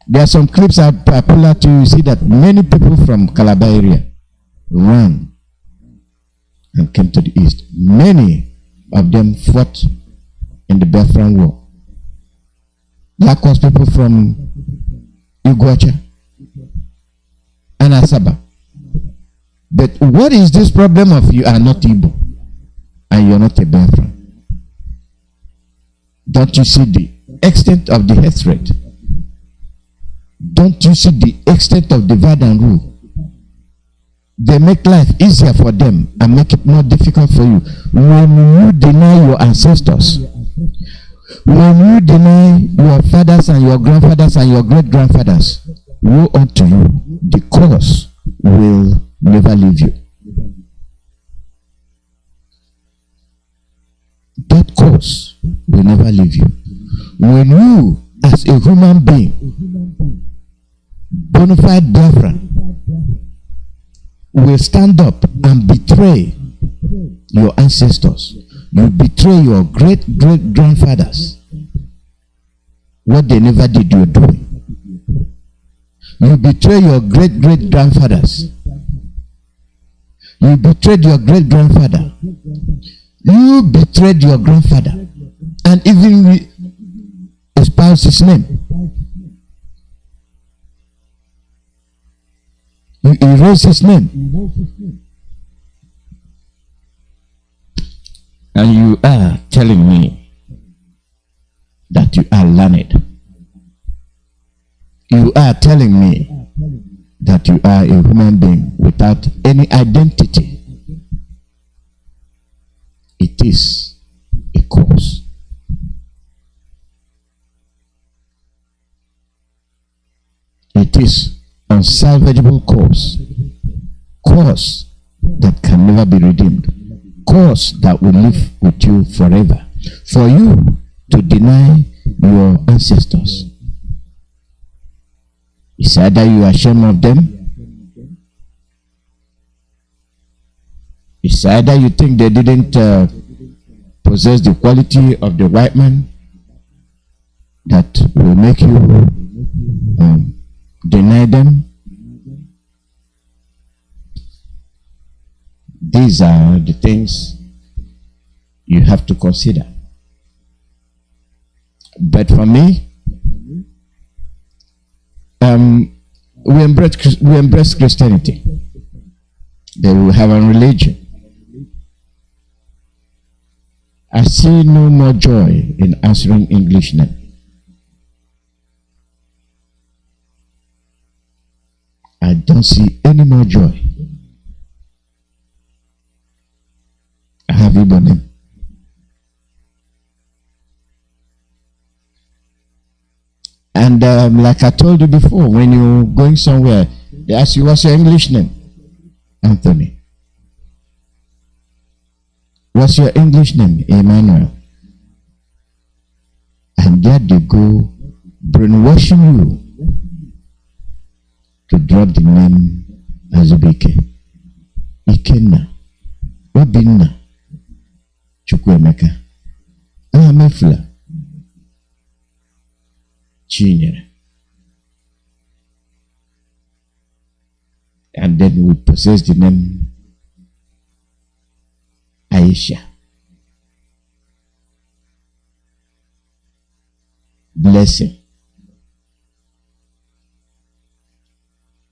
There are some clips I pull out to you, see that many people from Calabar area ran and came to the east. Many of them fought in the Biafran war. Likewise, people from Iguacha and Asaba. But what is this problem of you are not Igbo and you're not a Biafran? Don't you see the extent of the hatred? Don't you see the extent of divide and rule? They make life easier for them and make it more difficult for you. When you deny your ancestors, when you deny your fathers and your grandfathers and your great-grandfathers, woe unto you, the curse will never leave you. That curse will never leave you. When you, as a human being, bona fide Biafran, will stand up and betray your ancestors. You betray your great-great-grandfathers. What they never did, you're doing. You betray your great-great-grandfathers. You betrayed your great-grandfather. You betrayed your grandfather. And even espoused his name. You erase his name. And you are telling me that you are learned. You are telling me that you are a human being without any identity. It is a cause. It is unsalvageable cause that can never be redeemed, cause that will live with you forever. For you to deny your ancestors, it's either you are ashamed of them, it's either you think they didn't possess the quality of the white man, that will make you deny them. These are the things you have to consider. But for me, we embrace Christianity. They will have a religion. I see no more joy in answering English name. I don't see any more joy. I have Igbo name. And like I told you before, when you're going somewhere, they ask you, what's your English name? Anthony. What's your English name? Emmanuel. And there they go brainwashing you to drop the name Azubike, Ikenna, Obinna, Chukwemeka, Amefla, Chinyere. And then we possess the name Aisha. Blessing.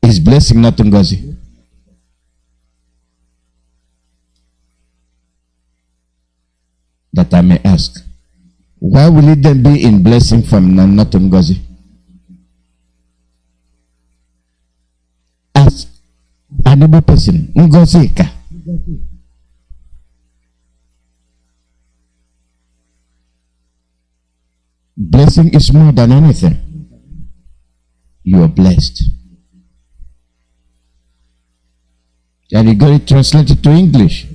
Is blessing not Ngozi? That I may ask. Why will it then be in blessing from not Ngozi? As an able person, Ngozi ka. Blessing is more than anything. You are blessed. And you got it translated to English.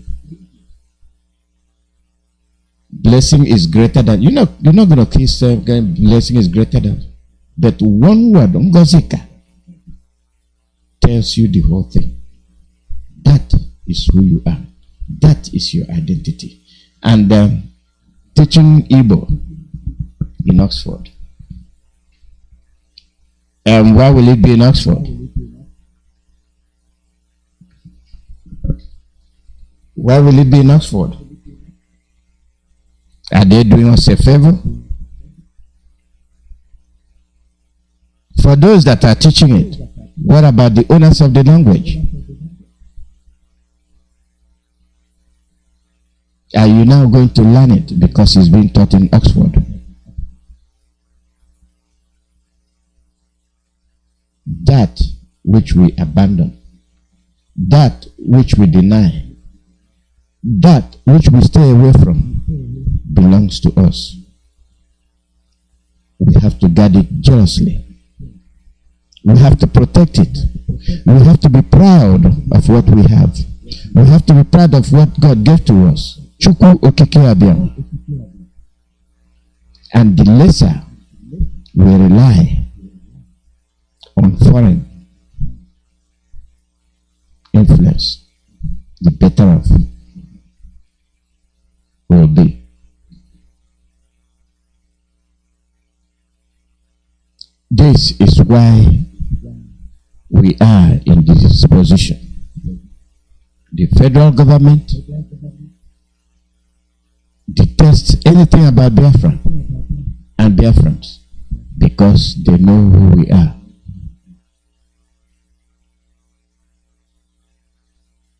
Blessing is greater than, you're not going to kiss blessing is greater than. But one word, Ngozika, tells you the whole thing. That is who you are. That is your identity. And teaching Igbo in Oxford. And why will it be in Oxford? Why will it be in Oxford? Are they doing us a favor? For those that are teaching it, what about the owners of the language? Are you now going to learn it because it's being taught in Oxford? That which we abandon, that which we deny, that which we stay away from belongs to us. We have to guard it jealously. We have to protect it. We have to be proud of what we have. We have to be proud of what God gave to us. Chukwu okike abiam. And the lesser we rely on foreign influence, the better off will be. This is why we are in this position. The federal government detests anything about Biafra and Biafrans because they know who we are.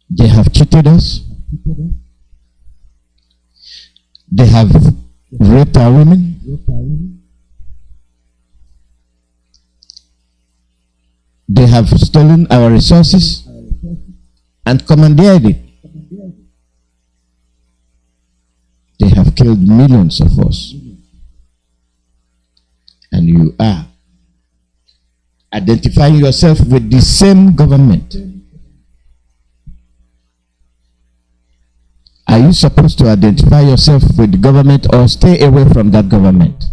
They have cheated us. They have raped our women. They have stolen our resources and commandeered it. They have killed millions of us. And you are identifying yourself with the same government. Are you supposed to identify yourself with the government or stay away from that government?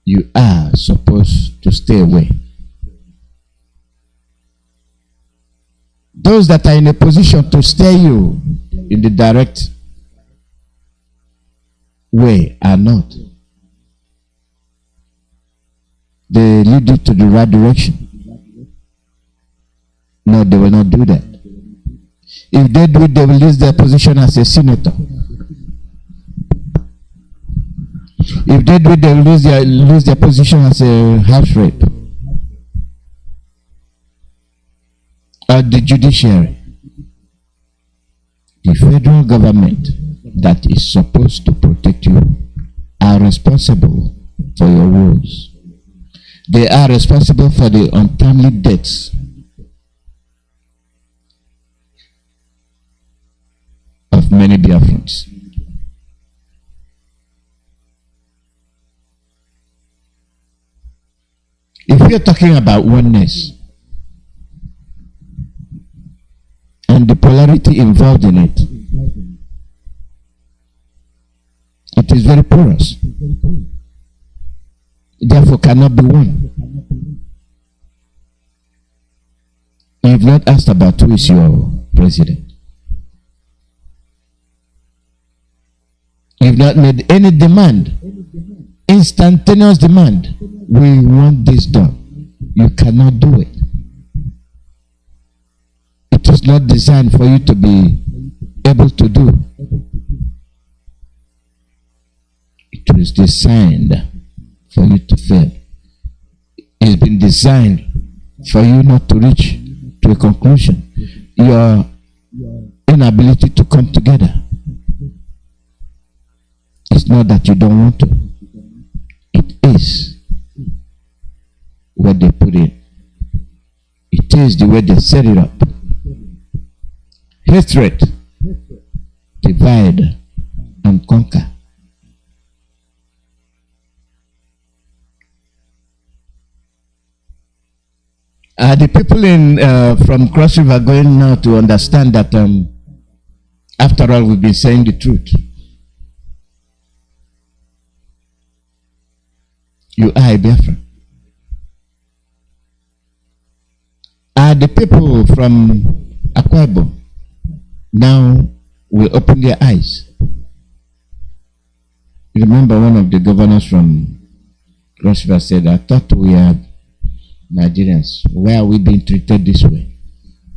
You are supposed to stay away. Those that are in a position to steer you in the direct way are not. they lead you to the right direction. No, they will not do that. If they do it, they will lose their position as a senator. If they do it, they will lose their position as a house rep or the judiciary. The federal government that is supposed to protect you are responsible for your woes. They are responsible for the untimely deaths of many Biafrans. If you're talking about oneness and the polarity involved in it, it is very porous. Therefore cannot be one. You've not asked about who is your president. You've not made any demand, instantaneous demand. We want this done. You cannot do it. It is not designed for you to be able to do. It was designed for you to fail. It's been designed for you not to reach to a conclusion. Your inability to come together. It's not that you don't want to. It is what they put in. It is the way they set it up. Hatred, divide and conquer. The people in from Cross River are going now to understand that after all we've been saying the truth. You are a Biafra. The people from Akwa Ibom now will open their eyes. You remember one of the governors from Cross River said, I thought we are Nigerians. Why are we being treated this way?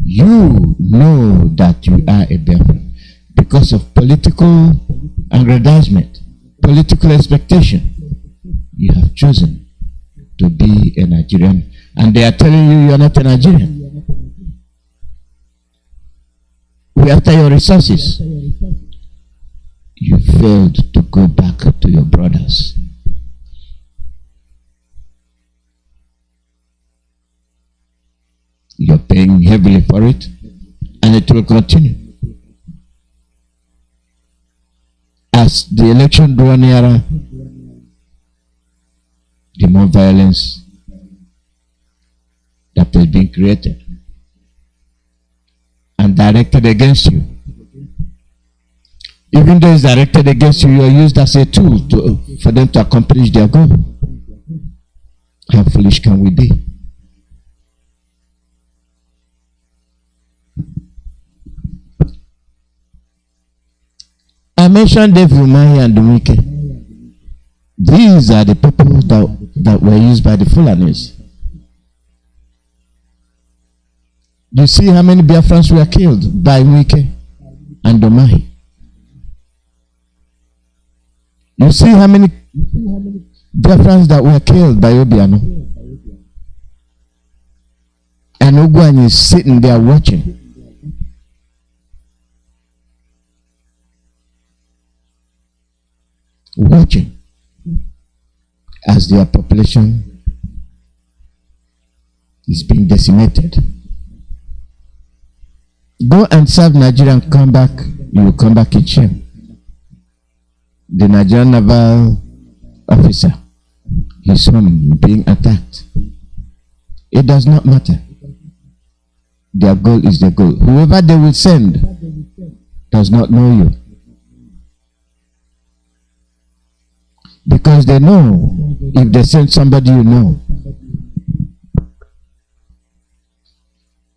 You know that you are a Biafran because of political aggrandizement, political expectation. You have chosen to be a Nigerian, and they are telling you are not a Nigerian. We after your resources. You failed to go back to your brothers. You're paying heavily for it, and it will continue. As the election draw nearer, the more violence that is being created and directed against you. Even though it's directed against you, you are used as a tool for them to accomplish their goal. How foolish can we be? I mentioned David Umahi and Dumike. These are the people that were used by the Fulanis. You see how many Biafrans were killed by Wike and Domahi. You see how many Biafrans that were killed by Obiano. And Ogwani is sitting there watching. Watching as their population is being decimated. Go and serve Nigeria and come back, you will come back in shame. The Nigerian naval officer, his home being attacked. It does not matter. Their goal is the goal. Whoever they will send does not know you. Because they know if they send somebody you know,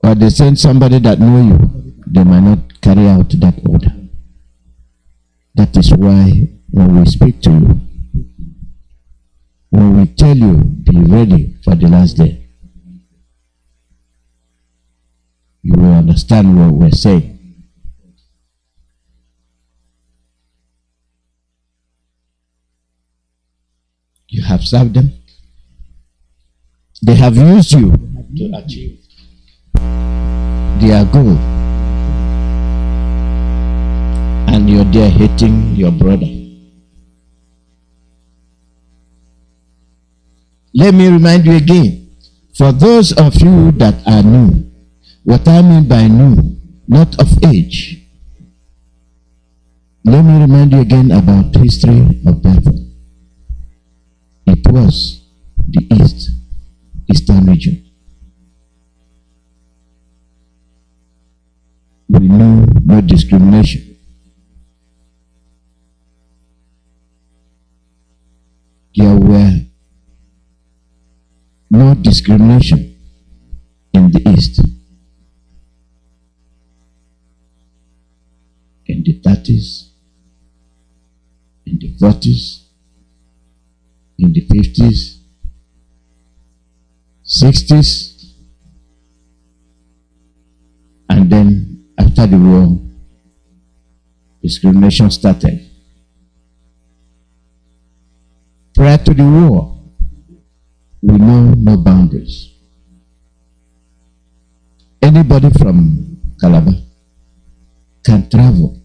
or they send somebody that know you, they might not carry out that order. That is why when we speak to you, when we tell you, be ready for the last day, you will understand what we're saying. You have served them. They have used you to achieve their goal. And you're there hating your brother. Let me remind you again, for those of you that are new, what I mean by new, not of age, let me remind you again about the history of Biafra. It was the Eastern region. We knew no discrimination. There were no discrimination in the East. In the 30s, in the 40s, in the 50s, 60s, and then after the war, discrimination started. Prior to the war, we know no boundaries. Anybody from Calabar can travel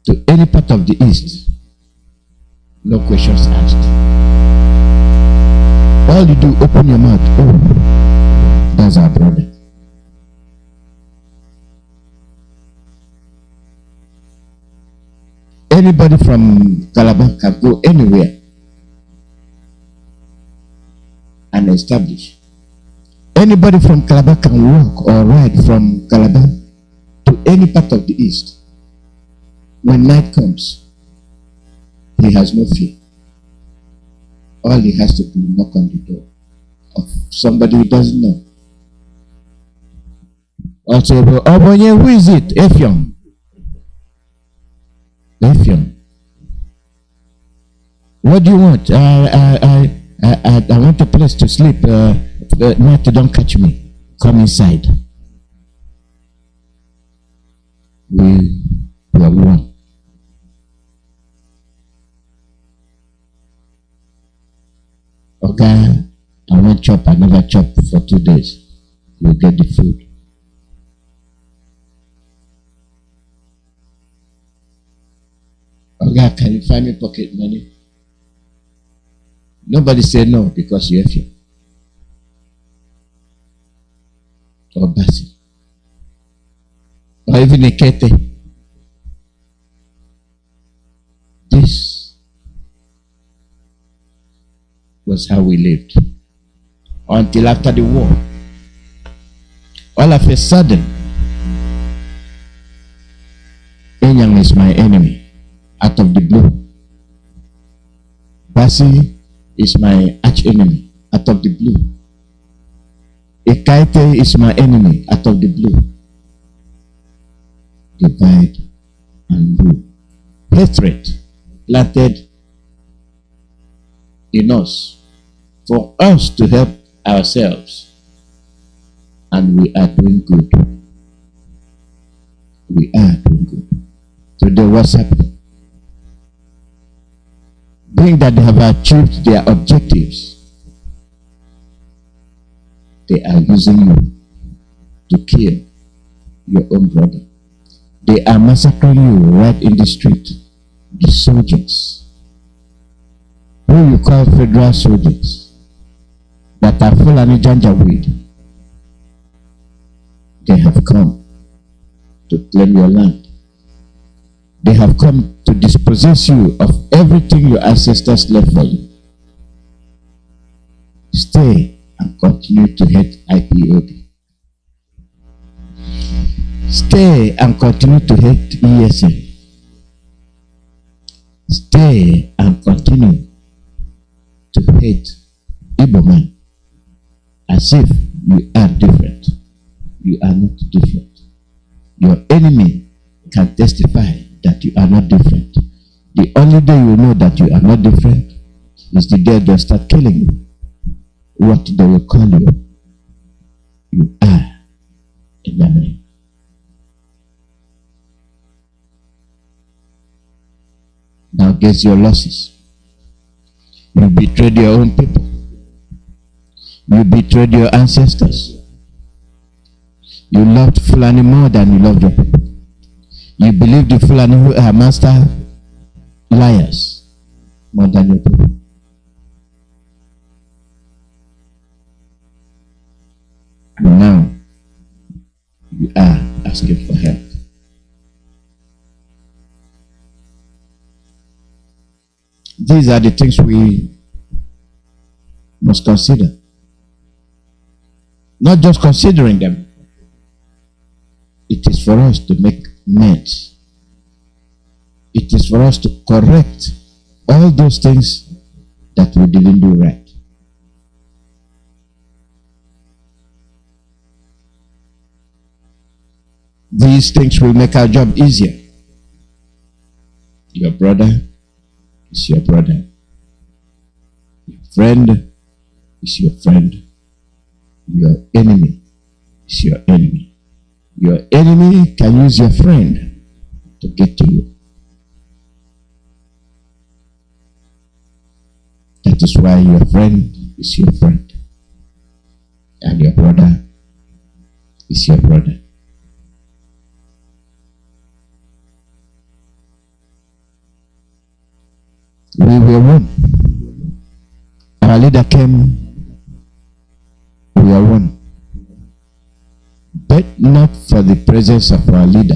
to any part of the East, no questions asked. All you do, open your mouth, oh, that's our brother. Anybody from Calabar can go anywhere and establish. Anybody from Calabar can walk or ride from Calabar to any part of the East. When night comes, he has no fear. All he has to do is knock on the door of somebody he doesn't know. Also, who is it? Effiong. Effiong. What do you want? I want a place to sleep. Not, don't catch me. Come inside. We are one. Okay, I won't chop. I never chop for 2 days. You'll get the food. Okay, can you find me pocket money? Nobody said no because you have here. Or Basi. Or even a Kete. This was how we lived. Until after the war. All of a sudden, Enyang is my enemy. Out of the blue. Basi is my arch enemy. Out of the blue. Ekaite is my enemy. Out of the blue. Divide and rule. Hatred planted in us for us to help ourselves, and we are doing good. We are doing good. Today, what's happening? Being that they have achieved their objectives, they are using you to kill your own brother. They are massacring you right in the street. The soldiers, who you call federal soldiers, that are Fulani Janjaweed, they have come to claim your land. They have come to dispossess you of everything your ancestors left for you. Stay and continue to hate IPOB. Stay and continue to hate ESN. Stay and continue to hate Igbo man as if you are different. You are not different. Your enemy can testify that you are not different. The only day you know that you are not different is the day they'll start killing you. What they will call you, you are in their name. Now guess your losses. You betrayed your own people. You betrayed your ancestors. You loved Fulani more than you loved your people. You believed the Fulani who are master liars more than your people. And now you are asking for help. These are the things we must consider. Not just considering them. It is for us to make amends. It is for us to correct all those things that we didn't do right. These things will make our job easier. Your brother is your brother. Your friend is your friend. Your enemy is your enemy. Your enemy can use your friend to get to you. That is why your friend is your friend. And your brother is your brother. We were one. Our leader came. We are one. But not for the presence of our leader.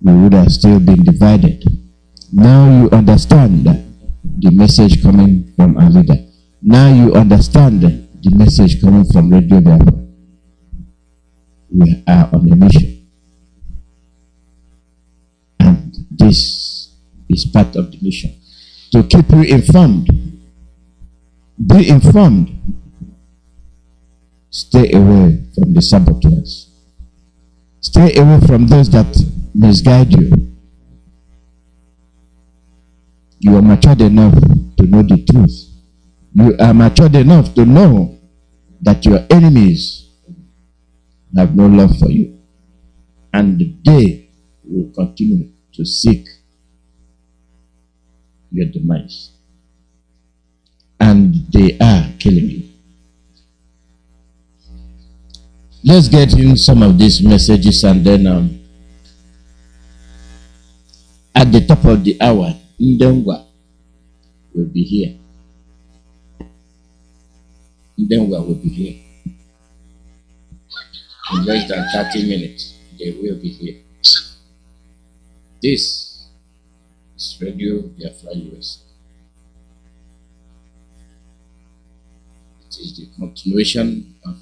We would have still been divided. Now you understand the message coming from our leader. Now you understand the message coming from Radio Biafra. We are on a mission. And this is part of the mission. To keep you informed. Be informed. Stay away from the saboteurs. Stay away from those that misguide you. You are matured enough to know the truth. You are matured enough to know that your enemies have no love for you. And they will continue to seek your demise. And they are killing you. Let's get in some of these messages, and then at the top of the hour, Ndengwa will be here. Ndengwa will be here. In less than 30 minutes, they will be here. This is Radio Biafra US. It is the continuation of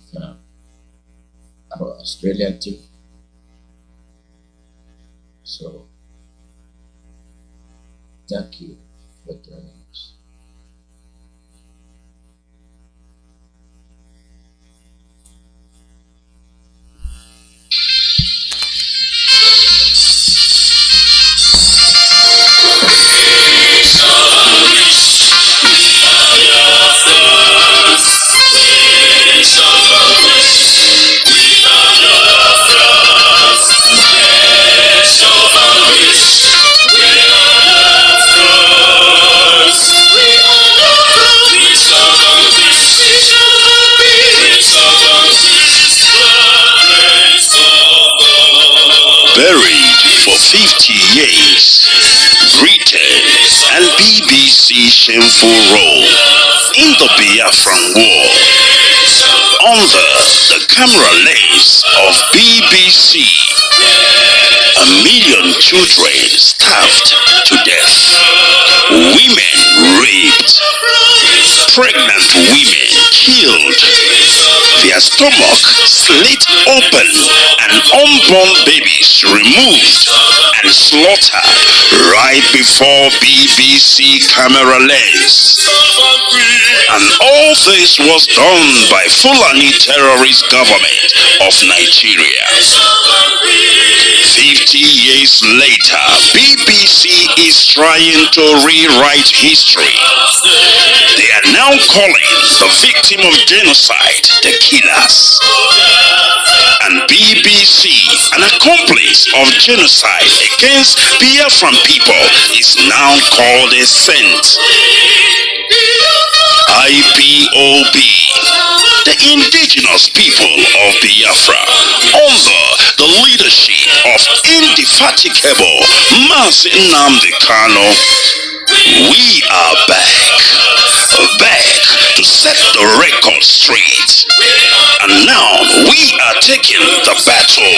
our Australian team. So, thank you for joining us. Buried for 50 years, Britain's and BBC shameful role in the Biafran war. Under the camera lens of BBC, 1 million children starved to death, women raped, pregnant women killed, their stomach slit open, and unborn babies removed and slaughtered right before BBC camera lens. And all this was done by Fulani terrorist government of Nigeria. 50 years later, BBC is trying to rewrite history. They are now calling the victim of genocide the killers. And BBC, an accomplice of genocide against Biafran people, is now called a saint. Ipob, the indigenous people of Biafra, under the leadership of indefatigable Mazi Nnamdi Kanu, we are back to set the record straight. And now we are taking the battle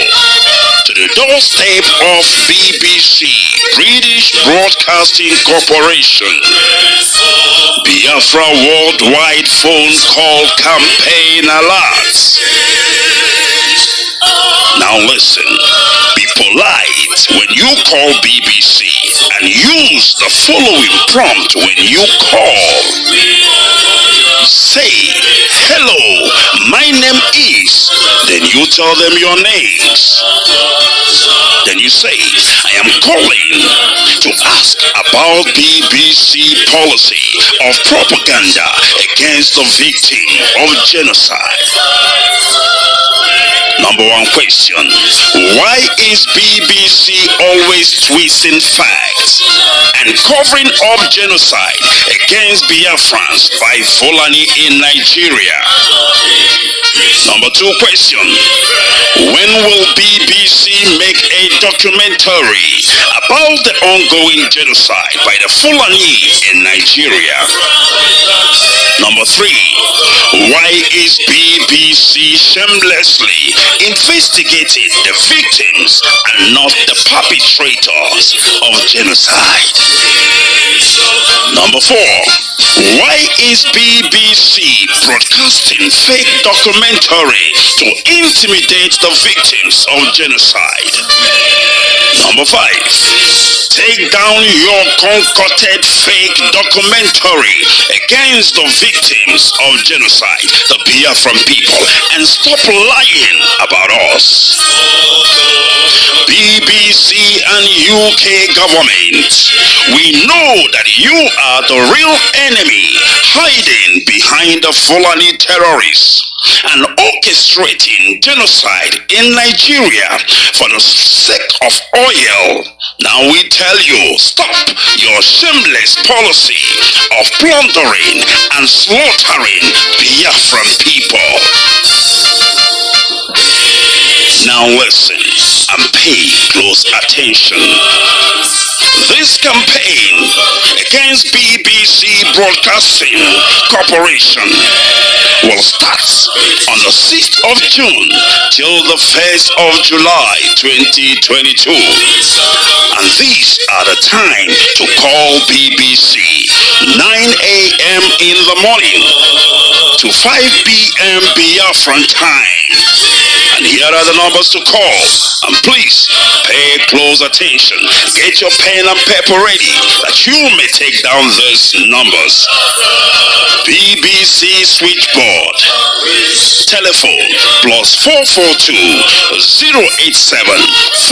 to the doorstep of BBC, British Broadcasting Corporation. Biafra worldwide phone call campaign alert. Now listen, be polite when you call BBC and use the following prompt when you call. Say, hello, my name is, then you tell them your names. Then you say, I am calling to ask about BBC policy of propaganda against the victim of genocide. Number one question, why is BBC always twisting facts and covering up genocide against Biafrans by Fulani in Nigeria? Number two question, when will BBC make a documentary about the ongoing genocide by the Fulani in Nigeria? Number three, why is BBC shamelessly investigating the victims and not the perpetrators of genocide? Number four, why is BBC broadcasting fake documentary to intimidate the victims of genocide? Number five, take down your concocted fake documentary against the victims of genocide, the Biafran people, and stop lying about us. BBC and UK government, we know that you are the real enemy hiding behind the Fulani terrorists and orchestrating genocide in Nigeria for the sake of oil. Now we tell you, stop your shameless policy of plundering and slaughtering Biafran people. Now listen and pay close attention. This campaign against BBC Broadcasting Corporation will start on the 6th of June till the 1st of July 2022. And these are the time to call BBC: 9 a.m. in the morning to 5 p.m. Biafran time. And here are the numbers to call. And please pay close attention. Get your pen and paper ready that you may take down these numbers. BBC switchboard. Telephone +442 087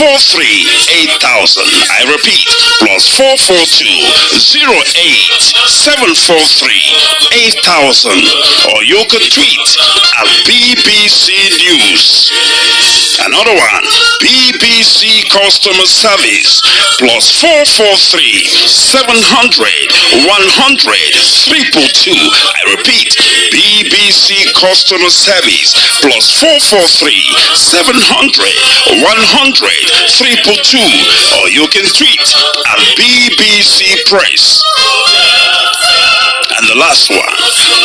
43 8000. I repeat, +442 087 43 8000. Or you can tweet at BBC News. Another one, BBC Customer Service +443 700 100 322. I repeat, BBC Customer Service +443 700 100 322. Or you can tweet at BBC Press. And the last one,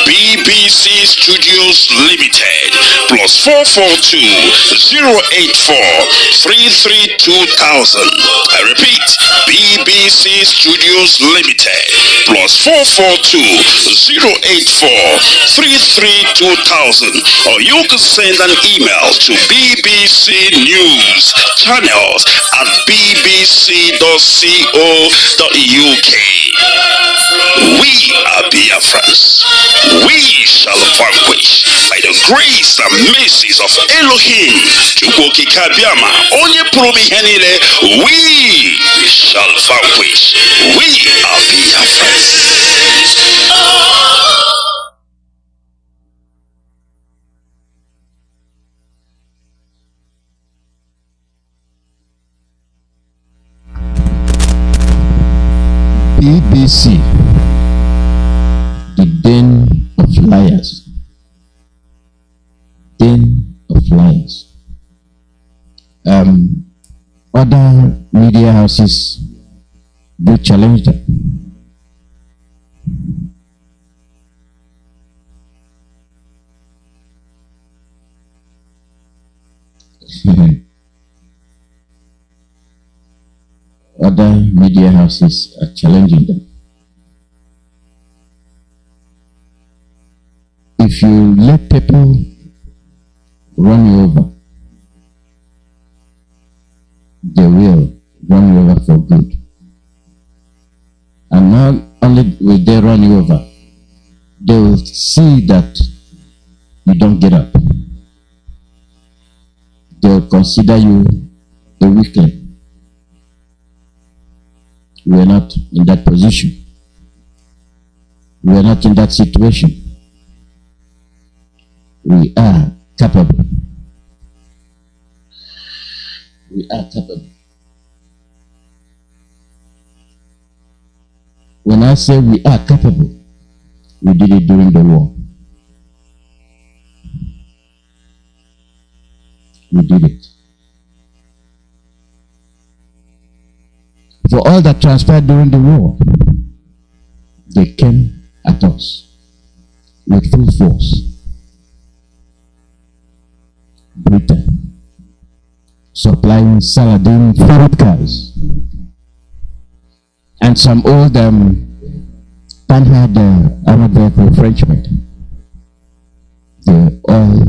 BBC Studios Limited +442 084 33 2000. I repeat, BBC Studios Limited +442 084 33 2000. Or you can send an email to BBC News Channels at bbc.co.uk. We are Biafrans. We shall vanquish by the grace and mercies of Elohim, we shall vanquish. We are Biafrans. BBC, the den of liars. Den of liars. Other media houses do challenge them. Other media houses are challenging them. If you let people run you over, they will run you over for good. And not only will they run you over, they will see that you don't get up. They will consider you a weakling. We are not in that position. We are not in that situation. We are capable. We are capable. When I say we are capable, we did it during the war. We did it. For all that transpired during the war, they came at us with full force. Britain supplying Saladin ferret cars and some old panhard armored vehicle Frenchmen. They all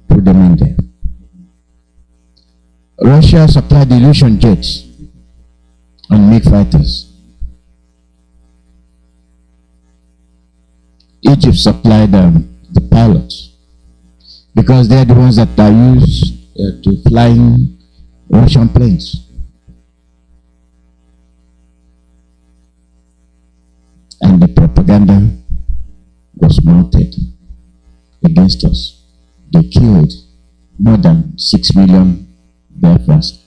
put them in there. Russia supplied Illusion jets and MiG fighters. Egypt supplied the pilots because they are the ones that are used to flying Russian planes. And the propaganda was mounted against us. They killed more than 6 million Biafrans.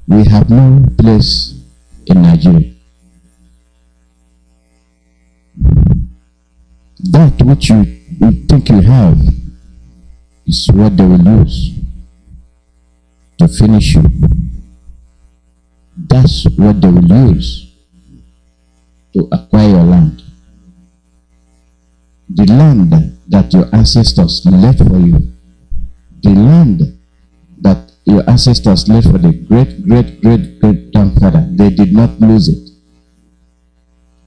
We have no place in Nigeria. That which you think you have is what they will use to finish you. That's what they will use to acquire your land. The land that your ancestors left for you, the land that your ancestors left for the great grandfather, they did not lose it.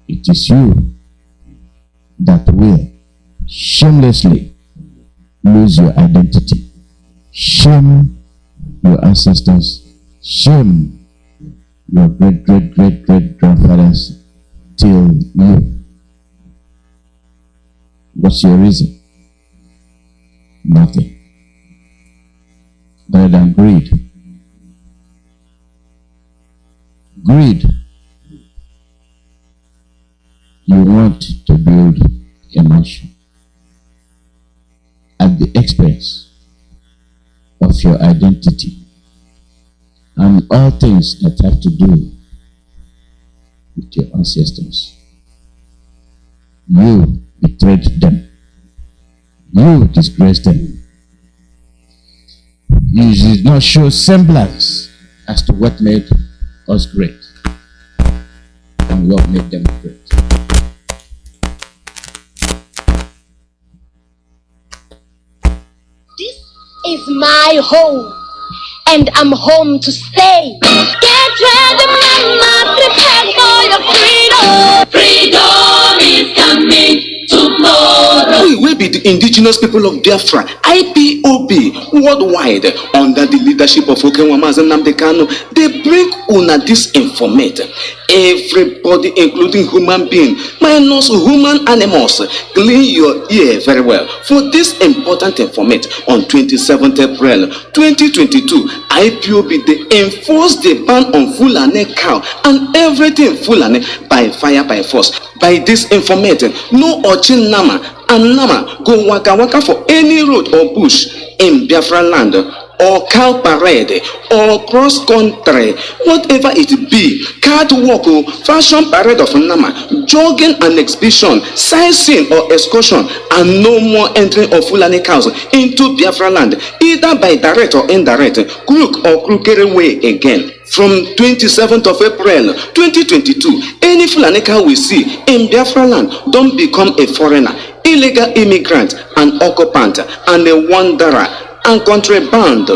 It is you that will shamelessly lose your identity. Shame your ancestors, shame your great grandfathers till you. What's your reason? Nothing. Other than greed. Greed. You want to build a mansion at the expense of your identity and all things that have to do with your ancestors. You betrayed them. You disgraced them. You did not show semblance as to what made us great and what made them great. This is my home, and I'm home to stay. Get ready, mama, prepare for your freedom. Freedom is coming tomorrow. We be the indigenous people of Biafra, IPOB, worldwide, under the leadership of Mazi Nnamdi Kanu. They bring una disinformate. Everybody, including human being, minus human animals, clean your ear very well for this important information. On 27th April 2022, IPOB they enforced the ban on Fulani cow and everything Fulani by fire by force. By this information, no Ochin Nama and Nama go waka waka for any road or bush in Biafra land, or cow parade, or cross country, whatever it be, catwalk, fashion parade of Nama, jogging and exhibition, sightseeing or excursion, and no more entering of Fulani cows into Biafra land, either by direct or indirect, crook or crooked way again. From 27th of April 2022, any Fulani cow we see in Biafra land don't become a foreigner, illegal immigrant, an occupant, and a wanderer and contraband.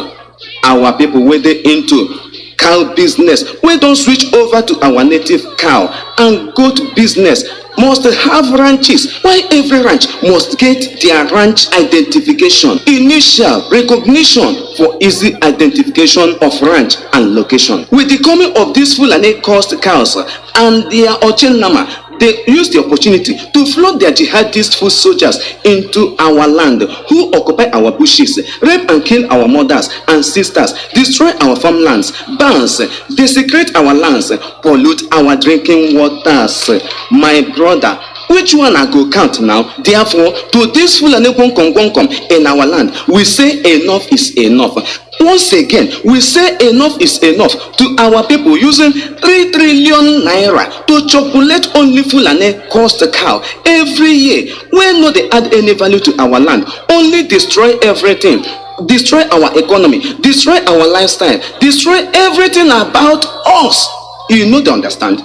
Our people whether into cow business, we don't switch over to our native cow and goat business must have ranches. Why every ranch must get their ranch identification, initial recognition for easy identification of ranch and location. With the coming of these Fulani cost cows and their Ochin Nama, they use the opportunity to flood their jihadist foot soldiers into our land, who occupy our bushes, rape and kill our mothers and sisters, destroy our farmlands, bans, desecrate our lands, pollute our drinking waters. My brother, which one I go count now? Therefore, to this Fulani in our land, we say enough is enough. Once again, we say enough is enough to our people using 3 trillion naira to chocolate only Fulani cost cow every year. When no they add any value to our land, only destroy everything, destroy our economy, destroy our lifestyle, destroy everything about us. You know they understand.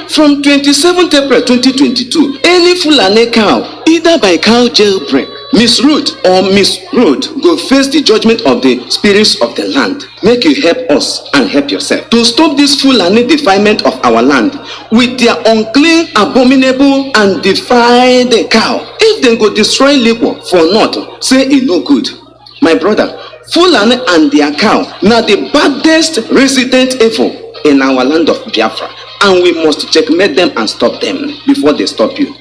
From 27th April 2022, any Fulani cow, either by cow jailbreak, misroot or misroad, go face the judgment of the spirits of the land. Make you help us and help yourself to stop this Fulani defilement of our land with their unclean, abominable, and defiled cow. If they go destroy liquor for naught, say it no good. My brother, Fulani and their cow now the baddest resident evil in our land of Biafra, and we must checkmate them and stop them before they stop you.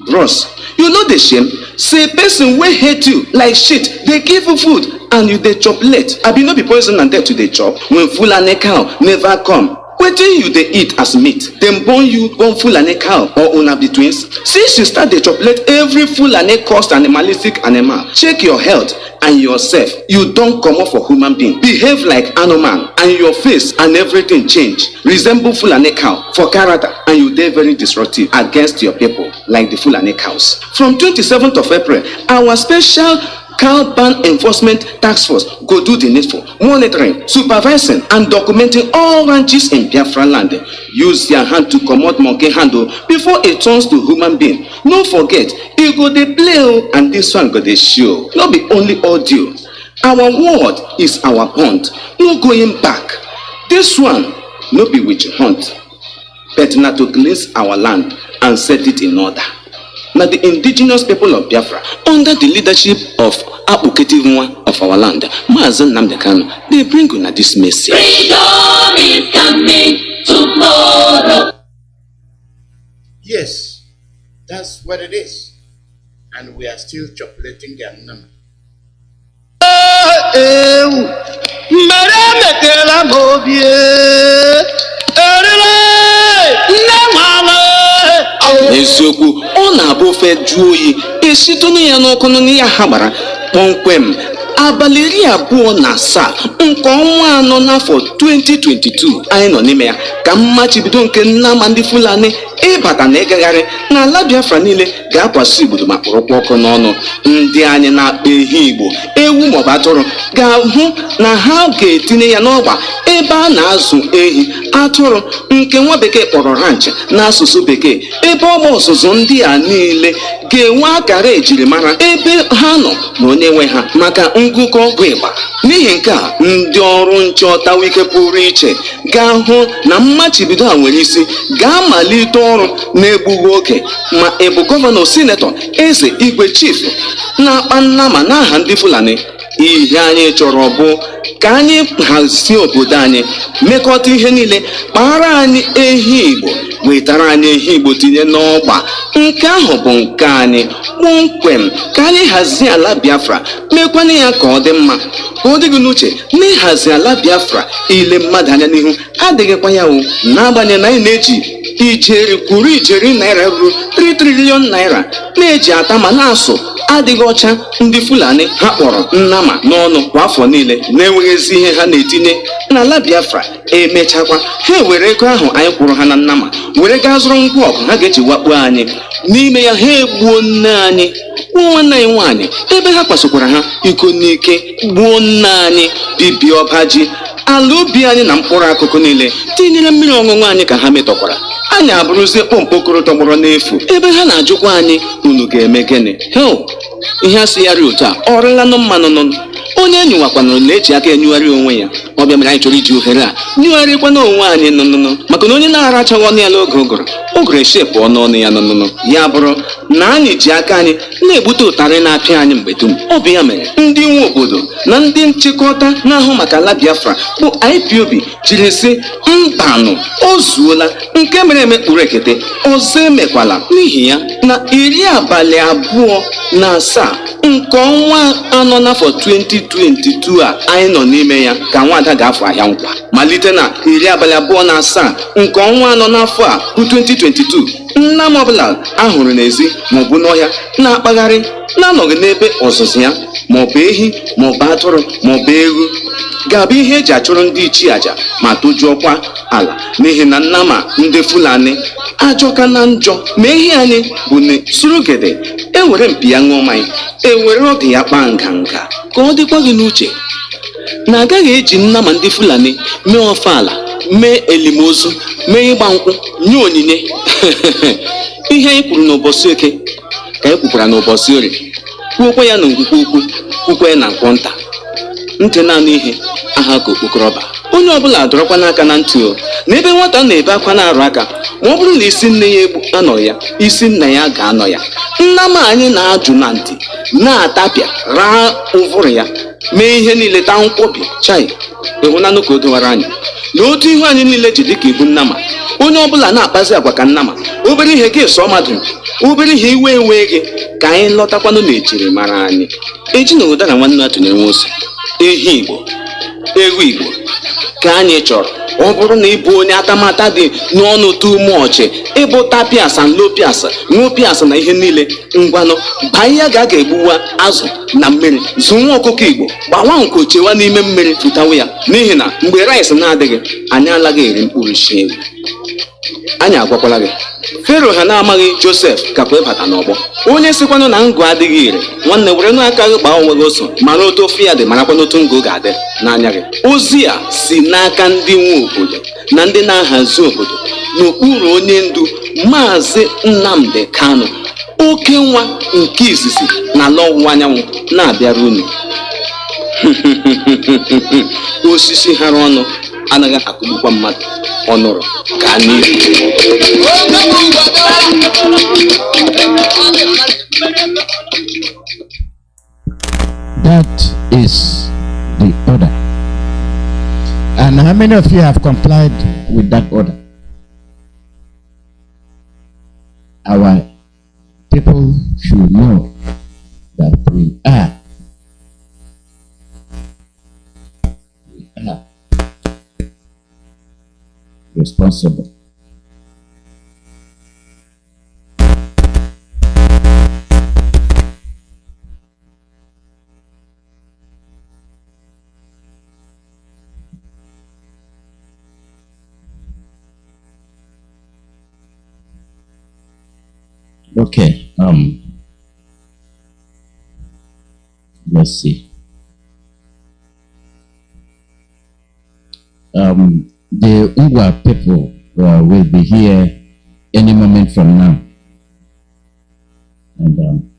Bros, you know the shame? Say person will hate you like shit, they give you food and you they chop late. I be no be poison and death to the chop when Fulani cow never come. Wetin you they eat as meat? Them born you born Fulani cow or una be twins? Since you start the chocolate every Fulani cost animalistic animal, check your health and yourself. You don't come up for human being. Behave like animal and your face and everything change. Resemble Fulani cow for character and you dey very disruptive against your people like the Fulani cows. From 27th of April, our special cow ban enforcement task force go do the needful, monitoring, supervising, and documenting all ranches in Biafra land. Use your hand to comot monkey handle before it turns to human being. No forget, e go dey play and this one go dey show. No be only audio. Our word is our bond. No going back. This one no be witch hunt, but na to cleanse our land and set it in order. Now the indigenous people of Biafra, under the leadership of Abuketivwa of our land, Mazi Nnamdi Kanu, they bring on this message. Freedom is coming tomorrow. Yes, that's what it is. And we are still chocolating their number. Eziokwu, ọ na-abụ ofe jụọ oyi esitụnụ ya n'ọkụ ya ha gbara kpọmkwem abalị 27 nke ọnwa 4 n'afọ 2022 anyị nọ n'ime ya ka mmachibido nke Nnamdi Fulani ịbata na ịgagharị n'ala Biafra niile ga-akwasị igbodo ma kpọrọkwa ọkụ n'ọnụ. Ndị anyị na-akpa ehi Igbo, ewu maọbụ atụrụ ga-ahụ na ha ga-etinye ya n'ọgba ebe a na-azụ ehi atụrụ nke nwa bekee kpọrọ ranch n'asụsụ bekee. Ebe ọgba ọzụzụ ndị a niile ga-enwe akara ejirimara ebe ha nọ na onye nwe ha maka ngụkọ bụ ịgba. N'ihi nke a, ndị ọrụ nchọta wike pụrụ iche ga-ahụ na mmachibido a nwere isi ga-amalite ọrụ na-egbughị oge, ma ị bụ gọvanọ, sinetọ, eze, igwe, chief na-akpa nnama n'aha ndị Fulani. Ihe anyị chọrọ bụ ka anyị hazie obodo anyị, mekọta ihe niile, kpara anyị ehi Igbo, wetara anyị ehi Igbo tinye n'ọgba. Nke ahụ bụ nke anyị kpọmkwem. Ka anyị hazie ala Biafra, mekwana ya ka ọ dị mma, ka ọ dịghị n'uche na ịhazi ala Biafra ile mmadụ anya n'ihu adịghịkwa ya o, n'agbanyeghị na anyị na-eji ijeri naira ruru 3 trilion naira na-eji ata ma na-asụ adịghị ọcha ndị Fulani ha kpọrọ nnama n'ọnụ kwa afọ niile na-enweghịzi ihe ha na-etinye n'ala Biafra. Emechakwa ha were ego ahụ anyị kwụrụ ha na nnama were gaa zụrụ ngwa ọgụ ha ga-eji wakpo anyị. N'ime ya ha egbuo nne anyị, gbuo nwanne anyị nwaanyị, ebe ha kwasokwara ha iko n'ike, gbuo nne anyị, bibie ọba ji, ala ubi anyị na mkpụrụ akụkụ niile, tinyere mmiri ọṅụṅụ anyị ka ha metọkwara. Anyị abụrụzie kpọmkpokoro tọgbọrọ n'efu, ebe ha na-ajụkwa anyị, unu ga-eme gịnị? Ihe asị ya ri otu a ọrịlanụ mmanụ nọ. Onye nyụwakwanụ na-eji aka enyụgharị onwe ya. Ọ bịa mere anyị chọrọ iji ohere a nyụgharịkwana onwe anyị nụnụnụ, maka na onye na-arachaghị ọnụ ya n'oge ụgụrụ eshepụ ọnụ ya nụnụnụ. Ya bụrụ na anyị ji aka anyị na-egbute ụtarị na-apịa anyị mgbe dum. Ọ bụ ya mere ndị nwe obodo na ndị nchịkọta na-ahụ maka ala Biafra bụ Ipob jiri sị, mbanụ, o zuola, nke mere eme kpụrụ ekete, ọzọ emekwala. N'ihi ya, na 27 nke ọnwa anọ n'afọ 2022 a anyị nọ n'ime ya ka nwada ga-afọ ahịa nkwa. Malite na 27 nke ọnwa anọ n'afọ a bụ 2022, nna m ọbụla ahụrụ n'ezi maọbụ n'ọhịa na-akpagharị na-anọghị n'ebe ọzụzụ ya, maọbụ ehi maọbụ atụrụ maọbụ ewu, ga-abụ ihe eji achụrụ ndị ichie aja ma tojuokwa ala. N'ihi na nnama ndị Fulani ajọka na njọ, ma ehi anyị bụ na surugede ewere mpi ya ṅụọ mmanya, ewere oge ya kpaa nganga. Ka ọ dịkwa gị n'uche na agaghị eji nnama ndị Fulani mee ọfala, mee elimozu, mee ịgba nkwụ, nye onyinye. Ihe anyị kwuru n'ụbọchị Eke ka anyị kwukwara n'ụbọchị Orie, kwuokwa ya na ngwukwu ukwu, kwukwa ya na nkwọ nta. Ntị naanị ihe aha ka okpokọrọba. Onye ọbụla dọrọkwa n'aka na ntị o, na ebe nwata na-ebe akwa na-arụ aka, ma ọ bụrụ na isi nne ya anọ ya, isi nna ya ga-anọ ya. Nnama anyị na-ajụ na ntị, na-atapịa, raa ụvụrụ ya, mee ihe niile, taa nkwobi chai. Ịhụnanụ ka o dowara anyị na otu ihu anyị niile ji dịka ibu nnama. Onye ọbụla na-akpazi agwa ka nnama. Obere ihe gị sọ mmadụ, obere ihe iwe ewe gị, ka anyị lọtakwanụ na ejiri mara anyị. Eji na ụdara nwanne ya tụnyere nwoke. Ehi Igbo, ewu Igbo ka anyị chọrọ. Ọ bụrụ na ịbụ onye atamata dị n'ọnụ tụmọchị, ịbụ tapias and lopias, ṅụpias na ihe niile, ngwanụ baa ya ga-egbuwa azụ na mmiri, zụnwa ọkụkọ Igbo, gbawa nkochewa n'ime mmiri, fụtawa ya. N'ihi na mgbe rice na-adịghị, anyị alaghị eri mkpụrụ isi ewu. Anyị agwakwala gị, Fero ha na-amaghị Joseph kakwa ịbata n'ọgbọ. Onye sikwanụ na ngụ adịghị ire, nwanne were n'aka gị gbaa onwe gị oso, mara otu ofe ya dị, marakwana otu ngụ ga-adị n'anya gị. Ozi a si n'aka ndị nwe obodo na ndị na-ahazi obodo n'okpuru onye ndu Mazi Nnamdi Kanu, oke nwa nke izizi na ala ọwụwa anyanwụ, na-abịara unu. Osisi hara ọnụ anaghị akụgbukwa mmadụ, ọ nụrụ ka n'ihu. That is the order. And how many of you have complied with that order? Our people should know that we are responsible. Okay, let's see. The Ungwa people will be here any moment from now. And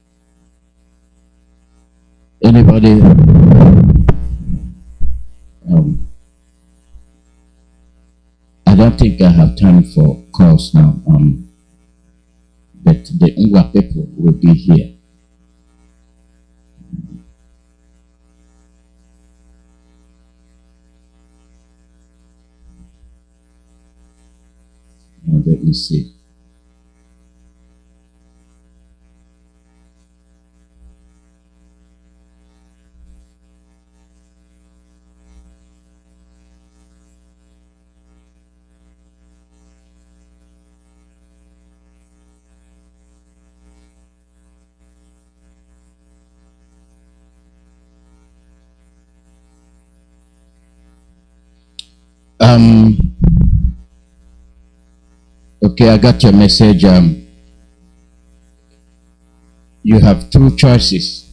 anybody don't think I have time for calls now. But the Ngwa people will be here. Now, let me see. Okay, I got your message. You have two choices.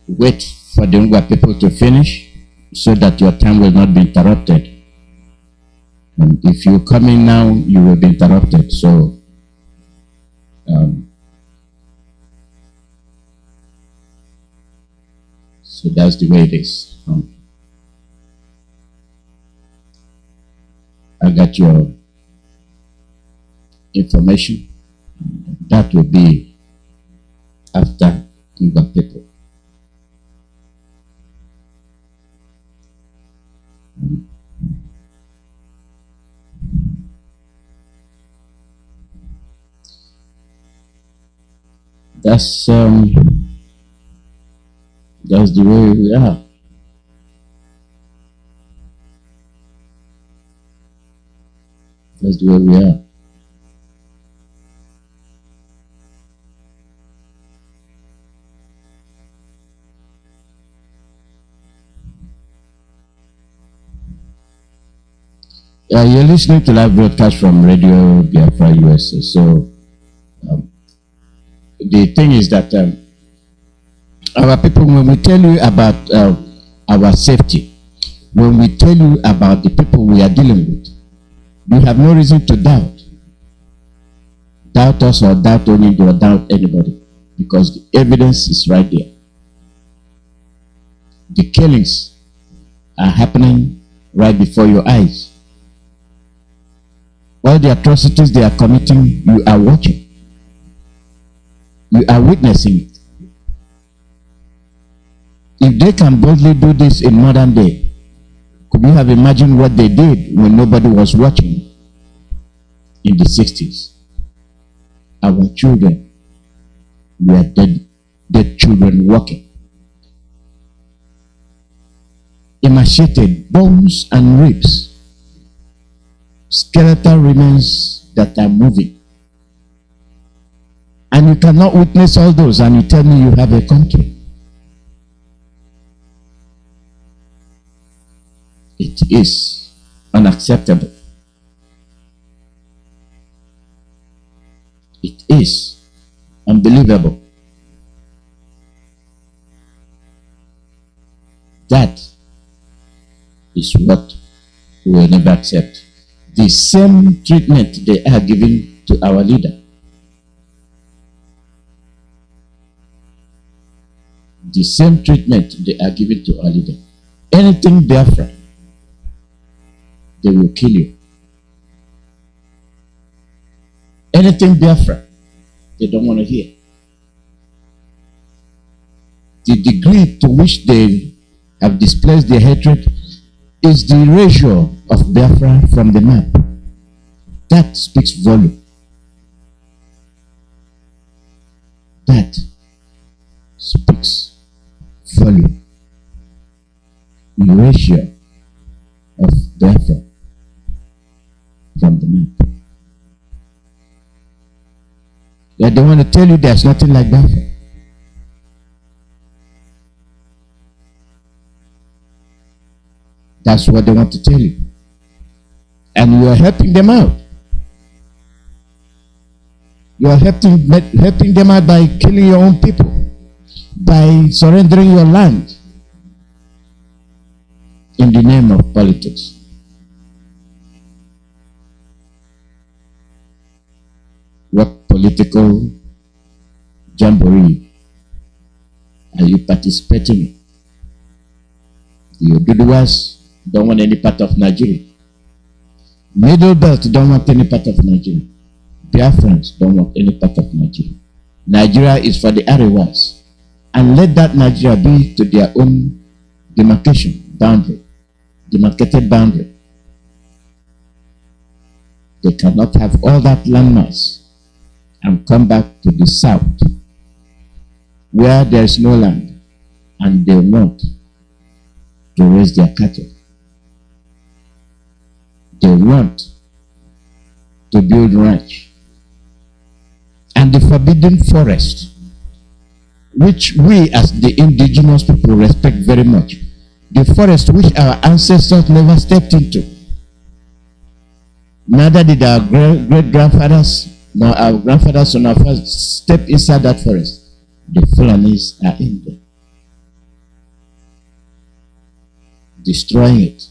Wait for the Ngwa people to finish so that your time will not be interrupted. And if you come in now, you will be interrupted. So, so that's the way it is. I got your information. That will be after Ngwa people. That's the way we are. That's the way we are. You're listening to live broadcast from Radio Biafra USA. So the thing is that our people, when we tell you about our safety, when we tell you about the people we are dealing with, you have no reason to doubt. Doubt us or doubt only or doubt anybody, because the evidence is right there. The killings are happening right before your eyes. All the atrocities they are committing, you are watching. You are witnessing it. If they can boldly do this in modern day, could you have imagined what they did when nobody was watching in the 60s? Our children were dead children walking. Emaciated bones and ribs. Skeletal remains that are moving. And you cannot witness all those and you tell me you have a country. It is unacceptable. It is unbelievable. That is what we will never accept. The same treatment they are giving to our leader. The same treatment they are giving to our leader. Anything Biafra, they will kill you. Anything Biafra, they don't want to hear. The degree to which they have displaced their hatred is the ratio of Biafra from the map. That speaks volume. That speaks volume. The ratio of Biafra from the map. Yeah, they want to tell you there's nothing like Biafra. That's what they want to tell you. And you are helping them out. You are helping them out by killing your own people, by surrendering your land in the name of politics. What political jamboree are you participating in? The Oduduwas don't want any part of Nigeria. Middle Belt don't want any part of Nigeria. Biafrans don't want any part of Nigeria. Nigeria is for the Arewas. And let that Nigeria be to their own demarcation, boundary, demarcated boundary. They cannot have all that landmass and come back to the south where there is no land and they want to raise their cattle. They want to build ranch. And the forbidden forest, which we as the indigenous people respect very much, the forest which our ancestors never stepped into. Neither did our great-grandfathers nor our grandfathers or our fathers step inside that forest. The Fulanis are in there, destroying it,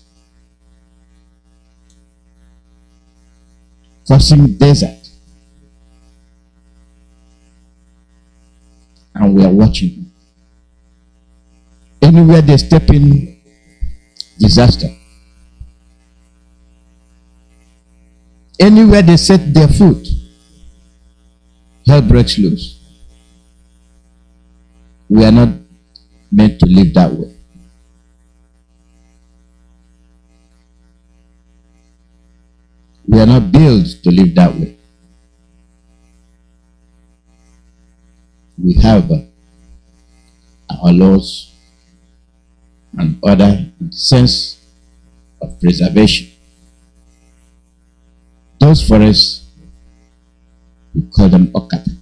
causing desert. And we are watching. Anywhere they step in, disaster. Anywhere they set their foot, hell breaks loose. We are not meant to live that way. We are not built to live that way. We have our laws and order in the sense of preservation. Those forests, we call them okata.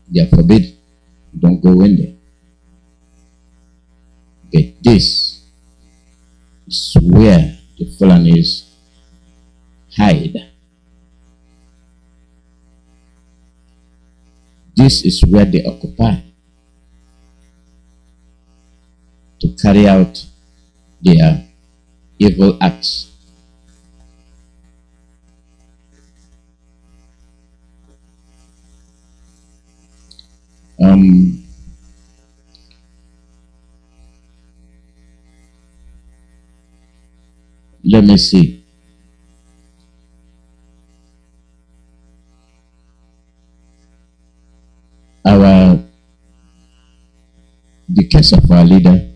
They are forbidden. Don't go in there. But this is where the Fulanis hide. This is where they occupy to carry out their evil acts. Let me see. The case of our leader,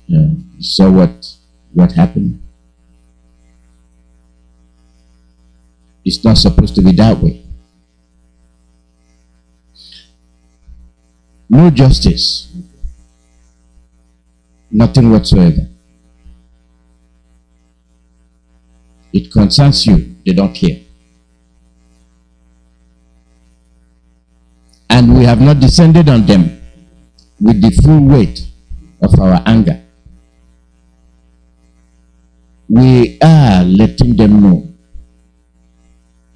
you saw what happened. It's not supposed to be that way. No justice. Nothing whatsoever. It concerns you. They don't care. And we have not descended on them with the full weight of our anger. We are letting them know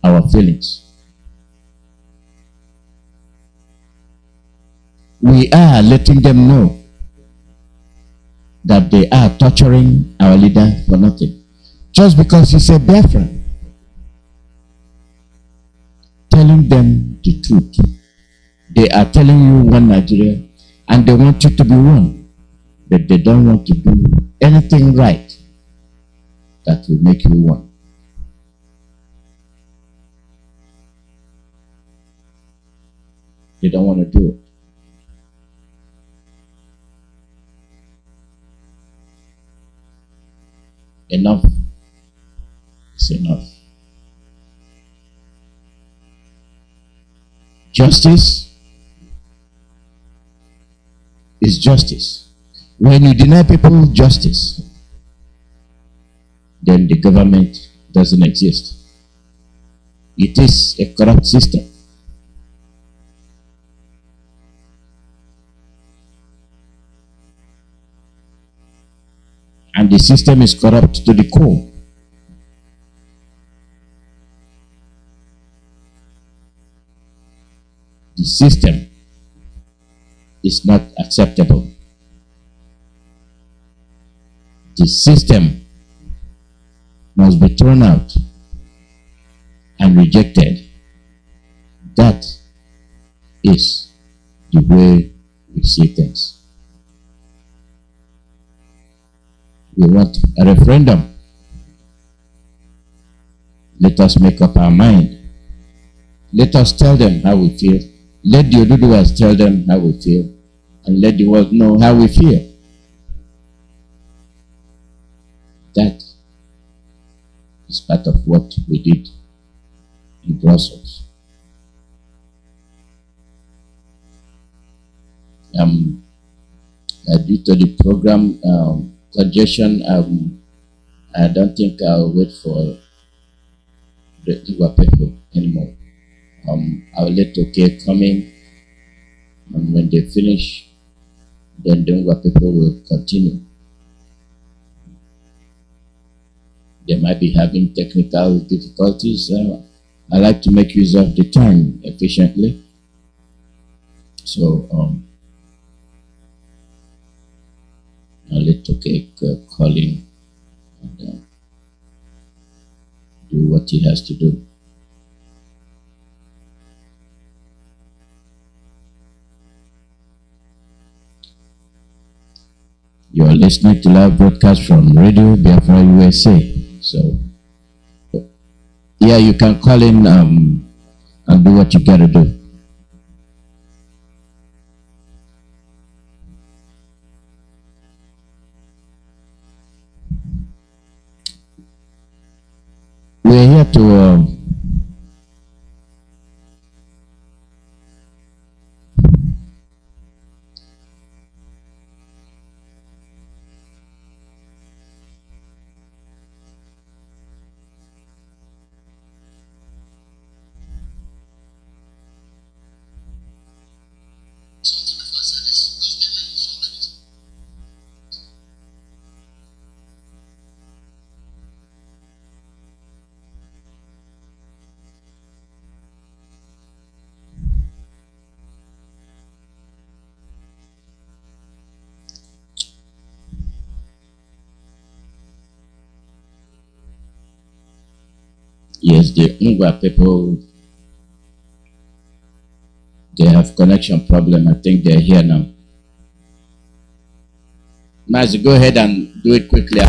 our feelings. We are letting them know that they are torturing our leader for nothing. Just because he's a Biafran. Telling them the truth. They are telling you one Nigeria and they want you to be one. But they don't want to do anything right that will make you one. They don't want to do it. Enough is enough. Justice is justice. When you deny people justice, then the government doesn't exist. It is a corrupt system. And the system is corrupt to the core. The system is not acceptable. The system must be thrown out and rejected. That is the way we see things. We want a referendum Let us make up our mind. Let us tell them how we feel. Let the Oduduwas tell them how we feel. And let the world know how we feel. That is part of what we did in Brussels. Due to the program congestion, I don't think I'll wait for the Igbo people anymore. I'll let OK come in, and when they finish, then the Igbo people will continue. They might be having technical difficulties. I like to make use of the time efficiently. So I'll let OK call in and do what he has to do. You are listening to live broadcast from Radio Biafra USA. So, yeah, you can call in and do what you gotta do. We're here to yes, the Ngwa people, they have connection problem. I think they're here now. Mazi, go ahead and do it quickly.